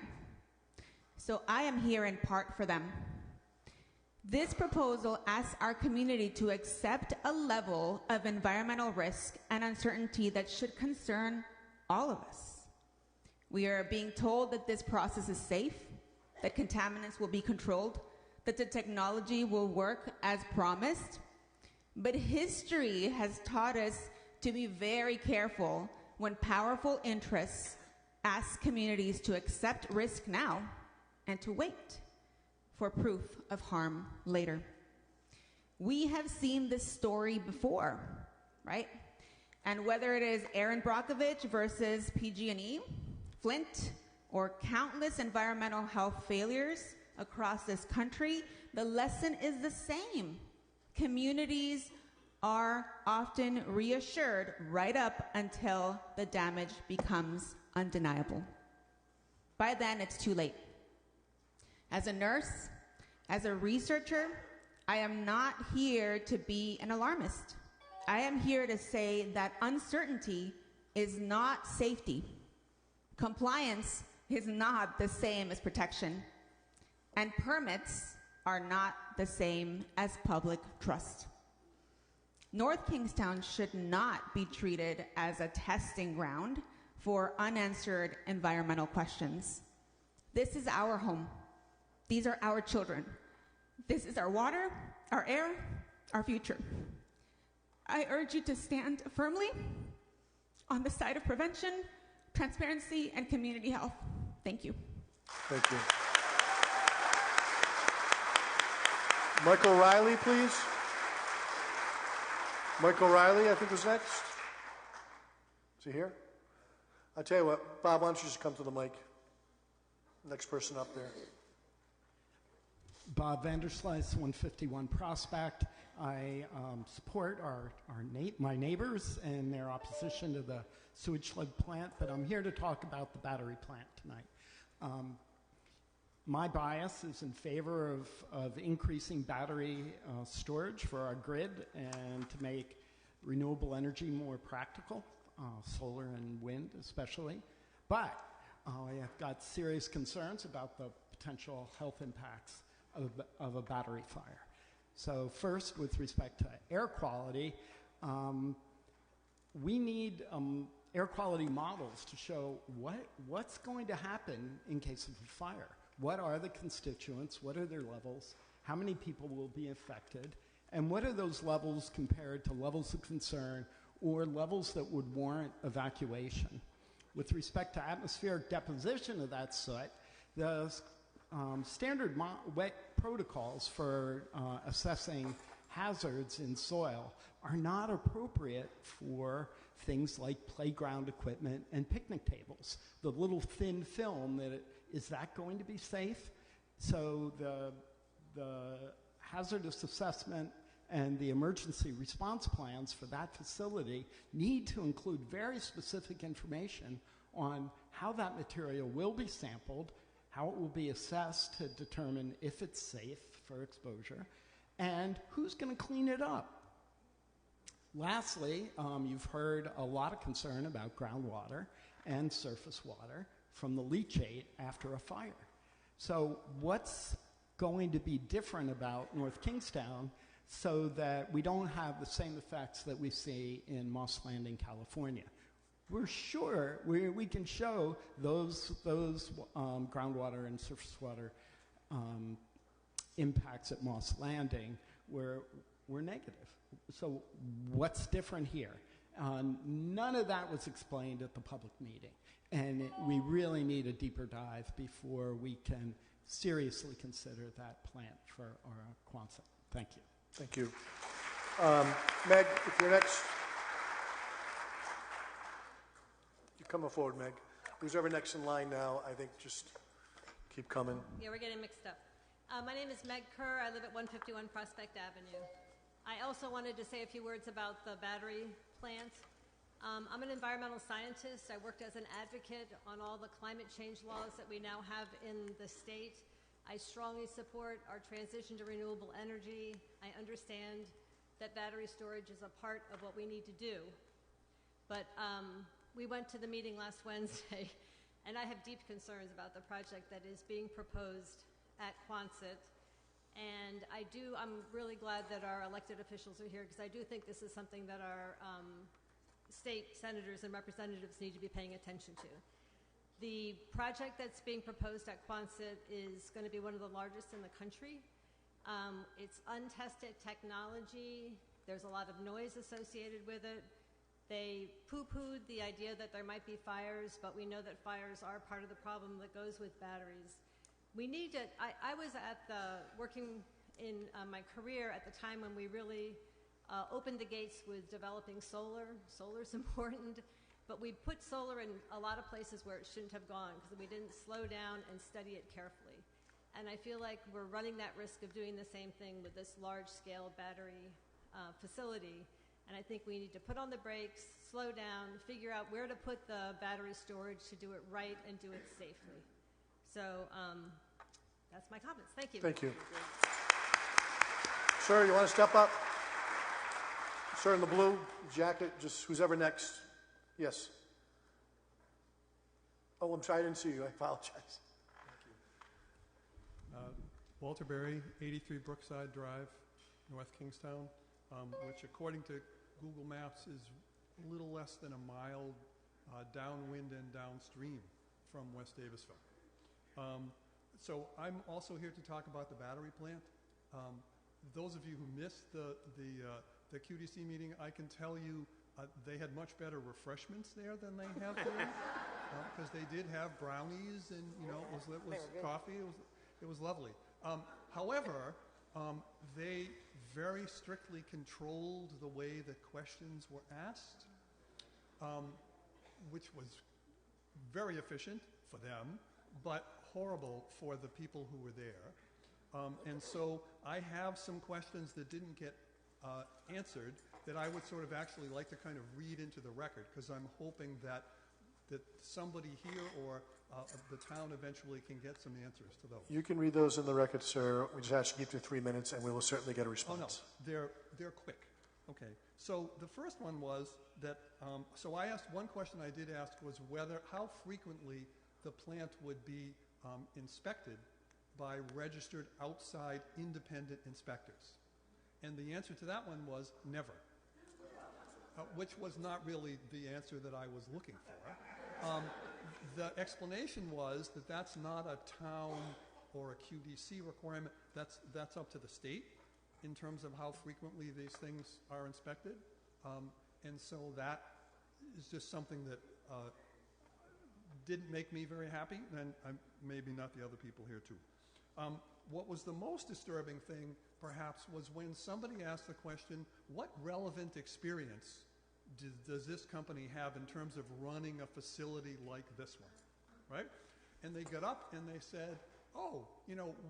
S13: So I am here in part for them. This proposal asks our community to accept a level of environmental risk and uncertainty that should concern all of us. We are being told that this process is safe, that contaminants will be controlled, that the technology will work as promised. But history has taught us to be very careful when powerful interests ask communities to accept risk now and to wait for proof of harm later. We have seen this story before, right? And whether it is Erin Brockovich versus PG&E, Flint, or countless environmental health failures across this country, the lesson is the same. Communities are often reassured right up until the damage becomes undeniable. By then, it's too late. As a nurse, as a researcher, I am not here to be an alarmist. I am here to say that uncertainty is not safety. Compliance is not the same as protection. And permits are not the same as public trust. North Kingstown should not be treated as a testing ground for unanswered environmental questions. This is our home. These are our children. This is our water, our air, our future. I urge you to stand firmly on the side of prevention, transparency, and community health. Thank you.
S1: Thank you. Michael Riley, please. Michael Riley, I think, was next. Is he here? I'll tell you what, Bob, why don't you just come to the mic? Next person up there.
S14: Bob Vanderslice, 151 Prospect. I support my neighbors and their opposition to the sewage sludge plant, but I'm here to talk about the battery plant tonight. My bias is in favor of increasing battery storage for our grid and to make renewable energy more practical, solar and wind especially. But I have got serious concerns about the potential health impacts of a battery fire. So first, with respect to air quality, we need air quality models to show what's going to happen in case of a fire. What are the constituents? What are their levels? How many people will be affected? And what are those levels compared to levels of concern or levels that would warrant evacuation? With respect to atmospheric deposition of that soot, the standard protocols for assessing hazards in soil are not appropriate for things like playground equipment and picnic tables. The little thin film, is that going to be safe? So the hazardous assessment and the emergency response plans for that facility need to include very specific information on how that material will be sampled, how it will be assessed to determine if it's safe for exposure, and who's going to clean it up. Lastly, you've heard a lot of concern about groundwater and surface water from the leachate after a fire. So what's going to be different about North Kingstown so that we don't have the same effects that we see in Moss Landing, California? We're sure we can show those groundwater and surface water impacts at Moss Landing were negative. So what's different here? None of that was explained at the public meeting, and we really need a deeper dive before we can seriously consider that plant for our Quonset. Thank you.
S1: Thank you. Meg, if you're next. You come forward, Meg. Who's ever next in line now, I think just keep coming.
S15: Yeah, we're getting mixed up. My name is Meg Kerr. I live at 151 Prospect Avenue. I also wanted to say a few words about the battery plant. I'm an environmental scientist. I worked as an advocate on all the climate change laws that we now have in the state. I strongly support our transition to renewable energy. I understand that battery storage is a part of what we need to do. But we went to the meeting last Wednesday, and I have deep concerns about the project that is being proposed at Quonset. And I'm really glad that our elected officials are here, because I do think this is something that our state senators and representatives need to be paying attention to. The project that's being proposed at Quonset is going to be one of the largest in the country. It's untested technology. There's a lot of noise associated with it. They poo-pooed the idea that there might be fires, but we know that fires are part of the problem that goes with batteries. We need to, I was working in my career at the time when we really opened the gates with developing solar. Solar's important, but we put solar in a lot of places where it shouldn't have gone because we didn't slow down and study it carefully. And I feel like we're running that risk of doing the same thing with this large-scale battery facility. And I think we need to put on the brakes, slow down, figure out where to put the battery storage to do it right and do it safely. So that's my comments. Thank you.
S1: Thank you. Sir, you want to step up? Sir in the blue jacket, just who's ever next. Yes. Oh, I'm sorry, I didn't see you. I apologize.
S16: Walter Berry, 83 Brookside Drive, North Kingstown, which according to Google Maps is a little less than a mile downwind and downstream from West Davisville. So I'm also here to talk about the battery plant. Those of you who missed the QDC meeting, I can tell you they had much better refreshments there than they have here, because they did have brownies and it was coffee. It was lovely. However, they very strictly controlled the way that questions were asked, which was very efficient for them, but horrible for the people who were there. And so I have some questions that didn't get answered that I would sort of actually like to kind of read into the record, because I'm hoping that somebody here or the town eventually can get some answers to those.
S1: You can read those in the record, sir. We just ask you to keep to 3 minutes, and we will certainly get a response.
S16: Oh, no, they're quick. Okay, so the first one was that, so I asked, one question I did ask was how frequently the plant would be inspected by registered outside independent inspectors. And the answer to that one was never, which was not really the answer that I was looking for. The explanation was that that's not a town or a QDC requirement. That's up to the state in terms of how frequently these things are inspected. And so that is just something that didn't make me very happy, and maybe not the other people here too. What was the most disturbing thing, perhaps, was when somebody asked the question, what relevant experience does this company have in terms of running a facility like this one, right? And they got up and they said, oh,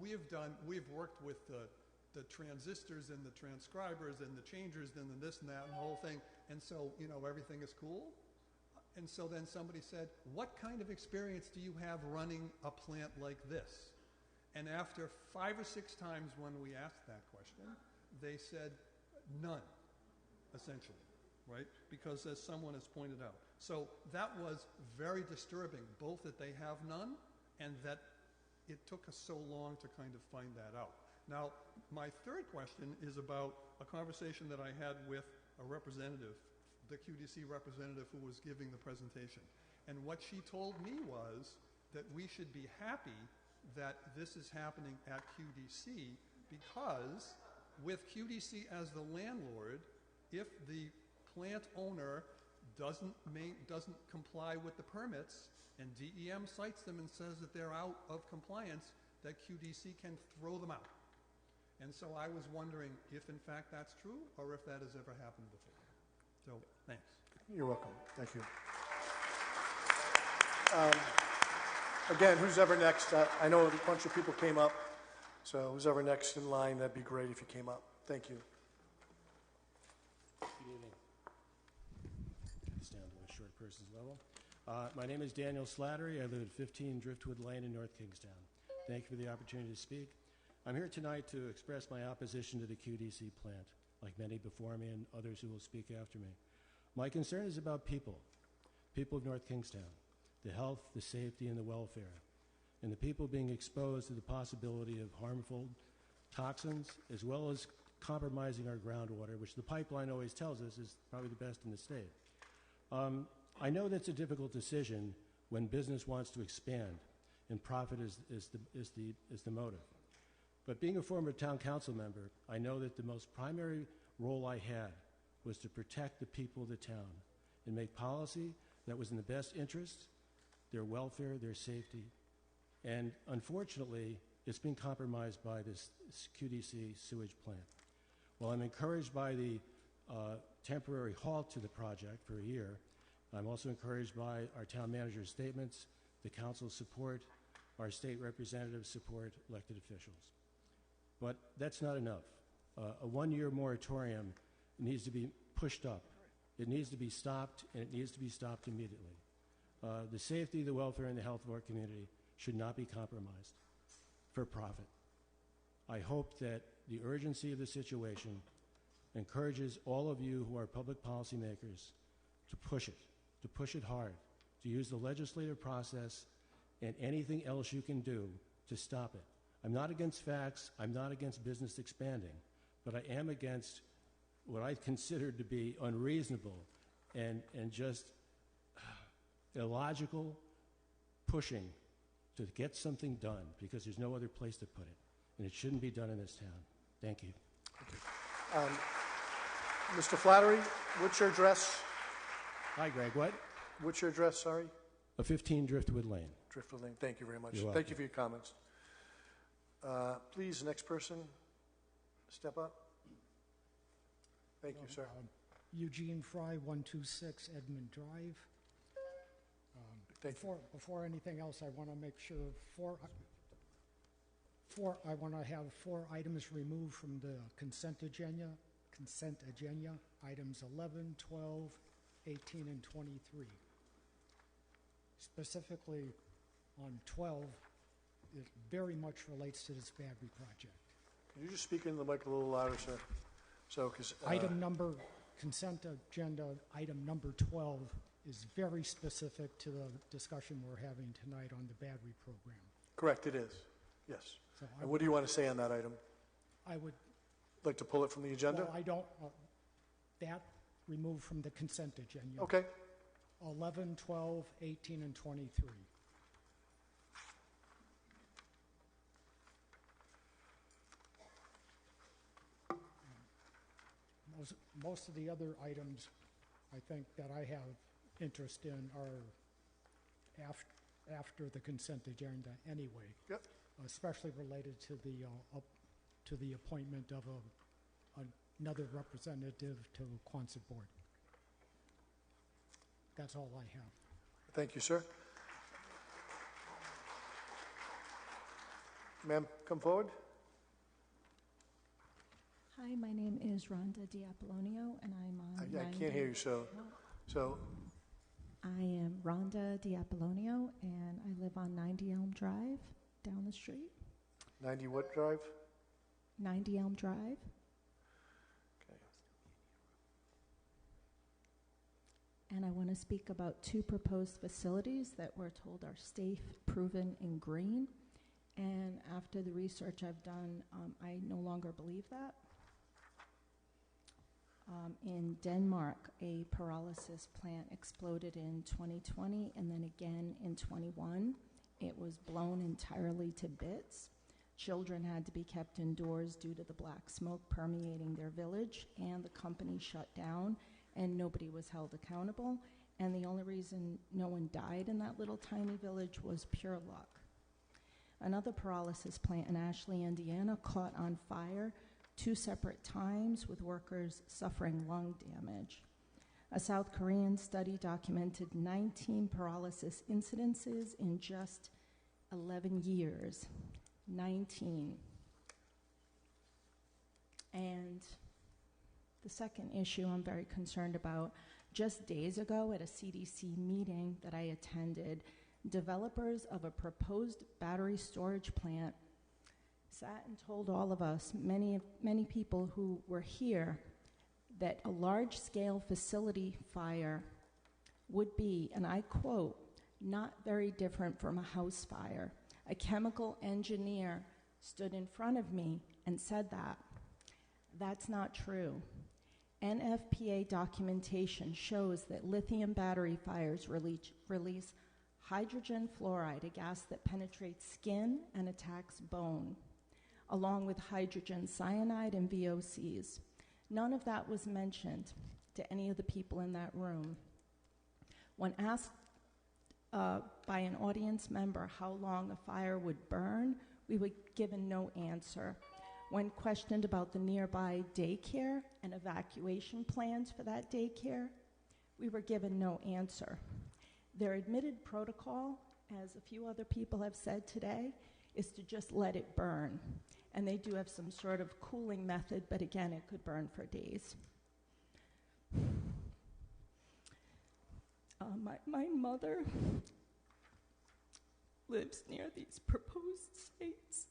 S16: we've worked with the transistors and the transcribers and the changers and the this and that and the whole thing, and so, everything is cool. And so then somebody said, what kind of experience do you have running a plant like this? And after 5 or 6 times when we asked that question, they said none, essentially, right? Because as someone has pointed out. So that was very disturbing, both that they have none and that it took us so long to kind of find that out. Now, my third question is about a conversation that I had with a representative, the QDC representative who was giving the presentation. And what she told me was that we should be happy that this is happening at QDC, because with QDC as the landlord, if the plant owner doesn't comply with the permits and DEM cites them and says that they're out of compliance, that QDC can throw them out. And so I was wondering if in fact that's true or if that has ever happened before. So thanks.
S1: You're welcome. Thank you. Again, who's ever next? I know a bunch of people came up. So who's ever next in line, that'd be great if you came up. Thank you.
S17: Good evening. Stand to a short person's level. My name is Daniel Slattery. I live at 15 Driftwood Lane in North Kingstown. Thank you for the opportunity to speak. I'm here tonight to express my opposition to the QDC plant, like many before me and others who will speak after me. My concern is about people of North Kingstown, the health, the safety, and the welfare, and the people being exposed to the possibility of harmful toxins, as well as compromising our groundwater, which the pipeline always tells us is probably the best in the state. I know that's a difficult decision when business wants to expand and profit is the motive. But being a former town council member, I know that the most primary role I had was to protect the people of the town and make policy that was in the best interest, their welfare, their safety. And unfortunately, it's been compromised by this QDC sewage plant. While I'm encouraged by the temporary halt to the project for a year, I'm also encouraged by our town manager's statements, the council's support, our state representatives' support, elected officials. But that's not enough. A one-year moratorium needs to be pushed up. It needs to be stopped, and it needs to be stopped immediately. The safety, the welfare, and the health of our community should not be compromised for profit. I hope that the urgency of the situation encourages all of you who are public policymakers to push it hard, to use the legislative process and anything else you can do to stop it. I'm not against facts, I'm not against business expanding, but I am against what I consider to be unreasonable and just illogical pushing to get something done, because there's no other place to put it, and it shouldn't be done in this town. Thank you.
S1: Mr. Flattery, what's your address?
S17: Hi, Greg. What?
S1: What's your address, sorry?
S17: 15 Driftwood Lane.
S1: Driftwood Lane. Thank you very much.
S17: You're
S1: Thank you for your comments. Please, next person, step up. Thank you, sir.
S18: Eugene Fry, 126 Edmund Drive. Before anything else, I want to make sure I want to have 4 items removed from the consent agenda, items 11, 12, 18, and 23. Specifically on 12, it very much relates to this battery project.
S1: Can you just speak into the mic a little louder, sir? So, because
S18: consent agenda, item number 12 is very specific to the discussion we're having tonight on the battery program.
S1: Correct, it is. Yes.
S18: So
S1: and what do you want to say on that item?
S18: I would
S1: like to pull it from the agenda.
S18: Well, I don't. That removed from the consent agenda.
S1: Okay.
S18: 11, 12, 18, and 23. Most of the other items, I think, that I have interest in are after the consent agenda anyway.
S1: Yep.
S18: Especially related to the appointment of another representative to Quonset board. That's all I have.
S1: Thank you, sir. Ma'am, come forward.
S23: Hi, my name is Rhonda Diapollonio, and I'm on...
S1: I can't hear you, so...
S23: I am Rhonda Diapollonio, and I live on 90 Elm Drive, down the street.
S1: 90 what drive?
S23: 90 Elm Drive.
S1: Okay.
S23: And I want to speak about 2 proposed facilities that we're told are safe, proven, and green. And after the research I've done, I no longer believe that. In Denmark, a pyrolysis plant exploded in 2020 and then again in 21. It was blown entirely to bits. Children had to be kept indoors due to the black smoke permeating their village, and the company shut down, and nobody was held accountable. And the only reason no one died in that little tiny village was pure luck. Another pyrolysis plant in Ashley, Indiana, caught on fire 2 separate times, with workers suffering lung damage. A South Korean study documented 19 pyrolysis incidences in just 11 years. 19. The second issue I'm very concerned about, just days ago at a CDC meeting that I attended, developers of a proposed battery storage plant sat and told all of us, many people who were here, that a large-scale facility fire would be, and I quote, not very different from a house fire. A chemical engineer stood in front of me and said that. That's not true. NFPA documentation shows that lithium battery fires release hydrogen fluoride, a gas that penetrates skin and attacks bone, along with hydrogen cyanide and VOCs. None of that was mentioned to any of the people in that room. When asked by an audience member how long a fire would burn, we were given no answer. When questioned about the nearby daycare and evacuation plans for that daycare, we were given no answer. Their admitted protocol, as a few other people have said today, is to just let it burn. And they do have some sort of cooling method, but again, it could burn for days. My mother lives near these proposed sites.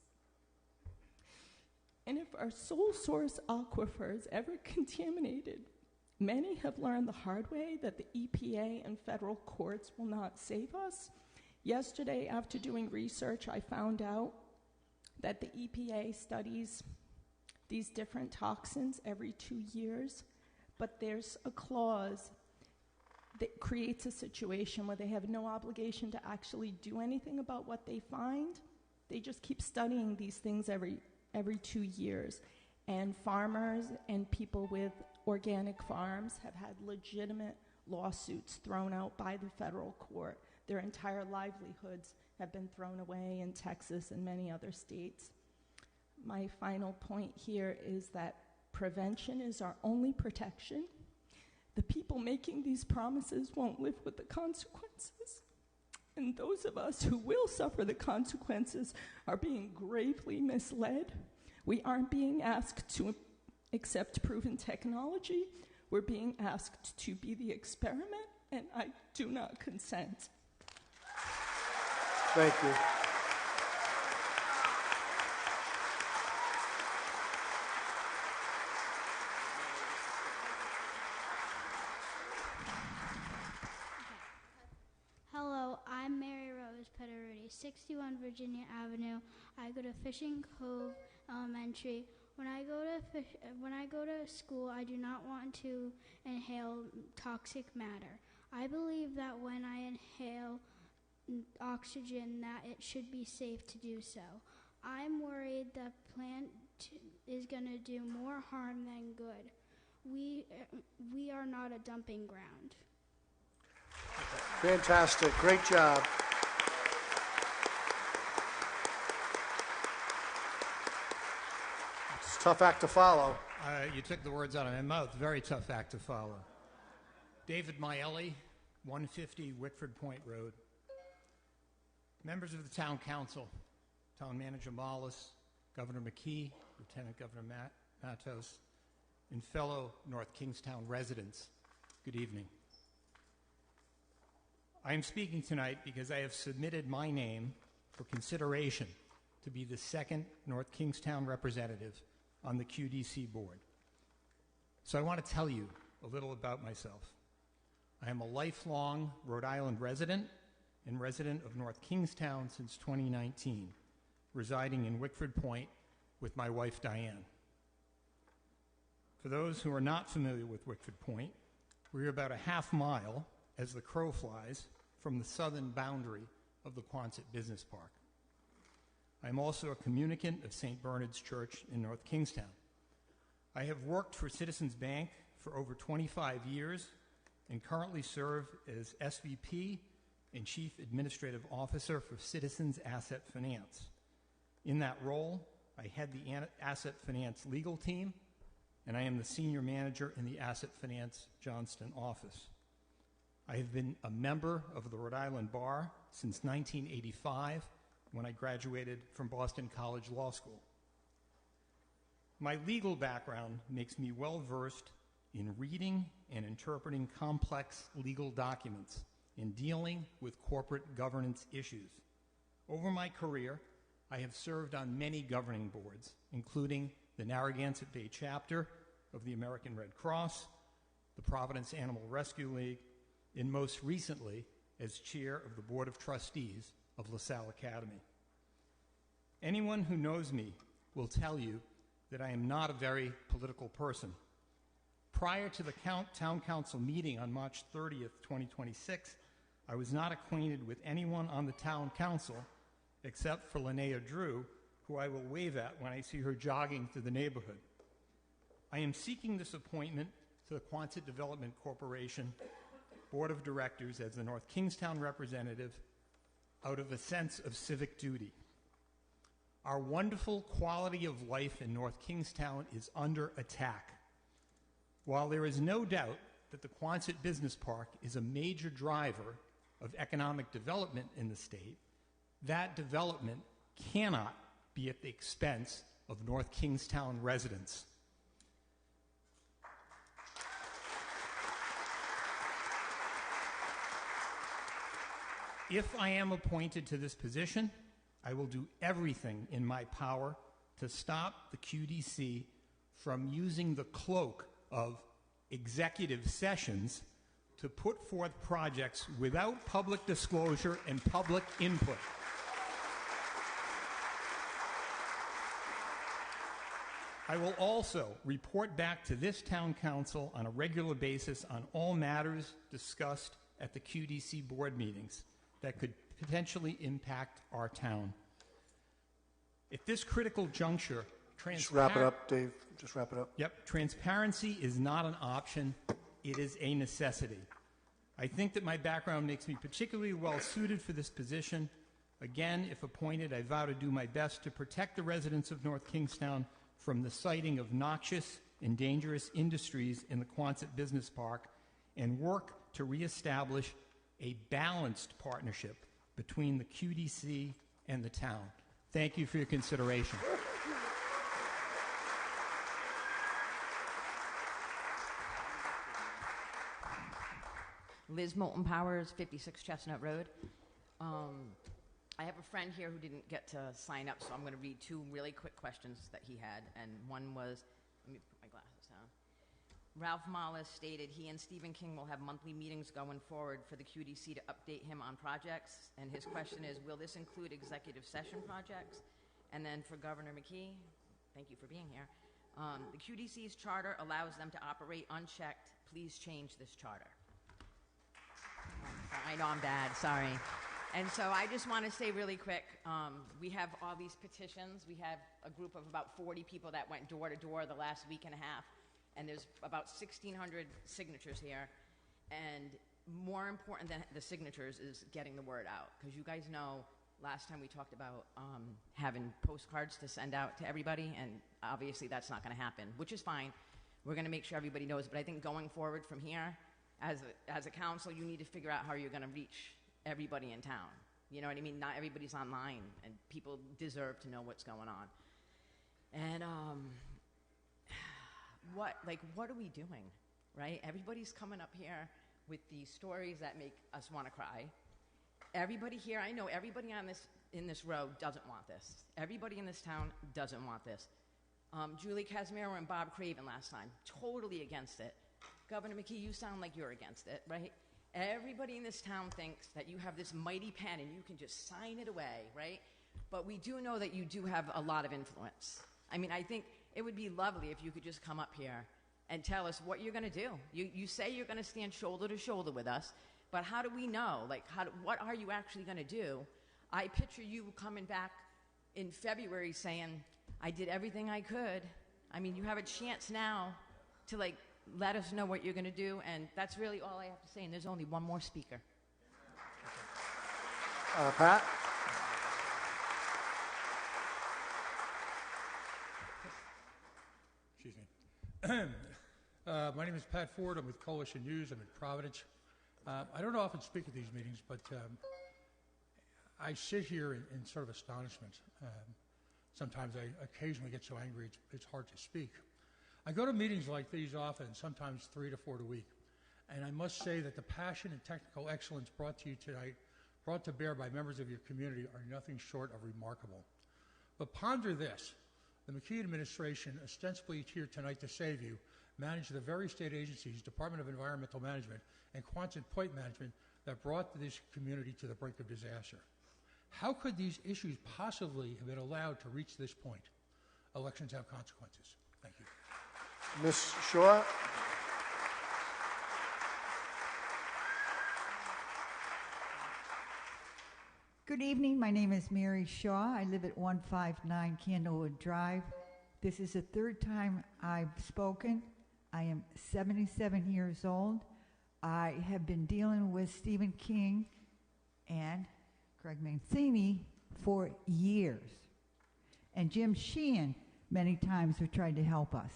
S23: And if our sole source aquifer is ever contaminated, many have learned the hard way that the EPA and federal courts will not save us. Yesterday, after doing research, I found out that the EPA studies these different toxins every 2 years, but there's a clause that creates a situation where they have no obligation to actually do anything about what they find. They just keep studying these things every 2 years. And farmers and people with organic farms have had legitimate lawsuits thrown out by the federal court. Their entire livelihoods have been thrown away in Texas and many other states. My final point here is that prevention is our only protection. The people making these promises won't live with the consequences. And those of us who will suffer the consequences are being gravely misled. We aren't being asked to accept proven technology. We're being asked to be the experiment, and I do not consent.
S1: Thank you.
S19: Hello, I'm Mary Rose Pederuti, 61 Virginia Avenue. I go to Fishing Cove Elementary. When I go to school, I do not want to inhale toxic matter. I believe that when I inhale oxygen, that it should be safe to do so. I'm worried the plant is going to do more harm than good. We are not a dumping ground.
S1: Fantastic. Great job. It's a tough act to follow.
S20: You took the words out of my mouth. Very tough act to follow. David Miele, 150 Wickford Point Road. Members of the Town Council, Town Manager Mollis, Governor McKee, Lieutenant Governor Matos, and fellow North Kingstown residents, good evening. I am speaking tonight because I have submitted my name for consideration to be the second North Kingstown representative on the QDC board. So I want to tell you a little about myself. I am a lifelong Rhode Island resident and resident of North Kingstown since 2019, residing in Wickford Point with my wife Diane. For those who are not familiar with Wickford Point, we're about a half mile as the crow flies from the southern boundary of the Quonset Business Park. I am also a communicant of St. Bernard's Church in North Kingstown. I have worked for Citizens Bank for over 25 years and currently serve as SVP and Chief Administrative Officer for Citizens Asset Finance. In that role, I head the Asset Finance legal team, and I am the Senior Manager in the Asset Finance Johnston office. I have been a member of the Rhode Island Bar since 1985, when I graduated from Boston College Law School. My legal background makes me well-versed in reading and interpreting complex legal documents, in dealing with corporate governance issues. Over my career, I have served on many governing boards, including the Narragansett Bay chapter of the American Red Cross, the Providence Animal Rescue League, and most recently as chair of the Board of Trustees of LaSalle Academy. Anyone who knows me will tell you that I am not a very political person. Prior to the town council meeting on March 30th, 2026, I was not acquainted with anyone on the town council except for Linnea Drew, who I will wave at when I see her jogging through the neighborhood. I am seeking this appointment to the Quonset Development Corporation Board of Directors as the North Kingstown representative out of a sense of civic duty. Our wonderful quality of life in North Kingstown is under attack. While there is no doubt that the Quonset Business Park is a major driver of economic development in the state, that development cannot be at the expense of North Kingstown residents. If I am appointed to this position, I will do everything in my power to stop the QDC from using the cloak of executive sessions to put forth projects without public disclosure and public input. I will also report back to this town council on a regular basis on all matters discussed at the QDC board meetings that could potentially impact our town. At this critical juncture,
S1: Just wrap it up, Dave. Just wrap it up.
S20: Yep. Transparency is not an option. It is a necessity. I think that my background makes me particularly well suited for this position. Again, if appointed, I vow to do my best to protect the residents of North Kingstown from the siting of noxious and dangerous industries in the Quonset Business Park and work to reestablish a balanced partnership between the QDC and the town. Thank you for your consideration.
S3: Liz Moulton Powers, 56 Chestnut Road. I have a friend here who didn't get to sign up, so I'm going to read two really quick questions that he had. And one was, let me put my glasses down. Ralph Mollis stated he and Stephen King will have monthly meetings going forward for the QDC to update him on projects. And his question is, will this include executive session projects? And then for Governor McKee, thank you for being here. The QDC's charter allows them to operate unchecked. Please change this charter. I know I'm bad, sorry. And so I just want to say really quick, we have all these petitions. We have a group of about 40 people that went door to door the last week and a half, and there's about 1,600 signatures here. And more important than the signatures is getting the word out, because you guys know last time we talked about having postcards to send out to everybody, and obviously that's not going to happen, which is fine. We're going to make sure everybody knows, but I think going forward from here, as a council, you need to figure out how you're going to reach everybody in town. You know what I mean? Not everybody's online, and people deserve to know what's going on. And what are we doing, right? Everybody's coming up here with these stories that make us want to cry. Everybody here, I know everybody in this row doesn't want this. Everybody in this town doesn't want this. Julie Casimiro and Bob Craven last time, totally against it. Governor McKee, you sound like you're against it, right? Everybody in this town thinks that you have this mighty pen and you can just sign it away, right? But we do know that you do have a lot of influence. I mean, I think it would be lovely if you could just come up here and tell us what you're going to do. You say you're going to stand shoulder to shoulder with us, but how do we know? Like, what are you actually going to do? I picture you coming back in February saying, I did everything I could. I mean, you have a chance now to, let us know what you're going to do, and that's really all I have to say, and there's only one more speaker.
S1: Pat?
S21: Excuse me. My name is Pat Ford. I'm with Coalition News. I'm in Providence. I don't often speak at these meetings, but I sit here in sort of astonishment. Sometimes I occasionally get so angry it's hard to speak. I go to meetings like these often, sometimes 3 to 4 a week, and I must say that the passion and technical excellence brought to you tonight, brought to bear by members of your community, are nothing short of remarkable. But ponder this. The McKee administration, ostensibly here tonight to save you, managed the very state agencies, Department of Environmental Management and Quonset Point Management, that brought this community to the brink of disaster. How could these issues possibly have been allowed to reach this point? Elections have consequences. Thank you.
S1: Ms. Shaw?
S4: Good evening. My name is Mary Shaw. I live at 159 Candlewood Drive. This is the third time I've spoken. I am 77 years old. I have been dealing with Stephen King and Craig Mancini for years. And Jim Sheehan many times have tried to help us.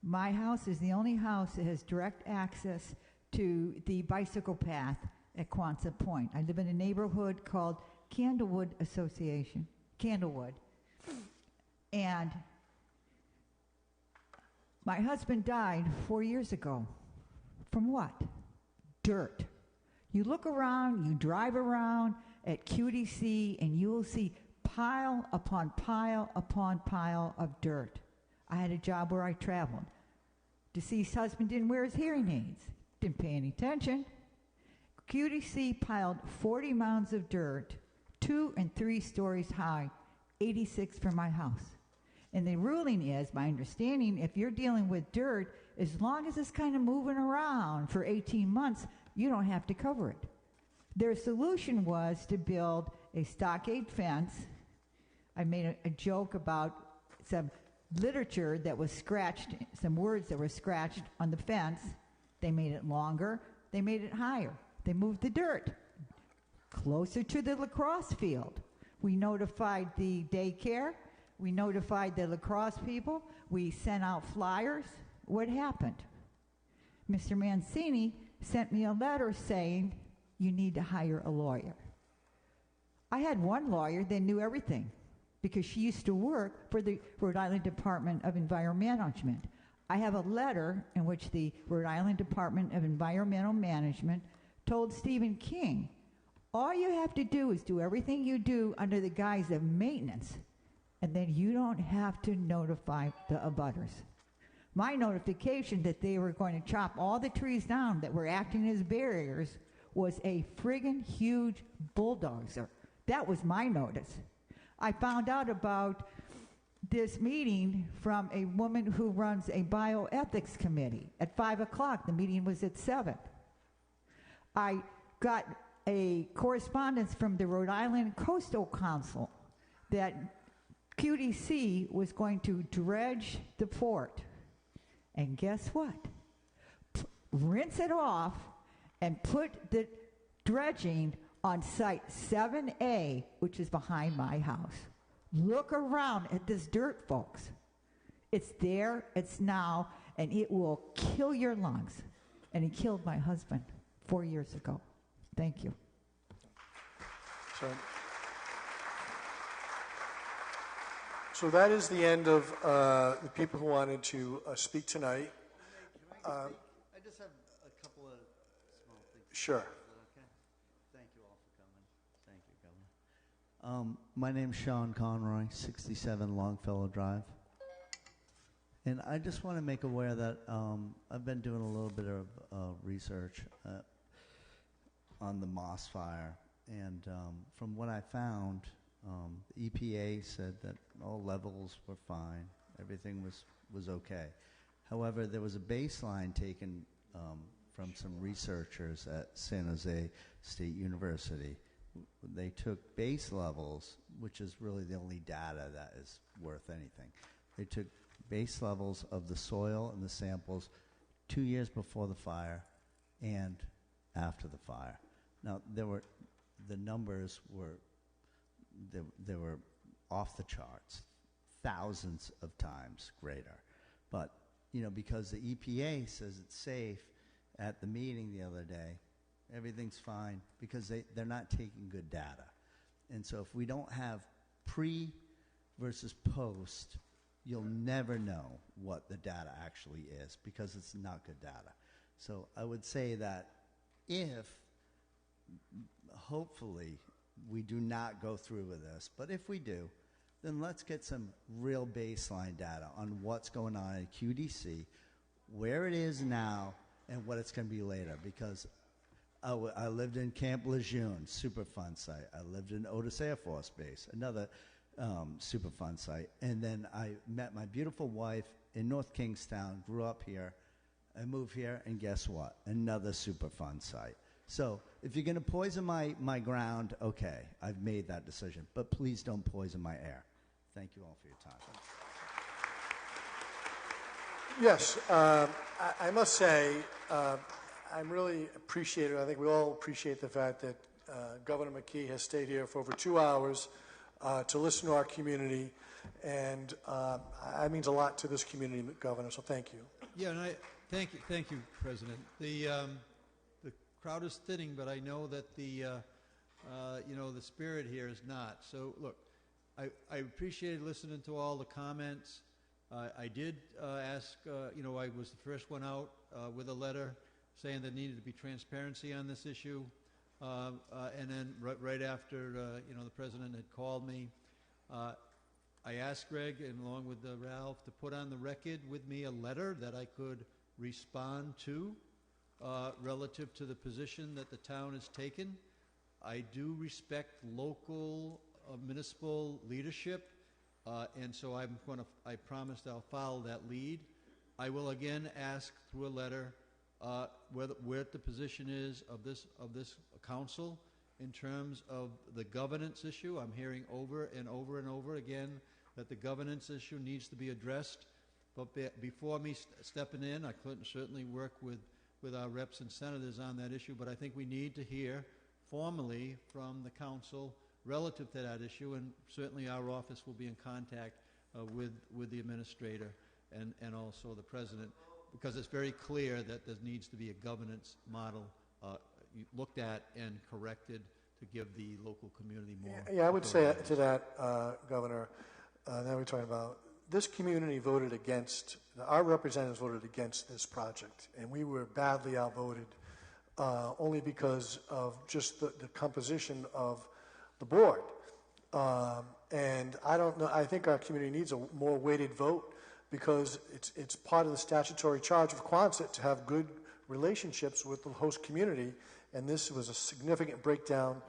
S4: My house is the only house that has direct access to the bicycle path at Quonset Point. I live in a neighborhood called Candlewood Association, Candlewood. And my husband died 4 years ago. From what? Dirt. You look around, you drive around at QDC, and you will see pile upon pile upon pile of dirt. I had a job where I traveled. Deceased husband didn't wear his hearing aids, didn't pay any attention. QDC piled 40 mounds of dirt, 2 and 3 stories high, 86 for my house. And the ruling is, my understanding, if you're dealing with dirt, as long as it's kind of moving around for 18 months, you don't have to cover it. Their solution was to build a stockade fence. I made a joke about some literature that was scratched, some words that were scratched on the fence. They made it longer. They made it higher. They moved the dirt closer to the lacrosse field. We notified the daycare. We notified the lacrosse people. We sent out flyers. What happened? Mr. Mancini sent me a letter saying, you need to hire a lawyer. I had one lawyer that knew everything because she used to work for the Rhode Island Department of Environmental Management. I have a letter in which the Rhode Island Department of Environmental Management told Stephen King, all you have to do is do everything you do under the guise of maintenance, and then you don't have to notify the abutters. My notification that they were going to chop all the trees down that were acting as barriers was a friggin' huge bulldozer. That was my notice. I found out about this meeting from a woman who runs a bioethics committee. At 5 o'clock, the meeting was at 7. I got a correspondence from the Rhode Island Coastal Council that QDC was going to dredge the port. And guess what? Rinse it off and put the dredging on Site 7A, which is behind my house. Look around at this dirt, folks. It's there, it's now, and it will kill your lungs. And it killed my husband 4 years ago. Thank you.
S1: So that is the end of the people who wanted to speak tonight.
S5: I just have a couple of small things.
S1: Sure.
S5: Okay. Thank you all for coming. Thank you, Governor. My name's Sean Conroy, 67 Longfellow Drive. And I just want to make aware that I've been doing a little bit of research on the Moss Fire. And from what I found, the EPA said that all levels were fine. Everything was okay. However, there was a baseline taken from some researchers at San Jose State University. They took base levels, which is really the only data that is worth anything. They took base levels of the soil and the samples 2 years before the fire and after the fire. Now, the numbers were they were off the charts, thousands of times greater. But, because the EPA says it's safe at the meeting the other day, everything's fine because they're not taking good data. And so if we don't have pre versus post you'll never know what the data actually is because it's not good data. So I would say that if, hopefully, we do not go through with this, but if we do, then let's get some real baseline data on what's going on in QDC, where it is now, and what it's going to be later. Because I lived in Camp Lejeune, super fun site. I lived in Otis Air Force Base, another super fun site. And then I met my beautiful wife in North Kingstown, grew up here. I moved here, and guess what? Another super fun site. So if you're going to poison my ground, okay, I've made that decision. But please don't poison my air. Thank you all for your time.
S1: Yes, I must say, I'm really appreciative. I think we all appreciate the fact that Governor McKee has stayed here for over 2 hours to listen to our community, and that means a lot to this community, Governor, so thank you.
S2: Yeah, and thank you, President. The crowd is thinning, but I know that the spirit here is not. So look, I appreciated listening to all the comments. I did ask, I was the first one out with a letter saying there needed to be transparency on this issue. And then right after, the President had called me, I asked Greg, and along with Ralph, to put on the record with me a letter that I could respond to relative to the position that the town has taken. I do respect local municipal leadership, and so I promised I'll follow that lead. I will again ask through a letter where the position is of this council in terms of the governance issue. I'm hearing over and over and over again that the governance issue needs to be addressed. But before me stepping in, I couldn't certainly work with our reps and senators on that issue, but I think we need to hear formally from the council relative to that issue, and certainly our office will be in contact with the administrator and also the president, because it's very clear that there needs to be a governance model looked at and corrected to give the local community more.
S1: Yeah, I would say to that, Governor, now we're talking about this community voted against, our representatives voted against this project, and we were badly outvoted only because of just the composition of the board. And I don't know, I think our community needs a more weighted vote because it's part of the statutory charge of Quonset to have good relationships with the host community, and this was a significant breakdown.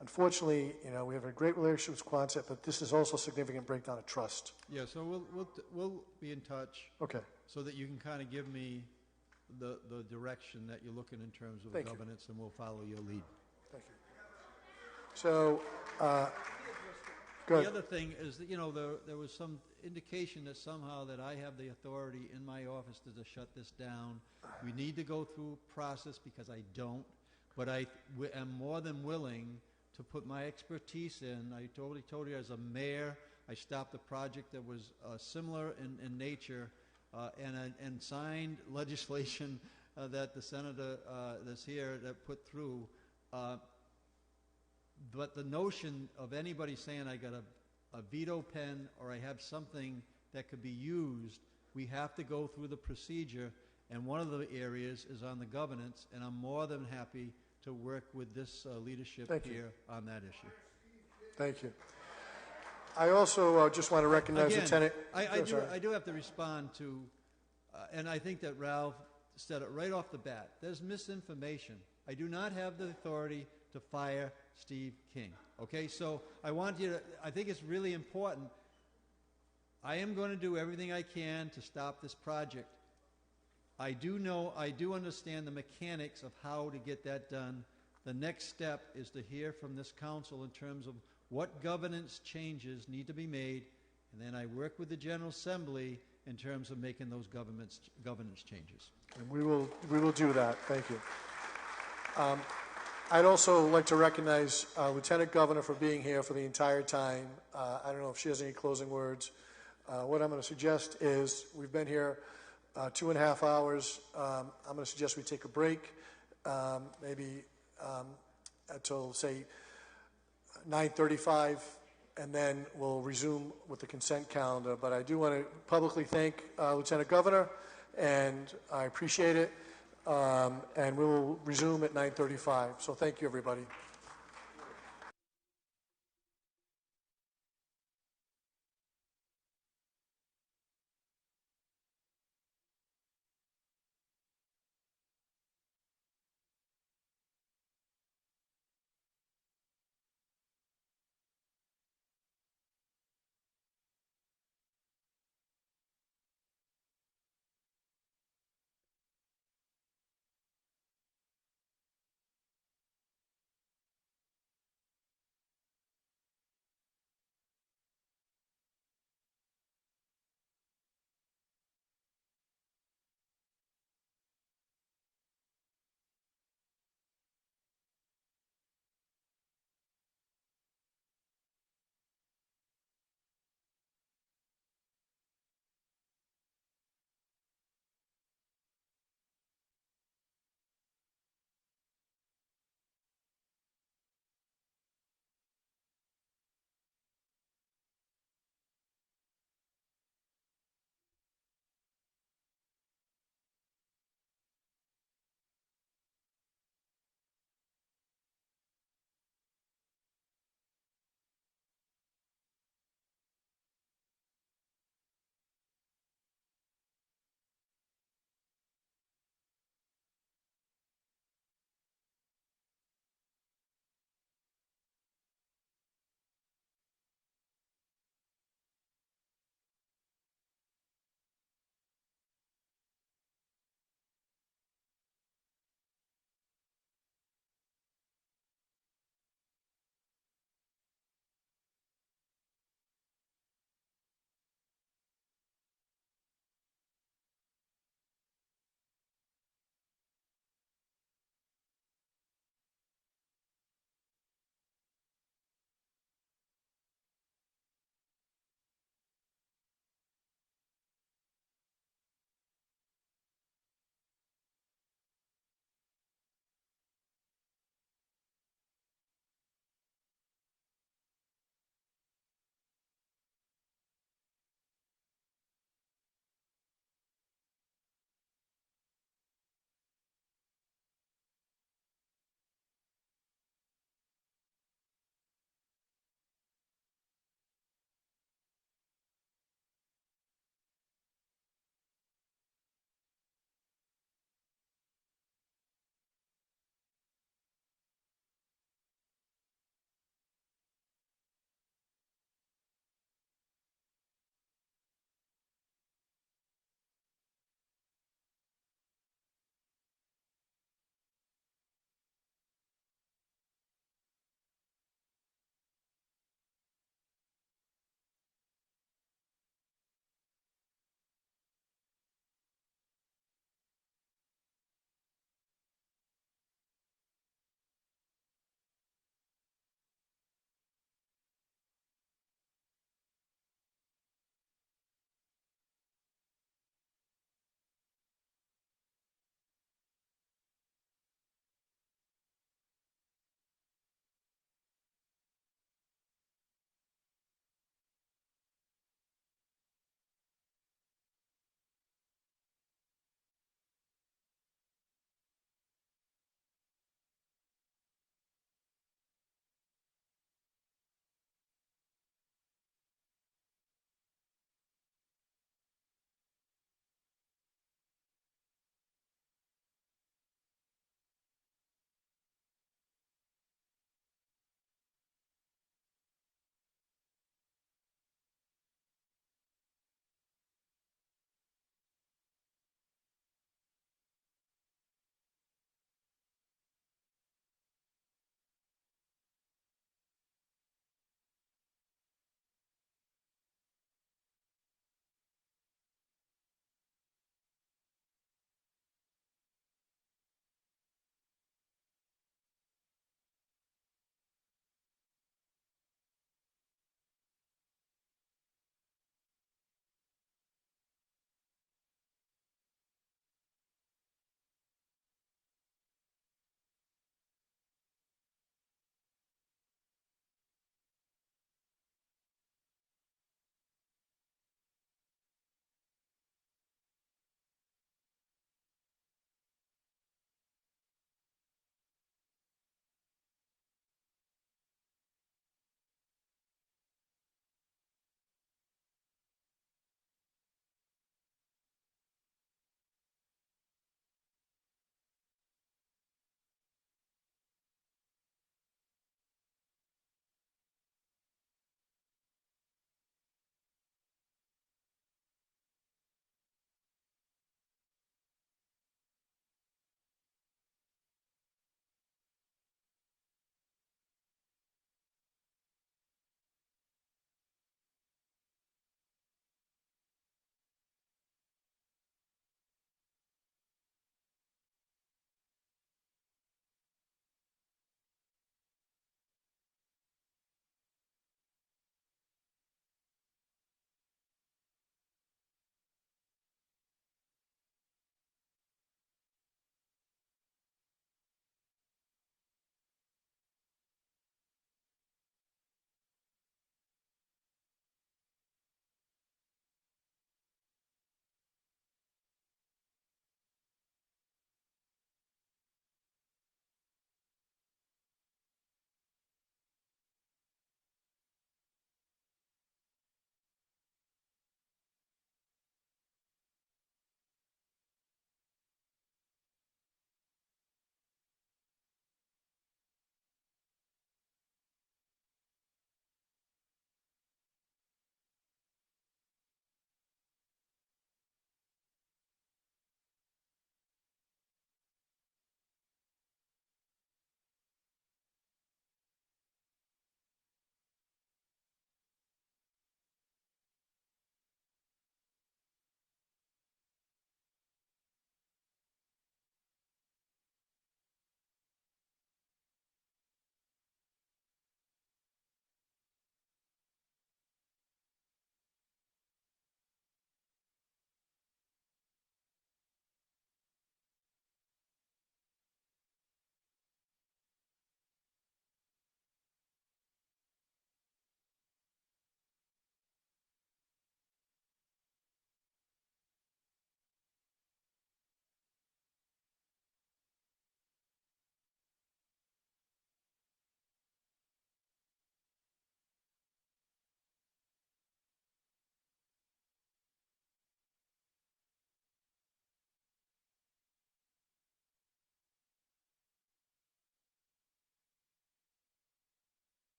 S1: Unfortunately, we have a great relationship with Quonset, but this is also a significant breakdown of trust.
S2: Yeah, so we'll be in touch.
S1: Okay.
S2: So that you can kind of give me the direction that you're looking in terms of governance, and we'll follow your lead.
S1: Thank you. So,
S2: the other thing is that, there was some indication that somehow that I have the authority in my office to shut this down. We need to go through a process because I don't, but I am more than willing to put my expertise in. I totally told you as a mayor, I stopped a project that was similar in nature and signed legislation that the senator that's here that put through. But the notion of anybody saying I got a veto pen or I have something that could be used, we have to go through the procedure, and one of the areas is on the governance, and I'm more than happy to work with this leadership here on that issue.
S1: Thank you. I also just want to recognize Lieutenant...
S2: I do have to respond to, and I think that Ralph said it right off the bat, there's misinformation. I do not have the authority to fire Steve King. Okay, so I want you to, I think it's really important. I am going to do everything I can to stop this project. I do understand the mechanics of how to get that done. The next step is to hear from this council in terms of what governance changes need to be made, and then I work with the General Assembly in terms of making those governance changes.
S1: And we will do that. Thank you. I'd also like to recognize Lieutenant Governor for being here for the entire time. I don't know if she has any closing words. What I'm going to suggest is we've been here 2.5 hours. I'm going to suggest we take a break, maybe until, say, 9:35 and then we'll resume with the consent calendar. But I do want to publicly thank Lieutenant Governor, and I appreciate it. And we will resume at 9:35. So thank you, everybody.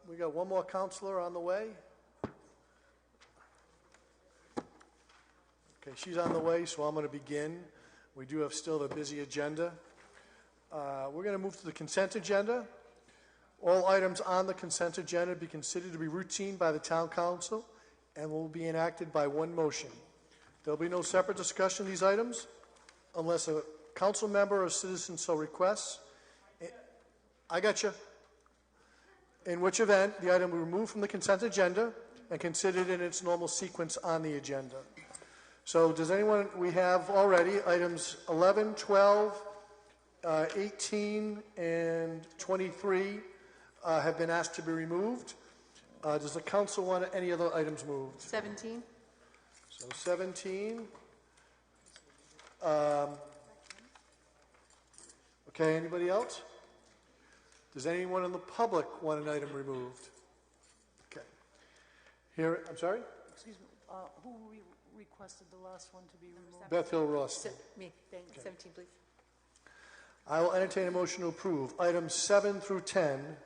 S1: We got one more counselor on the way. Okay, she's on the way, so I'm going to begin. We do have still a busy agenda. We're going to move to the consent agenda. All items on the consent agenda be considered to be routine by the town council and will be enacted by one motion. There will be no separate discussion of these items unless a council member or citizen so requests. I got you. In which event, the item will be removed from the consent agenda and considered in its normal sequence on the agenda. So does anyone, we have already items 11, 12, 18, and 23 have been asked to be removed. Does the council want any other items moved?
S6: 17.
S1: So 17. Okay, anybody else? Does anyone in the public want an item removed? Okay. Here, I'm sorry?
S6: Excuse me, who requested the last one to be removed?
S1: Beth Hill Ross.
S6: Me, thank you. 17, please.
S1: I will entertain a motion to approve items 7 through 10,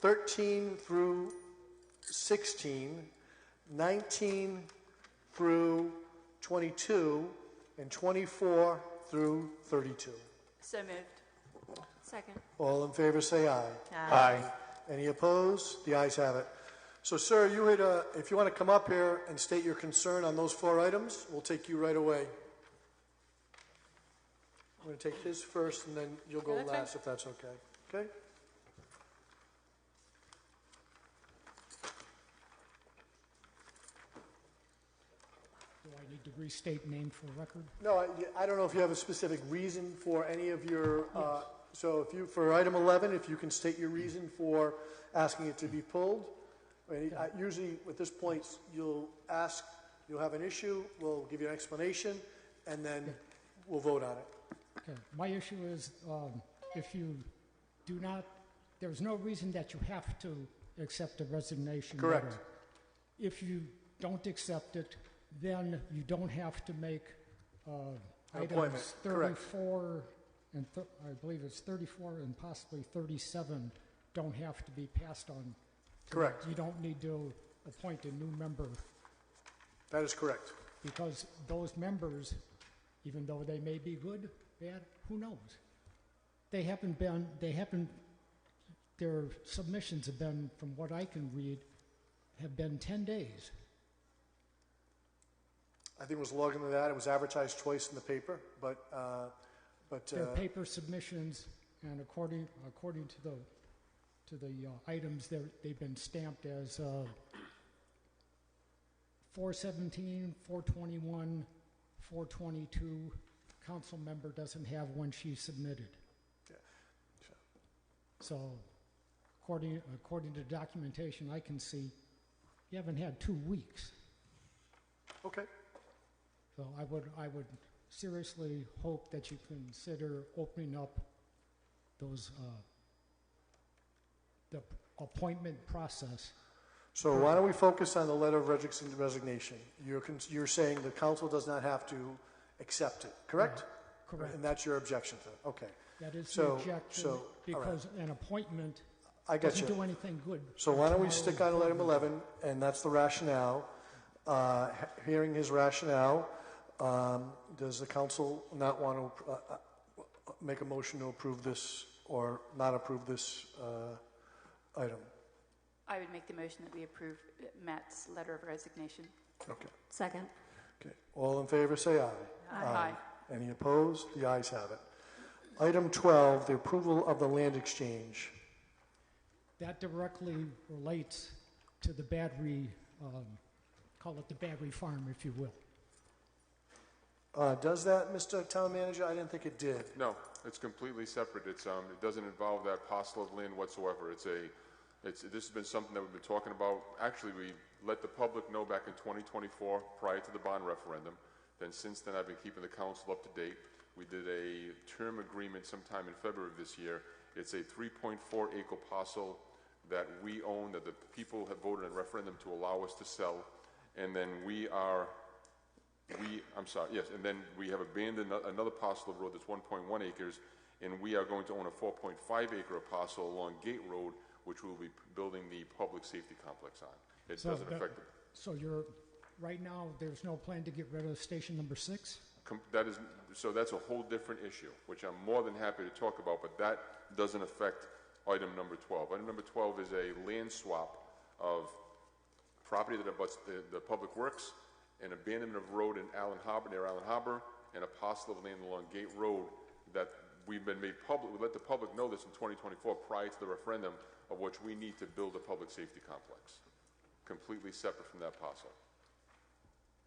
S1: 13 through 16, 19 through 22, and 24 through 32.
S6: So moved. Second.
S1: All in favor say aye.
S6: Aye.
S1: Any opposed? The ayes have it. So, sir, you had, if you want to come up here and state your concern on those 4 items, we'll take you right away. I'm going to take his first, and then you'll go last, if that's okay. Okay?
S18: Do I need to restate name for record?
S1: No, I don't know if you have a specific reason for any of your,
S18: Yes.
S1: so if you, for item 11, if you can state your reason for asking it to be pulled. Usually, at this point, you'll ask, you'll have an issue, we'll give you an explanation, and then we'll vote on it.
S18: Okay. My issue is if you do not, there's no reason that you have to accept a resignation
S1: Correct.
S18: letter. If you don't accept it, then you don't have to make
S1: appointment.
S18: items
S1: Correct.
S18: 34 and I believe it's 34 and possibly 37 don't have to be passed on.
S1: Correct.
S18: You don't need to appoint a new member.
S1: That is correct.
S18: Because those members, even though they may be good, bad, who knows? Their submissions have been, from what I can read, have been 10 days.
S1: I think it was longer than that. It was advertised twice in the paper, but
S18: Their paper submissions, and according to the items, they've been stamped as 417, 421, 422. Council member doesn't have one she submitted.
S1: Yeah.
S18: So, according to documentation I can see, you haven't had 2 weeks.
S1: Okay.
S18: So I would seriously hope that you consider opening up those the appointment process.
S1: So why don't we focus on the letter of resignation? You're saying the council does not have to accept it, correct?
S18: Correct.
S1: And that's your objection to it. Okay.
S18: That is the objection, because
S1: all right.
S18: an appointment
S1: I got
S18: doesn't
S1: you.
S18: do anything good.
S1: So why don't we stick on item 11, and that's the rationale. Hearing his rationale, does the council not want to make a motion to approve this or not approve this item?
S6: I would make the motion that we approve Matt's letter of resignation.
S1: Okay.
S6: Second.
S1: Okay. All in favor, say aye.
S6: Aye.
S1: Any opposed? The ayes have it. Item 12, the approval of the land exchange.
S18: That directly relates to the battery, call it the battery farm, if you will.
S1: Does that, Mr. Town Manager? I didn't think it did.
S7: No, it's completely separate. It doesn't involve that parcel of land whatsoever. This has been something that we've been talking about. Actually, we let the public know back in 2024 prior to the bond referendum. Then since then, I've been keeping the council up to date. We did a term agreement sometime in February of this year. It's a 3.4 acre parcel that we own, that the people have voted in referendum to allow us to sell. And then and then we have abandoned another parcel of road that's 1.1 acres, and we are going to own a 4.5 acre parcel along Gate Road, which we'll be building the public safety complex on. It
S18: So
S7: doesn't
S18: that-
S7: affect
S18: So you're, right now, there's no plan to get rid of station number 6?
S7: so that's a whole different issue, which I'm more than happy to talk about, but that doesn't affect item number 12. Item number 12 is a land swap of property that abuts the public works, an abandonment of road in Allen Harbor, near Allen Harbor, and a parcel of land along Gate Road that we've been made public. We let the public know this in 2024 prior to the referendum, of which we need to build a public safety complex, completely separate from that parcel.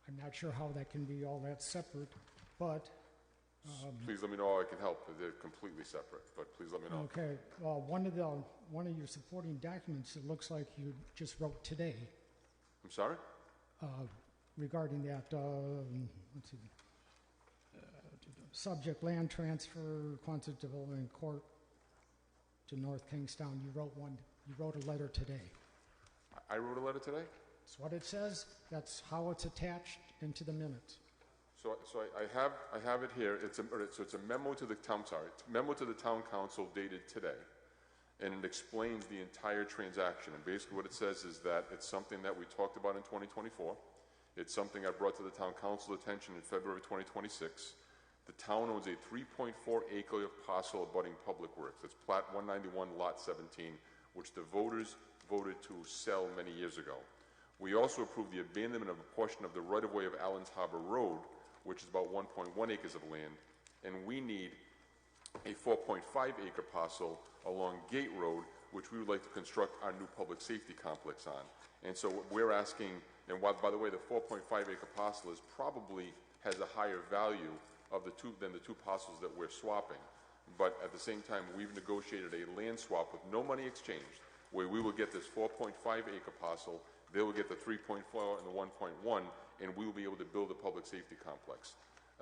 S18: I'm not sure how that can be all that separate, but...
S7: Please let me know how I can help. They're completely separate, but please let me know.
S18: Okay, one of your supporting documents, it looks like you just wrote today
S7: I'm sorry?
S18: regarding that, let's see, subject land transfer, Quonset Development Court to North Kingstown. You wrote a letter today.
S7: I wrote a letter today?
S18: That's what it says. That's how it's attached into the minutes.
S7: So I have it here. It's a memo to the town. It's a memo to the town council dated today, and it explains the entire transaction. And basically, what it says is that it's something that we talked about in 2024. It's something I brought to the town council's attention in February 2026. The town owns a 3.4 acre parcel abutting public works. It's Plat 191, Lot 17, which the voters voted to sell many years ago. We also approved the abandonment of a portion of the right-of-way of Allen's Harbor Road, which is about 1.1 acres of land, and we need a 4.5 acre parcel along Gate Road, which we would like to construct our new public safety complex on. And so what we're asking, and by the way, the 4.5 acre parcel probably has a higher value of than the two parcels that we're swapping. But at the same time, we've negotiated a land swap with no money exchanged, where we will get this 4.5 acre parcel, they will get the 3.4 and the 1.1, and we will be able to build a public safety complex.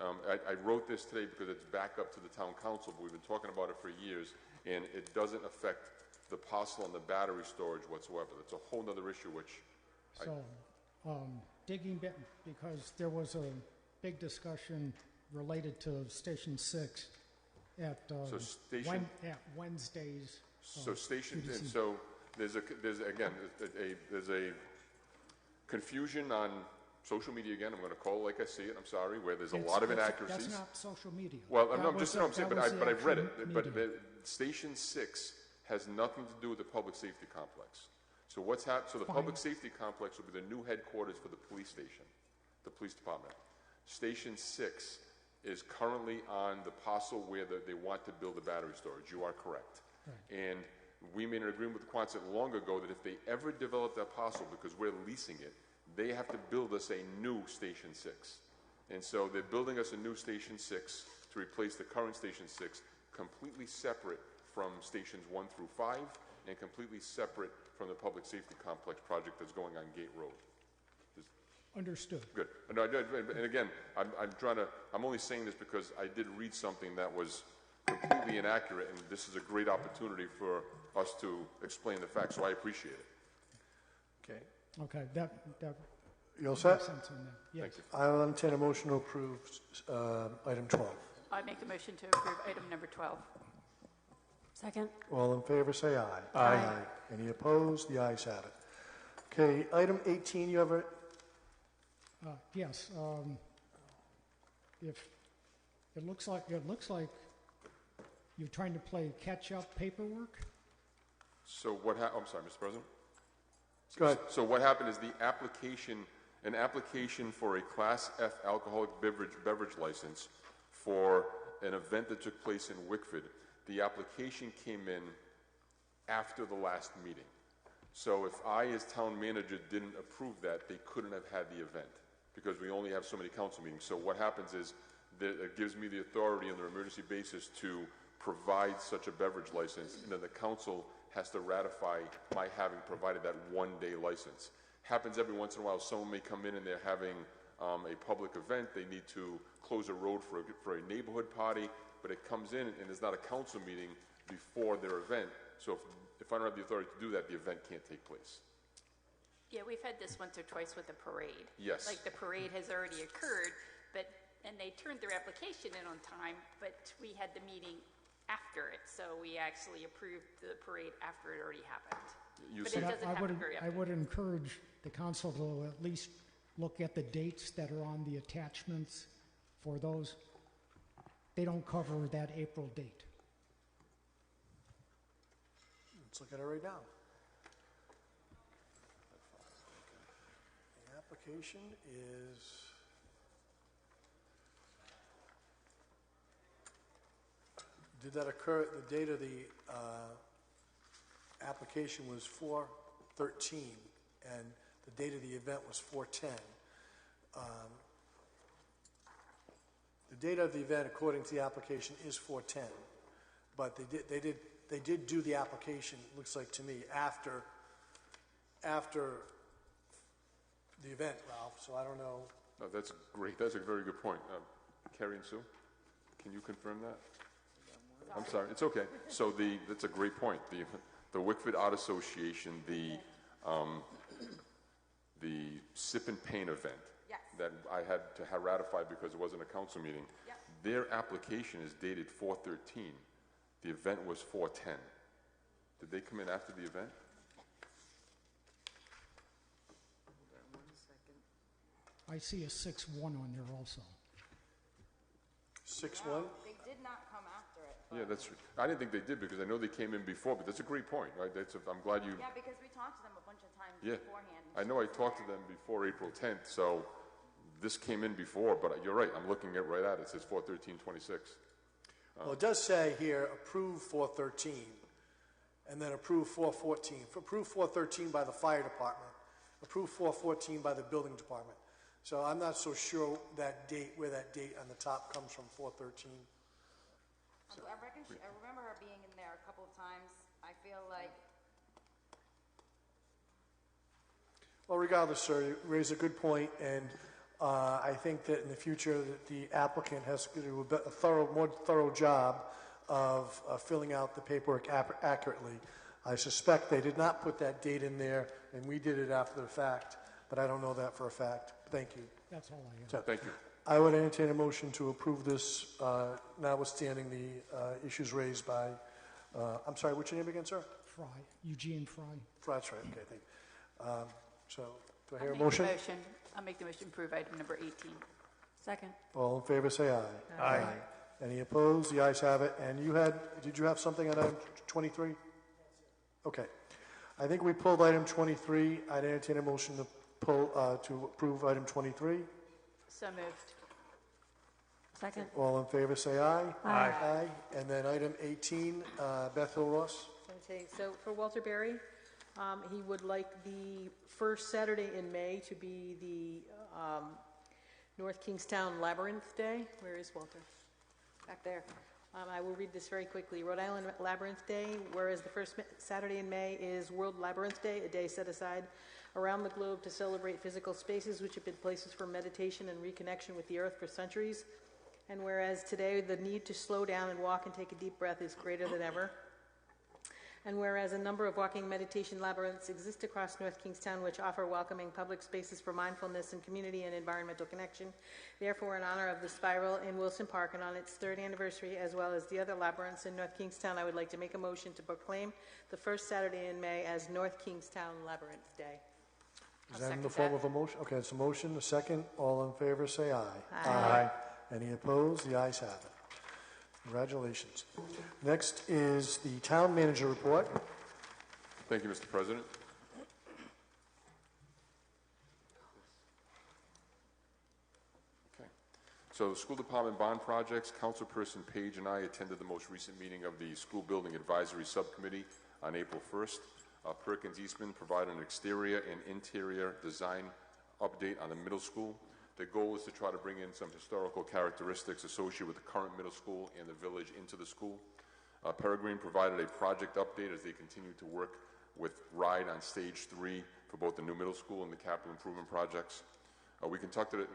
S7: I wrote this today because it's back up to the town council, but we've been talking about it for years, and it doesn't affect the parcel and the battery storage whatsoever. That's a whole other issue, which...
S18: Digging back, because there was a big discussion related to Station 6 at Wednesdays.
S7: So station,
S18: QDC.
S7: and so there's a confusion on social media again. I'm going to call it like I see it. I'm sorry, where there's a lot of inaccuracies.
S18: That's not social media.
S7: Well, I'm saying, but I've read it. But Station 6 has nothing to do with the public safety complex. So what's happened? So the public safety complex will be the new headquarters for the police station, the police department. Station 6 is currently on the parcel where they want to build the battery storage. You are correct. Right. And we made an agreement with Quonset long ago that if they ever develop that parcel, because we're leasing it, they have to build us a new Station 6. And so they're building us a new Station 6 to replace the current Station 6, completely separate from Stations 1 through 5, and completely separate from the public safety complex project that's going on Gate Road.
S18: Understood.
S7: Good. And again, I'm only saying this because I did read something that was completely inaccurate, and this is a great opportunity for us to explain the facts, so I appreciate it.
S18: Okay, that
S1: You all set?
S18: makes sense on that. Yes.
S7: Thank you.
S1: I'll entertain a motion to approve item 12.
S6: I make a motion to approve item number 12.
S8: Second.
S1: All in favor, say aye.
S8: Aye.
S1: Any opposed? The ayes have it. Okay, item 18, you have a...
S18: Yes. If it looks like you're trying to play catch-up paperwork.
S7: So what I'm sorry, Mr. President?
S1: Go ahead.
S7: So what happened is an application for a Class F alcoholic beverage license for an event that took place in Wickford. The application came in after the last meeting. So if I, as town manager, didn't approve that, they couldn't have had the event because we only have so many council meetings. So what happens is that it gives me the authority on an emergency basis to provide such a beverage license, and then the council has to ratify my having provided that one-day license. Happens every once in a while. Someone may come in and they're having a public event. They need to close a road for a neighborhood party, but it comes in and there's not a council meeting before their event. So if I don't have the authority to do that, the event can't take place.
S6: Yeah, we've had this once or twice with the parade.
S7: Yes.
S6: Like the parade has already occurred, and they turned their application in on time, but we had the meeting after it, so we actually approved the parade after it already happened.
S7: You
S6: But
S7: see-
S6: it doesn't happen very
S18: I
S6: often.
S18: would encourage the council to at least look at the dates that are on the attachments for those. They don't cover that April date.
S1: Let's look at it right now. The application is... Did that occur, the date of the application was 4/13, and the date of the event was 4/10. The date of the event, according to the application, is 4/10, but they did do the application, looks like to me, after the event, Ralph, so I don't know.
S7: No, that's great. That's a very good point. Carrie and Sue, can you confirm that? I'm sorry. It's okay. So that's a great point. The Wickford Art Association, the Sip and Paint event that I had to have ratified because it wasn't a council meeting. Their application is dated 4/13. The event was 4/10. Did they come in after the event?
S18: I see a 6-1 on there also.
S1: 6/1?
S3: They did not come after it.
S7: Yeah, that's. I didn't think they did because I know they came in before, but that's a great point, right? I'm glad you.
S3: Yeah, because we talked to them a bunch of times
S7: Yeah,
S3: beforehand.
S7: I know I talked to them before April 10th, so this came in before, but you're right, I'm looking at right at it, it says 4/13/26.
S1: Well, it does say here, approve 4/13, and then approve 4/14. Approve 4/13 by the fire department, approve 4/14 by the building department. So I'm not so sure that date, where that date on the top comes from, 4/13.
S3: I remember her being in there a couple of times. I feel like...
S1: Well, regardless, sir, you raise a good point, and I think that in the future that the applicant has to do a more thorough job of filling out the paperwork accurately. I suspect they did not put that date in there, and we did it after the fact, but I don't know that for a fact. Thank you.
S18: That's all I have.
S1: So,
S7: thank you.
S1: I would entertain a motion to approve this, notwithstanding the issues raised by, I'm sorry, what's your name again, sir?
S18: Fry, Eugene Fry.
S1: Fry, that's right, okay, thank you. So, do I hear a motion?
S6: I'll make the motion to approve item number 18.
S8: Second.
S1: All in favor, say aye. Aye. Any opposed? The ayes have it. And did you have something on item 23? Okay. I think we pulled item 23. I'd entertain a motion to approve item 23.
S6: So moved.
S8: Second.
S1: All in favor, say aye.
S8: Aye.
S1: Aye. And then item 18, Beth Hill Ross.
S9: Okay, so for Walter Berry, he would like the first Saturday in May to be the North Kingstown Labyrinth Day. Where is Walter? Back there. I will read this very quickly. Rhode Island Labyrinth Day, whereas the first Saturday in May is World Labyrinth Day, a day set aside around the globe to celebrate physical spaces which have been places for meditation and reconnection with the earth for centuries. And whereas today the need to slow down and walk and take a deep breath is greater than ever. And whereas a number of walking meditation labyrinths exist across North Kingstown which offer welcoming public spaces for mindfulness and community and environmental connection, therefore in honor of the Spiral in Wilson Park and on its third anniversary as well as the other labyrinths in North Kingstown, I would like to make a motion to proclaim the first Saturday in May as North Kingstown Labyrinth Day.
S1: Is that in the form of a motion? Okay, it's a motion, a second. All in favor, say aye. Aye. Any opposed? The ayes have it. Congratulations. Next is the town manager report.
S7: Thank you, Mr. President. Okay. So, school department bond projects, Councilperson Page and I attended the most recent meeting of the School Building Advisory Subcommittee on April 1st. Perkins Eastman provided an exterior and interior design update on the middle school. The goal is to try to bring in some historical characteristics associated with the current middle school and the village into the school. Peregrine provided a project update as they continue to work with RIDE on stage 3 for both the new middle school and the capital improvement projects. We conducted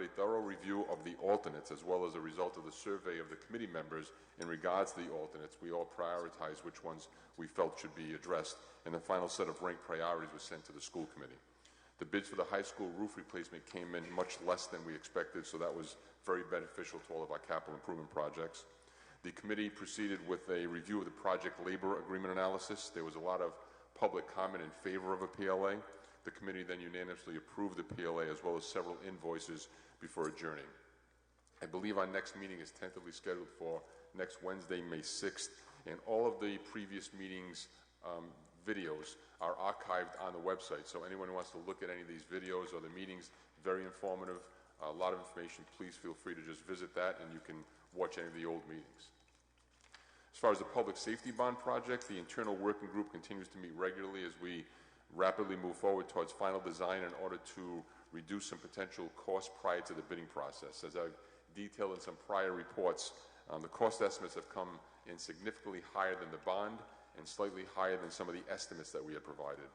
S7: a thorough review of the alternates as well as a result of the survey of the committee members in regards to the alternates. We all prioritized which ones we felt should be addressed, and the final set of ranked priorities was sent to the school committee. The bids for the high school roof replacement came in much less than we expected, so that was very beneficial to all of our capital improvement projects. The committee proceeded with a review of the project labor agreement analysis. There was a lot of public comment in favor of a PLA. The committee then unanimously approved the PLA as well as several invoices before adjourning. I believe our next meeting is tentatively scheduled for next Wednesday, May 6th, and all of the previous meetings' videos are archived on the website. So anyone who wants to look at any of these videos or the meetings, very informative, a lot of information, please feel free to just visit that and you can watch any of the old meetings. As far as the public safety bond project, the internal working group continues to meet regularly as we rapidly move forward towards final design in order to reduce some potential costs prior to the bidding process. As I've detailed in some prior reports, the cost estimates have come in significantly higher than the bond and slightly higher than some of the estimates that we had provided.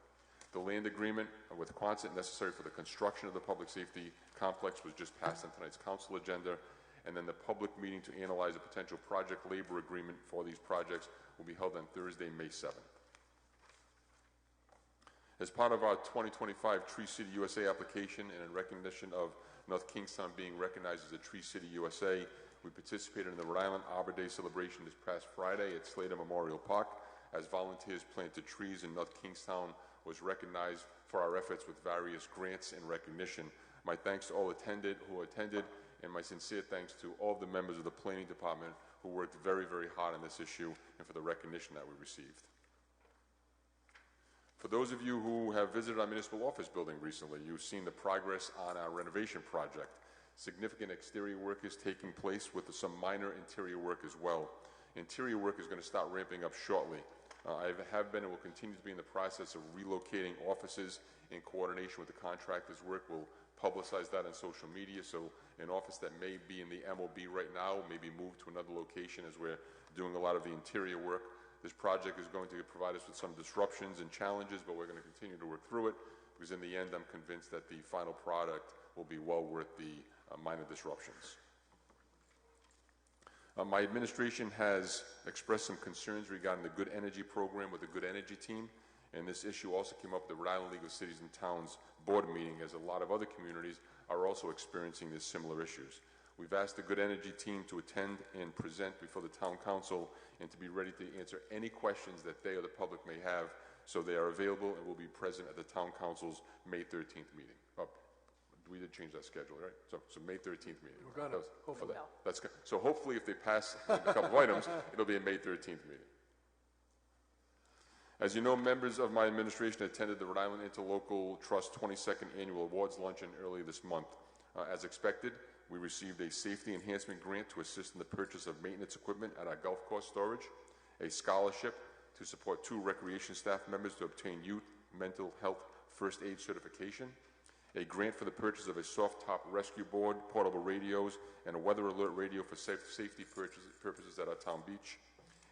S7: The land agreement with Quonset necessary for the construction of the public safety complex was just passed on tonight's council agenda, and then the public meeting to analyze a potential project labor agreement for these projects will be held on Thursday, May 7th. As part of our 2025 Tree City USA application and in recognition of North Kingstown being recognized as a Tree City USA, we participated in the Rhode Island Arbor Day celebration this past Friday at Slater Memorial Park as volunteers planted trees, and North Kingstown was recognized for our efforts with various grants and recognition. My thanks to all who attended, and my sincere thanks to all of the members of the planning department who worked very, very hard on this issue and for the recognition that we received. For those of you who have visited our municipal office building recently, you've seen the progress on our renovation project. Significant exterior work is taking place with some minor interior work as well. Interior work is going to start ramping up shortly. I have been and will continue to be in the process of relocating offices in coordination with the contractor's work. We'll publicize that on social media, so an office that may be in the MOB right now may be moved to another location as we're doing a lot of the interior work. This project is going to provide us with some disruptions and challenges, but we're going to continue to work through it because in the end I'm convinced that the final product will be well worth the minor disruptions. My administration has expressed some concerns regarding the Good Energy program with the Good Energy team, and this issue also came up at the Rhode Island League of Cities and Towns board meeting, as a lot of other communities are also experiencing these similar issues. We've asked the Good Energy team to attend and present before the Town Council and to be ready to answer any questions that they or the public may have, so they are available and will be present at the Town Council's May 13th meeting. We did change that schedule, right? So May 13th meeting.
S1: We're going to, hopefully.
S7: That's good. So hopefully if they pass a couple of items, it'll be a May 13th meeting. As you know, members of my administration attended the Rhode Island Interlocal Trust 22nd Annual Awards Luncheon early this month. As expected, we received a safety enhancement grant to assist in the purchase of maintenance equipment at our golf course storage, a scholarship to support 2 recreation staff members to obtain youth mental health first aid certification, a grant for the purchase of a soft-top rescue board, portable radios, and a weather alert radio for safety purposes at our town beach,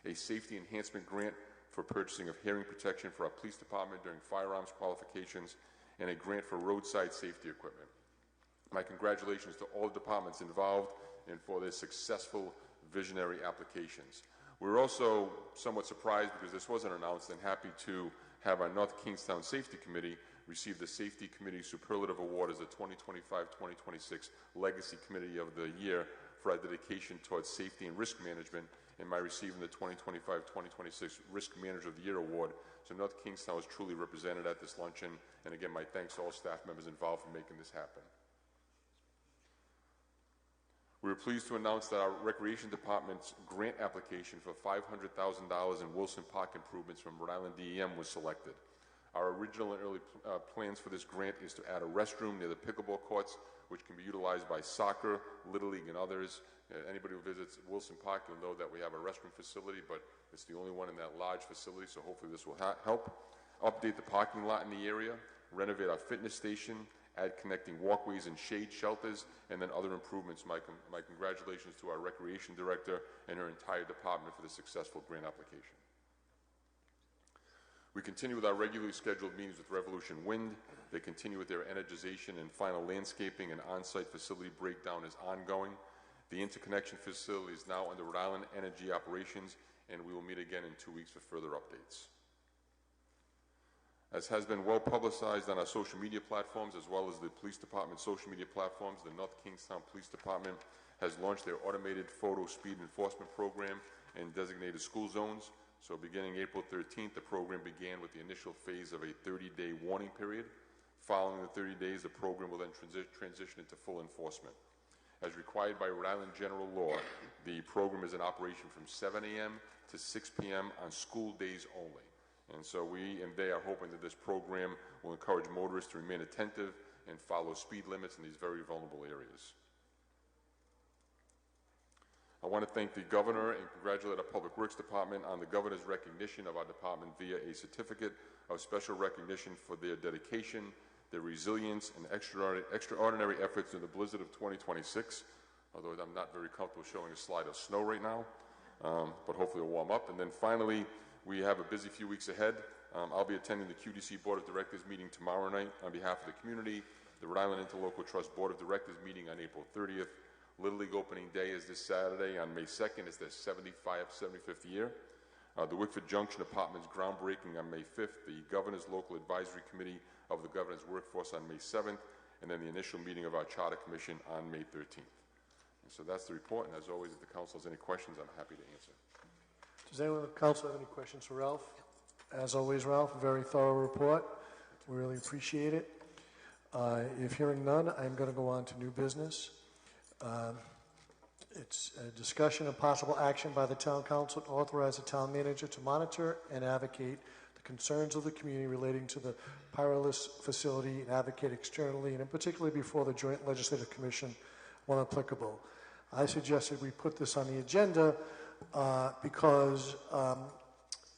S7: a safety enhancement grant for purchasing of hearing protection for our police department during firearms qualifications, and a grant for roadside safety equipment. My congratulations to all departments involved and for their successful visionary applications. We're also somewhat surprised because this wasn't announced and happy to have our North Kingstown Safety Committee receive the Safety Committee Superlative Award as the 2025-2026 Legacy Committee of the Year for our dedication towards safety and risk management, and by receiving the 2025-2026 Risk Manager of the Year Award. So North Kingstown was truly represented at this luncheon, and again, my thanks to all staff members involved for making this happen. We were pleased to announce that our Recreation Department's grant application for $500,000 in Wilson Park improvements from Rhode Island DEM was selected. Our original and early plans for this grant is to add a restroom near the pickleball courts, which can be utilized by soccer, Little League, and others. Anybody who visits Wilson Park will know that we have a restroom facility, but it's the only one in that large facility, so hopefully this will help. Update the parking lot in the area, renovate our fitness station, add connecting walkways and shade shelters, and then other improvements. My congratulations to our Recreation Director and her entire department for the successful grant application. We continue with our regularly scheduled meetings with Revolution Wind. They continue with their energization and final landscaping, and on-site facility breakdown is ongoing. The interconnection facility is now under Rhode Island Energy Operations, and we will meet again in 2 weeks for further updates. As has been well publicized on our social media platforms, as well as the police department social media platforms, the North Kingstown Police Department has launched their automated photo speed enforcement program in designated school zones. So beginning April 13th, the program began with the initial phase of a 30-day warning period. Following the 30 days, the program will then transition into full enforcement. As required by Rhode Island general law, the program is in operation from 7 a.m. to 6 p.m. on school days only. And so we and they are hoping that this program will encourage motorists to remain attentive and follow speed limits in these very vulnerable areas. I want to thank the Governor and congratulate our Public Works Department on the Governor's recognition of our department via a certificate of special recognition for their dedication, their resilience, and extraordinary efforts in the blizzard of 2026, although I'm not very comfortable showing a slide of snow right now, but hopefully it'll warm up. And then finally, we have a busy few weeks ahead. I'll be attending the QDC Board of Directors meeting tomorrow night on behalf of the community, the Rhode Island Interlocal Trust Board of Directors meeting on April 30th. Little League opening day is this Saturday on May 2nd. It's their 75th year. The Wickford Junction Apartments groundbreaking on May 5th. The Governor's Local Advisory Committee of the Governor's Workforce on May 7th. And then the initial meeting of our Charter Commission on May 13th. And so that's the report. And as always, if the council has any questions, I'm happy to answer.
S1: Does anyone on the council have any questions for Ralph? As always, Ralph, a very thorough report. We really appreciate it. If hearing none, I'm going to go on to new business. It's a discussion of possible action by the town council to authorize the town manager to monitor and advocate the concerns of the community relating to the Pyrolus facility and advocate externally and in particular before the Joint Legislative Commission when applicable. I suggested we put this on the agenda because,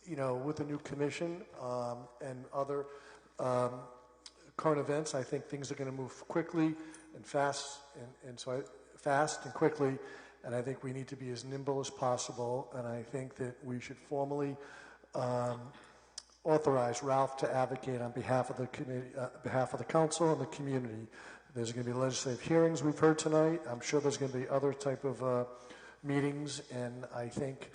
S1: you know, with the new commission and other current events, I think things are going to move quickly and fast, fast and quickly, and I think we need to be as nimble as possible, and I think that we should formally authorize Ralph to advocate on behalf of the committee, behalf of the council and the community. There's going to be legislative hearings we've heard tonight. I'm sure there's going to be other type of meetings, and I think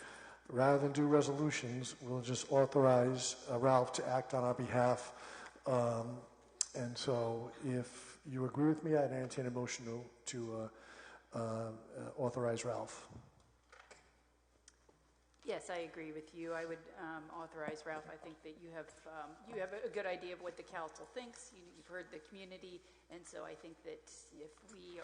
S1: rather than do resolutions, we'll just authorize Ralph to act on our behalf. And so if you agree with me, I'd entertain a motion to authorize Ralph.
S6: Yes, I agree with you. I would authorize Ralph. I think that you have a good idea of what the council thinks. You've heard the community, and so I think that if we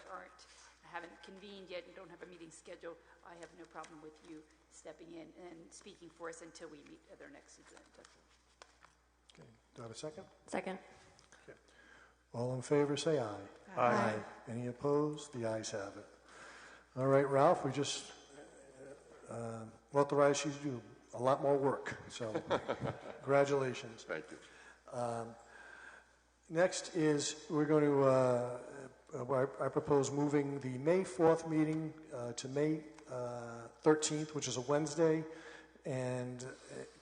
S6: haven't convened yet and don't have a meeting scheduled, I have no problem with you stepping in and speaking for us until we meet at our next agenda.
S1: Okay. Do I have a second?
S8: Second.
S1: Okay. All in favor, say aye.
S8: Aye.
S1: Any opposed? The ayes have it. All right, Ralph, we just authorized you to do a lot more work, so congratulations.
S7: Thank you.
S1: Next is we're going to, I propose moving the May 4th meeting to May 13th, which is a Wednesday, and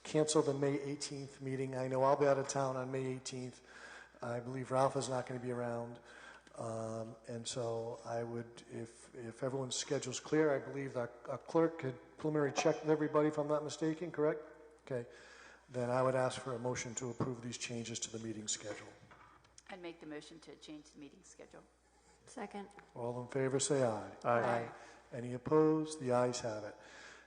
S1: cancel the May 18th meeting. I know I'll be out of town on May 18th. I believe Ralph is not going to be around. And so I would, if everyone's schedule's clear, I believe that a clerk had preliminary checked with everybody, if I'm not mistaken, correct? Okay. Then I would ask for a motion to approve these changes to the meeting schedule.
S6: I'd make the motion to change the meeting schedule.
S8: Second.
S1: All in favor, say aye.
S8: Aye.
S1: Any opposed? The ayes have it.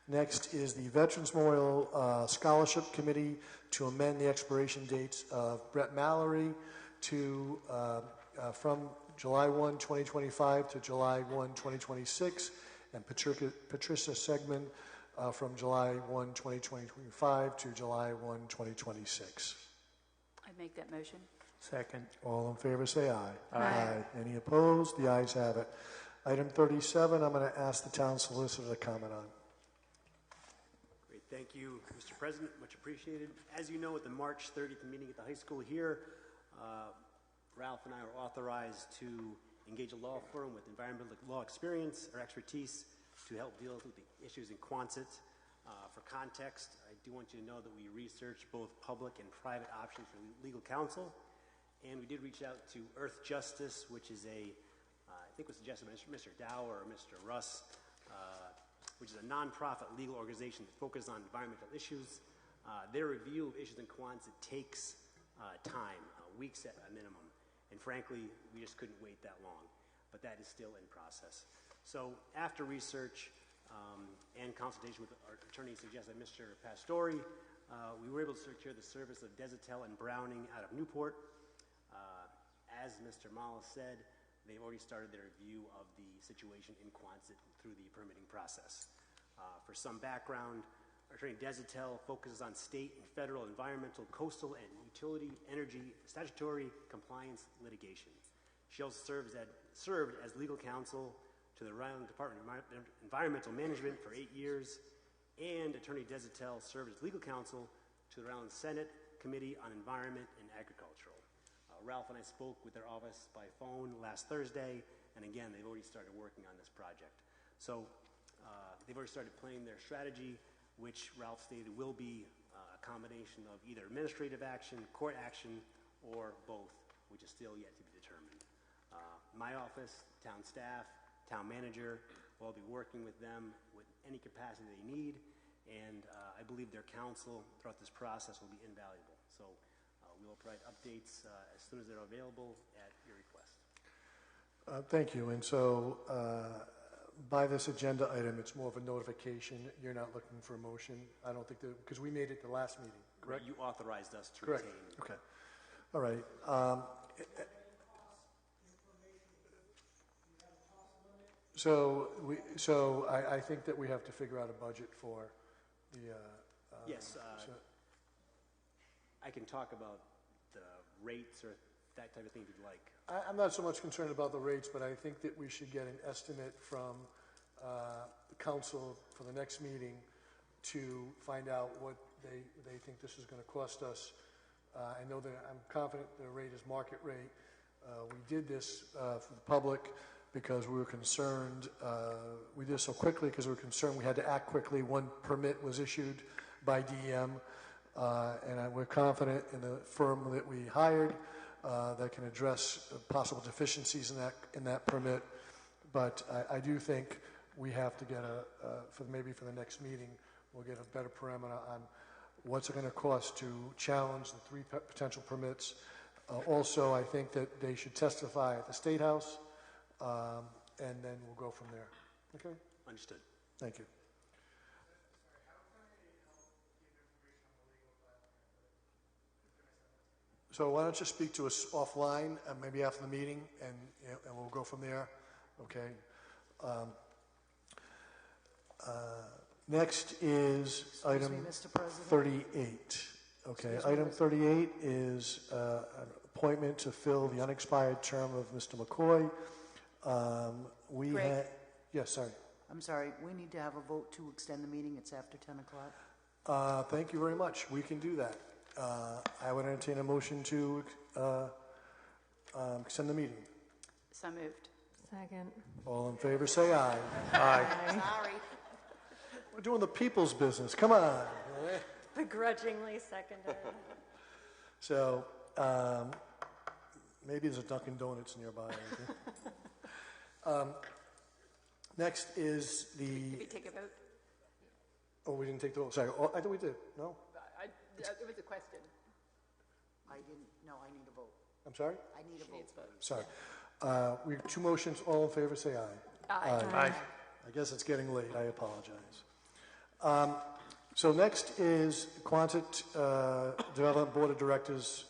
S1: Next is the Veterans Memorial Scholarship Committee to amend the expiration dates of Brett Mallory to from July 1, 2025 to July 1, 2026, and Patricia Segman from July 1, 2025 to July 1, 2026.
S6: I'd make that motion.
S1: Second. All in favor, say aye.
S8: Aye.
S1: Any opposed? The ayes have it. Item 37, I'm going to ask the town solicitor to comment on.
S10: Great. Thank you, Mr. President. Much appreciated. As you know, at the March 30th meeting at the high school here, Ralph and I were authorized to engage a law firm with environmental law experience or expertise to help deal with the issues in Quonset. For context, I do want you to know that we researched both public and private options for legal counsel, and we did reach out to Earth Justice, which is I think was suggested by Mr. Dow or Mr. Russ, which is a nonprofit legal organization that focuses on environmental issues. Their review of issues in Quonset takes time, weeks at a minimum. And frankly, we just couldn't wait that long. But that is still in process. So after research and consultation with our attorney suggested by Mr. Pastore, we were able to secure the service of Desatel and Browning out of Newport. As Mr. Mollis said, they've already started their review of the situation in Quonset through the permitting process. For some background, our attorney Desatel focuses on state and federal environmental, coastal, and utility, energy, statutory compliance litigation. She also served as legal counsel to the Rhode Island Department of Environmental Management for 8 years, and attorney Desatel served as legal counsel to the Rhode Island Senate Committee on Environment and Agricultural. Ralph and I spoke with their office by phone last Thursday, and again, they've already started working on this project. So they've already started planning their strategy, which Ralph stated will be a combination of either administrative action, court action, or both, which is still yet to be determined. My office, town staff, town manager will be working with them with any capacity they need, and I believe their counsel throughout this process will be invaluable. So we will provide updates as soon as they're available at your request.
S1: Thank you. And so by this agenda item, it's more of a notification. You're not looking for a motion. I don't think that, because we made it the last meeting, correct?
S10: You authorized us to
S1: Correct.
S10: retain.
S1: Okay. All right. So I think that we have to figure out a budget for the.
S10: Yes. I can talk about the rates or that type of thing if you'd like.
S1: I'm not so much concerned about the rates, but I think that we should get an estimate from the council for the next meeting to find out what they think this is going to cost us. I know that I'm confident the rate is market rate. We did this for the public because we were concerned. We did it so quickly because we were concerned we had to act quickly. One permit was issued by DEM. And we're confident in the firm that we hired that can address possible deficiencies in that permit. But I do think we have to get maybe for the next meeting, we'll get a better parameter on what's it going to cost to challenge the 3 potential permits. Also, I think that they should testify at the State House, and then we'll go from there. Okay?
S10: Understood.
S1: Thank you. So why don't you speak to us offline, maybe after the meeting, and we'll go from there. Okay. Next is item 38. Okay. Item 38 is an appointment to fill the unexpired term of Mr. McCoy.
S11: Greg?
S1: Yes, sorry.
S11: I'm sorry, we need to have a vote to extend the meeting. It's after 10 o'clock.
S1: Thank you very much. We can do that. I would entertain a motion to extend the meeting.
S6: So moved.
S8: Second.
S1: All in favor, say aye.
S8: Aye.
S6: Sorry.
S1: We're doing the people's business. Come on.
S8: Begrudgingly seconded.
S1: So maybe there's a Dunkin' Donuts nearby. Next is the.
S6: Did we take a vote?
S1: Oh, we didn't take the vote. Sorry. Oh, I thought we did. No?
S6: It was a question.
S11: I didn't, no, I need a vote.
S1: I'm sorry?
S11: I need a vote.
S1: Sorry. We have 2 motions. All in favor, say aye.
S6: Aye.
S1: Aye. I guess it's getting late. I apologize. So next is Quonset Development Board of Directors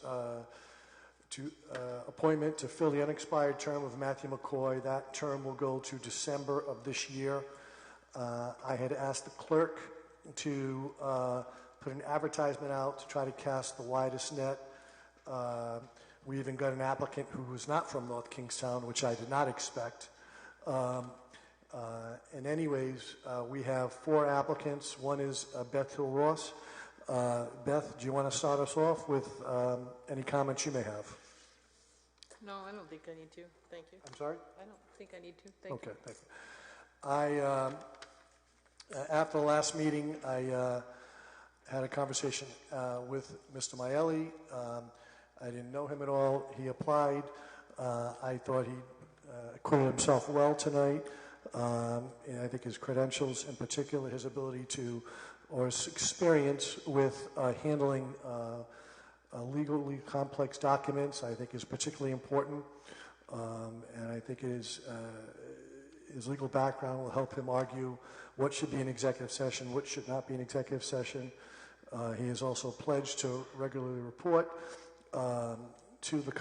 S1: appointment to fill the unexpired term of Matthew McCoy. That term will go to December of this year. I had asked the clerk to put an advertisement out to try to cast the widest net. We even got an applicant who was not from North Kingstown, which I did not expect. And anyways, we have 4 applicants. One is Beth Hill Ross. Beth, do you want to start us off with any comments you may have?
S9: No, I don't think I need to. Thank you.
S1: I'm sorry?
S9: I don't think I need to. Thank you.
S1: Okay, thank you. After the last meeting, I had a conversation with Mr. Maelli. I didn't know him at all. He applied. I thought he acquitted himself well tonight. And I think his credentials, in particular, his ability to, or his experience with handling legally complex documents, I think is particularly important. And I think it is his legal background will help him argue what should be an executive session, what should not be an executive session. He has also pledged to regularly report to the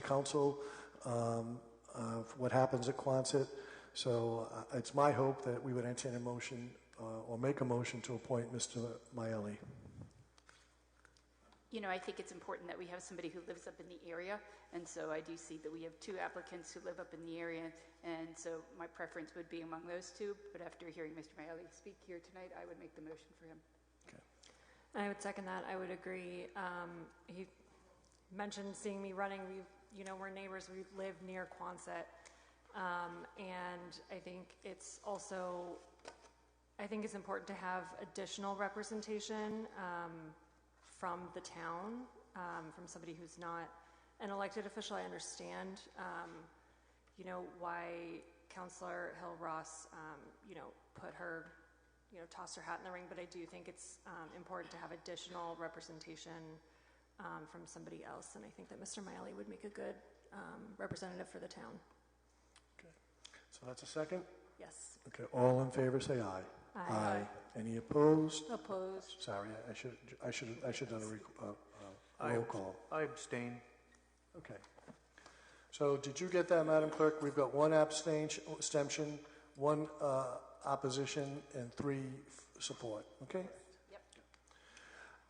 S1: council of what happens at Quonset. So it's my hope that we would entertain a motion or make a motion to appoint Mr. Maielli.
S6: You know, I think it's important that we have somebody who lives up in the area, and so I do see that we have 2 applicants who live up in the area, and so my preference would be among those 2, but after hearing Mr. Maielli speak here tonight, I would make the motion for him.
S1: Okay.
S8: I would second that. I would agree. He mentioned seeing me running. We're neighbors. We live near Quonset, and I think it's important to have additional representation from the town, from somebody who's not an elected official. I understand, why Councilor Hill-Ross, tossed her hat in the ring, but I do think it's important to have additional representation from somebody else, and I think that Mr. Maielli would make a good representative for the town.
S1: Okay. So that's a second?
S8: Yes.
S1: Okay. All in favor, say aye.
S8: Aye.
S1: Aye. Any opposed?
S8: Opposed.
S1: Sorry, I should have done a roll call.
S12: I abstain.
S1: Okay. So did you get that, Madam Clerk? We've got 1 abstention, 1 opposition, and 3 support. Okay?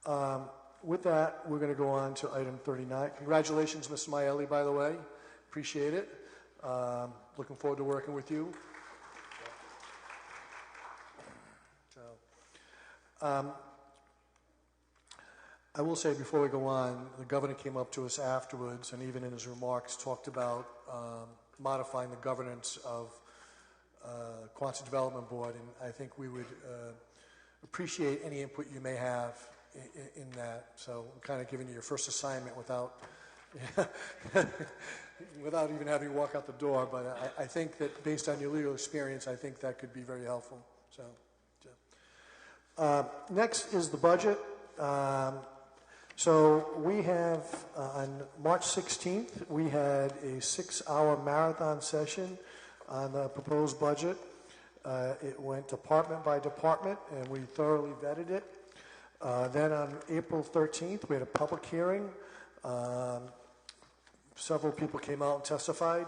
S1: Yep. With that, we're going to go on to item 39. Congratulations, Mr. Maielli, by the way. Appreciate it. Looking forward to working with you. I will say before we go on, the governor came up to us afterwards and even in his remarks talked about modifying the governance of Quonset Development Board, and I think we would appreciate any input you may have in that. So I'm kind of giving you your first assignment without without even having you walk out the door, but I think that based on your legal experience, I think that could be very helpful. Next is the budget. So we have, on March 16th, we had a 6-hour marathon session on the proposed budget. It went department by department, and we thoroughly vetted it. Then on April 13th, we had a public hearing. Several people came out and testified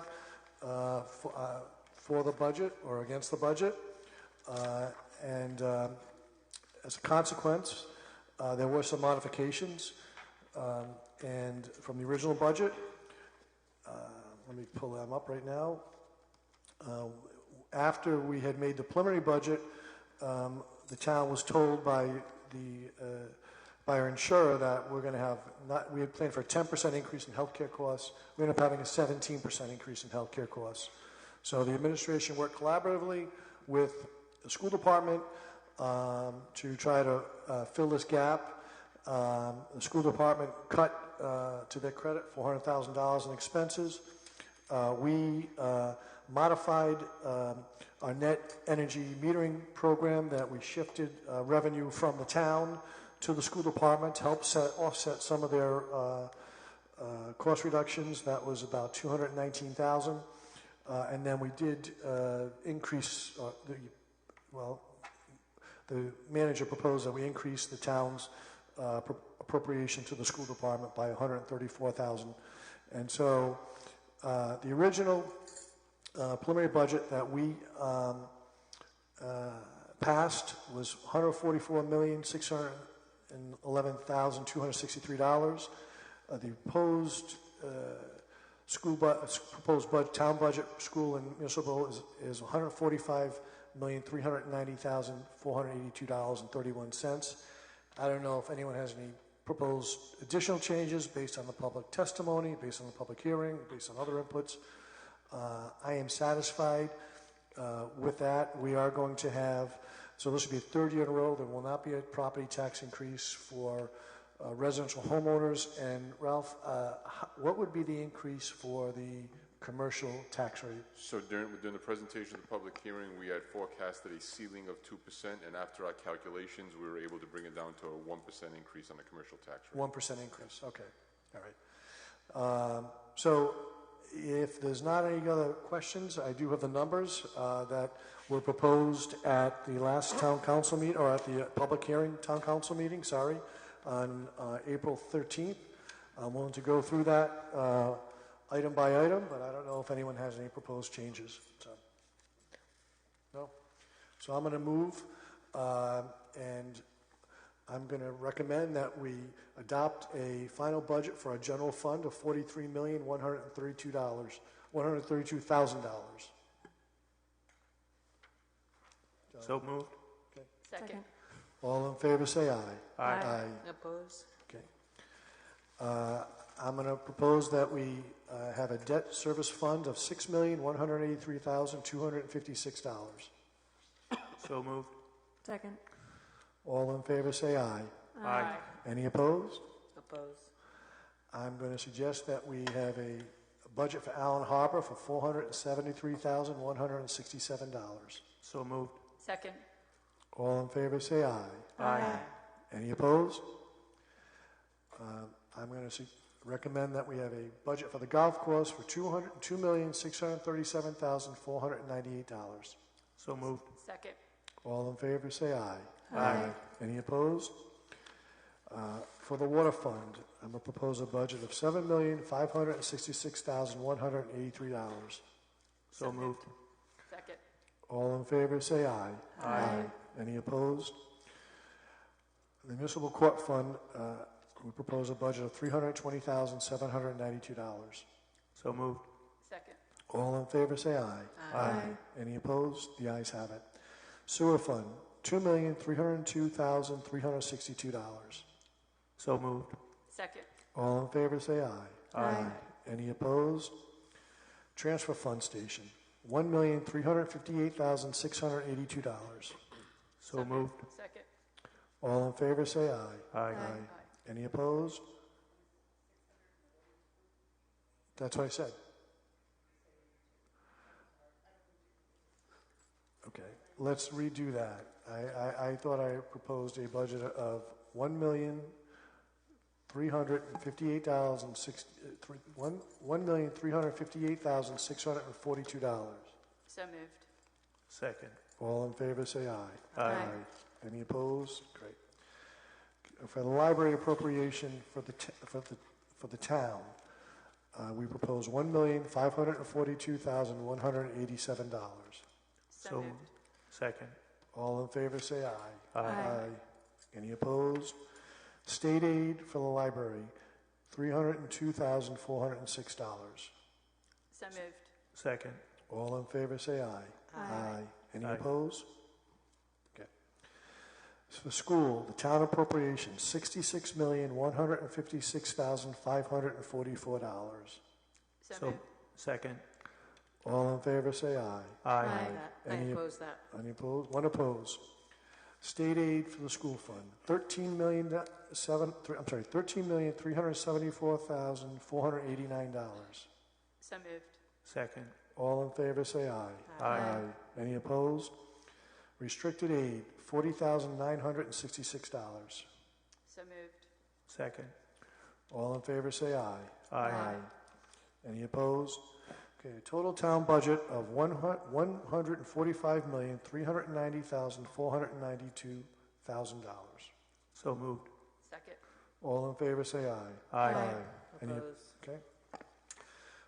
S1: for the budget or against the budget. As a consequence, there were some modifications and from the original budget. Let me pull them up right now. After we had made the preliminary budget, the town was told by our insurer that we're going to have we had planned for a 10% increase in healthcare costs. We ended up having a 17% increase in healthcare costs. So the administration worked collaboratively with the school department to try to fill this gap. The school department cut, to their credit, $400,000 in expenses. We modified our net energy metering program that we shifted revenue from the town to the school department to help offset some of their cost reductions. That was about $219,000. And then we did increase the manager proposed that we increase the town's appropriation to the school department by $134,000. And so the original preliminary budget that we passed was $144,611,263. The proposed town budget, school and municipal, is $145,390,482.31. I don't know if anyone has any proposed additional changes based on the public testimony, based on the public hearing, based on other inputs. I am satisfied with that. We are going to have, so this will be a third year in a row, there will not be a property tax increase for residential homeowners. And Ralph, what would be the increase for the commercial tax rate?
S7: So during the presentation of the public hearing, we had forecasted a ceiling of 2%, and after our calculations, we were able to bring it down to a 1% increase on the commercial tax rate.
S1: 1% increase, okay, all right. So If there's not any other questions, I do have the numbers that were proposed at the last town council meeting, or at the public hearing town council meeting, sorry, on April 13th. I'm willing to go through that item by item, but I don't know if anyone has any proposed changes. So, no? So I'm going to move, and I'm going to recommend that we adopt a final budget for our general fund of $43,132,000.
S12: So moved.
S1: Okay.
S6: Second.
S1: All in favor, say aye.
S12: Aye.
S6: Oppose?
S1: Okay. I'm going to propose that we have a debt service fund of $6,183,256.
S12: So moved.
S8: Second.
S1: All in favor, say aye.
S12: Aye.
S1: Any opposed?
S6: Oppose?
S1: I'm going to suggest that we have a budget for Allen Harbor for $473,167.
S12: So moved.
S6: Second.
S1: All in favor, say aye.
S12: Aye.
S1: Any opposed? I'm going to recommend that we have a budget for the golf course for $202,637,498.
S12: So moved.
S6: Second.
S1: All in favor, say aye.
S12: Aye.
S1: Any opposed? For the water fund, I'm going to propose a budget of $7,566,183.
S12: So moved.
S6: Second.
S1: All in favor, say aye.
S12: Aye.
S1: Any opposed? The municipal court fund, we propose a budget of $320,792.
S12: So moved.
S6: Second.
S1: All in favor, say aye.
S6: Aye.
S1: Any opposed? The ayes have it. Sewer fund, $2,302,362.
S12: So moved.
S6: Second.
S1: All in favor, say aye.
S12: Aye.
S1: Any opposed? Transfer fund station, $1,358,682.
S12: So moved.
S6: Second.
S1: All in favor, say aye.
S12: Aye.
S1: Any opposed? That's what I said. Okay, let's redo that. I thought I proposed a budget of $1,358,642.
S6: So moved.
S12: Second.
S1: All in favor, say aye.
S12: Aye.
S1: Any opposed? Great. For the library appropriation for the town, we propose $1,542,187.
S6: So moved.
S12: Second.
S1: All in favor, say aye.
S12: Aye.
S1: Any opposed? State aid for the library, $302,406.
S6: So moved.
S12: Second.
S1: All in favor, say aye. Any
S12: Aye.
S1: opposed? Okay. So for school, the town appropriation, $66,156,544.
S6: So moved.
S12: Second.
S1: All in favor, say aye.
S12: Aye.
S6: I oppose that.
S1: Any opposed? One opposed. State aid for the school fund, $13,374,489.
S6: So moved.
S12: Second.
S1: All in favor, say aye.
S12: Aye.
S1: Any opposed? Restricted aid, $40,966.
S6: So moved.
S12: Second.
S1: All in favor, say aye.
S12: Aye.
S1: Any opposed? Okay, total town budget of $145,390,492,000.
S12: So moved.
S6: Second.
S1: All in favor, say aye.
S12: Aye.
S1: Any,
S6: Oppose.
S1: okay.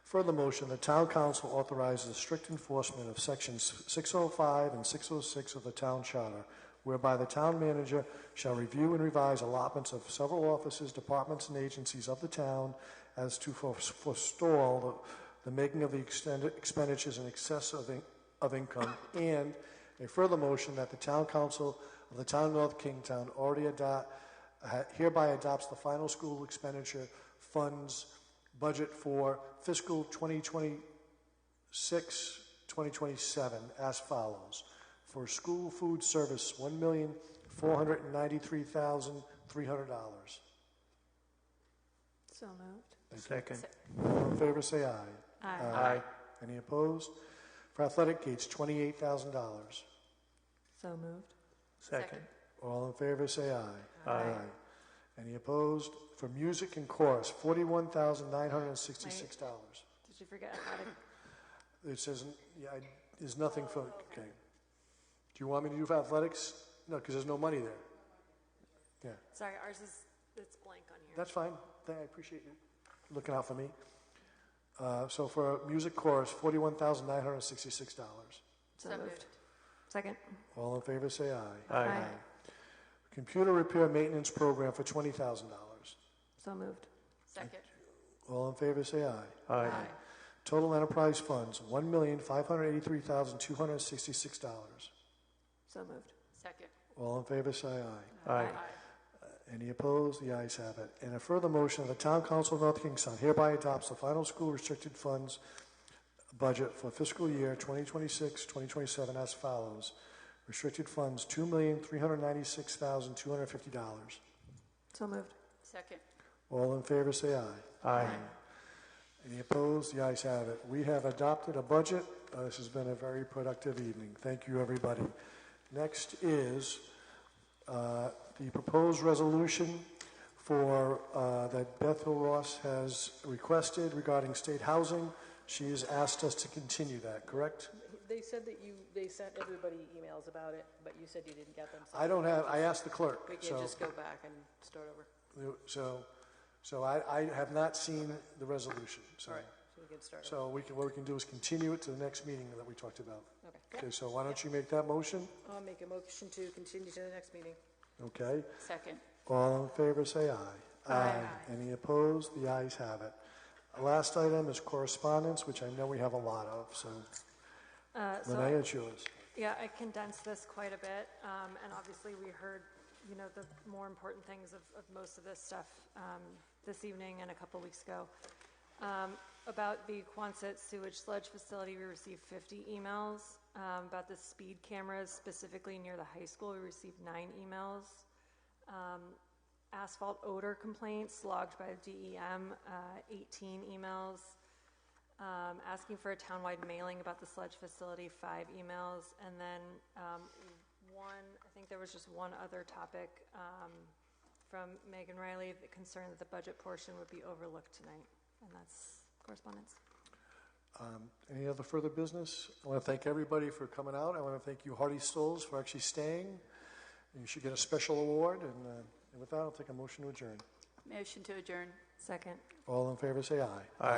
S1: Further motion, the town council authorizes strict enforcement of sections 605 and 606 of the town charter, whereby the town manager shall review and revise allotments of several offices, departments, and agencies of the town as to forestall the making of the extended expenditures in excess of income, and a further motion that the town council of the town of North Kingstown hereby adopts the final school expenditure funds budget for fiscal 2026-2027 as follows. For school food service, $1,493,300.
S8: So moved.
S12: Second.
S1: All in favor, say aye.
S12: Aye.
S1: Any opposed? For athletic gates, $28,000.
S8: So moved.
S12: Second.
S1: All in favor, say aye.
S12: Aye.
S1: Any opposed? For music and chorus, $41,966.
S8: Did Did you forget athletic?
S1: It says, yeah, there's nothing for, okay. Do you want me to do athletics? No, because there's no money there. Yeah,
S8: Sorry, ours is, it's blank on here.
S1: that's fine. I appreciate you looking out for me. So for music chorus, $41,966.
S8: So moved. Second.
S1: All in favor, say aye.
S12: Aye.
S1: Computer repair maintenance program for $20,000.
S8: So moved.
S6: Second.
S1: All in favor, say aye.
S12: Aye.
S1: Total enterprise funds, $1,583,266.
S8: So moved.
S6: Second.
S1: All in favor, say aye.
S12: Aye.
S1: Any opposed? The ayes have it. And a further motion, the Town Council of North Kingstown hereby adopts the final school restricted funds budget for fiscal year 2026-2027 as follows. Restricted funds, $2,396,250.
S8: So moved.
S6: Second.
S1: All in favor, say aye.
S12: Aye.
S1: Any opposed? The ayes have it. We have adopted a budget. This has been a very productive evening. Thank you, everybody. Next is the proposed resolution for that Bethel Ross has requested regarding state housing. She has asked us to continue that, correct?
S9: They said that they sent everybody emails about it, but you said you didn't get them. So
S1: I asked the clerk.
S9: We can just go back and start over.
S1: So I have not seen the resolution. So,
S9: All right, so we can start over.
S1: so what we can do is continue it to the next meeting that we talked about.
S9: Okay.
S1: Okay, so why don't you make that motion?
S9: I'll make a motion to continue to the next meeting.
S1: Okay.
S6: Second.
S1: All in favor, say aye.
S6: Aye.
S1: Any opposed? The ayes have it. The last item is correspondence, which I know we have a lot of, so Linnea, it's yours.
S8: Yeah, I condensed this quite a bit, and obviously we heard, the more important things of most of this stuff this evening and a couple weeks ago. About the Quonset sewage sludge facility, we received 50 emails. About the speed cameras, specifically near the high school, we received 9 emails. Asphalt odor complaints logged by the DEM, 18 emails. Asking for a townwide mailing about the sludge facility, 5 emails. And then I think there was just one other topic from Megan Riley, the concern that the budget portion would be overlooked tonight. And that's correspondence.
S1: Any other further business? I want to thank everybody for coming out. I want to thank you, Hardy Stoles, for actually staying. You should get a special award. And with that, I'll take a motion to adjourn.
S6: Motion to adjourn.
S8: Second.
S1: All in favor, say aye.
S12: Aye.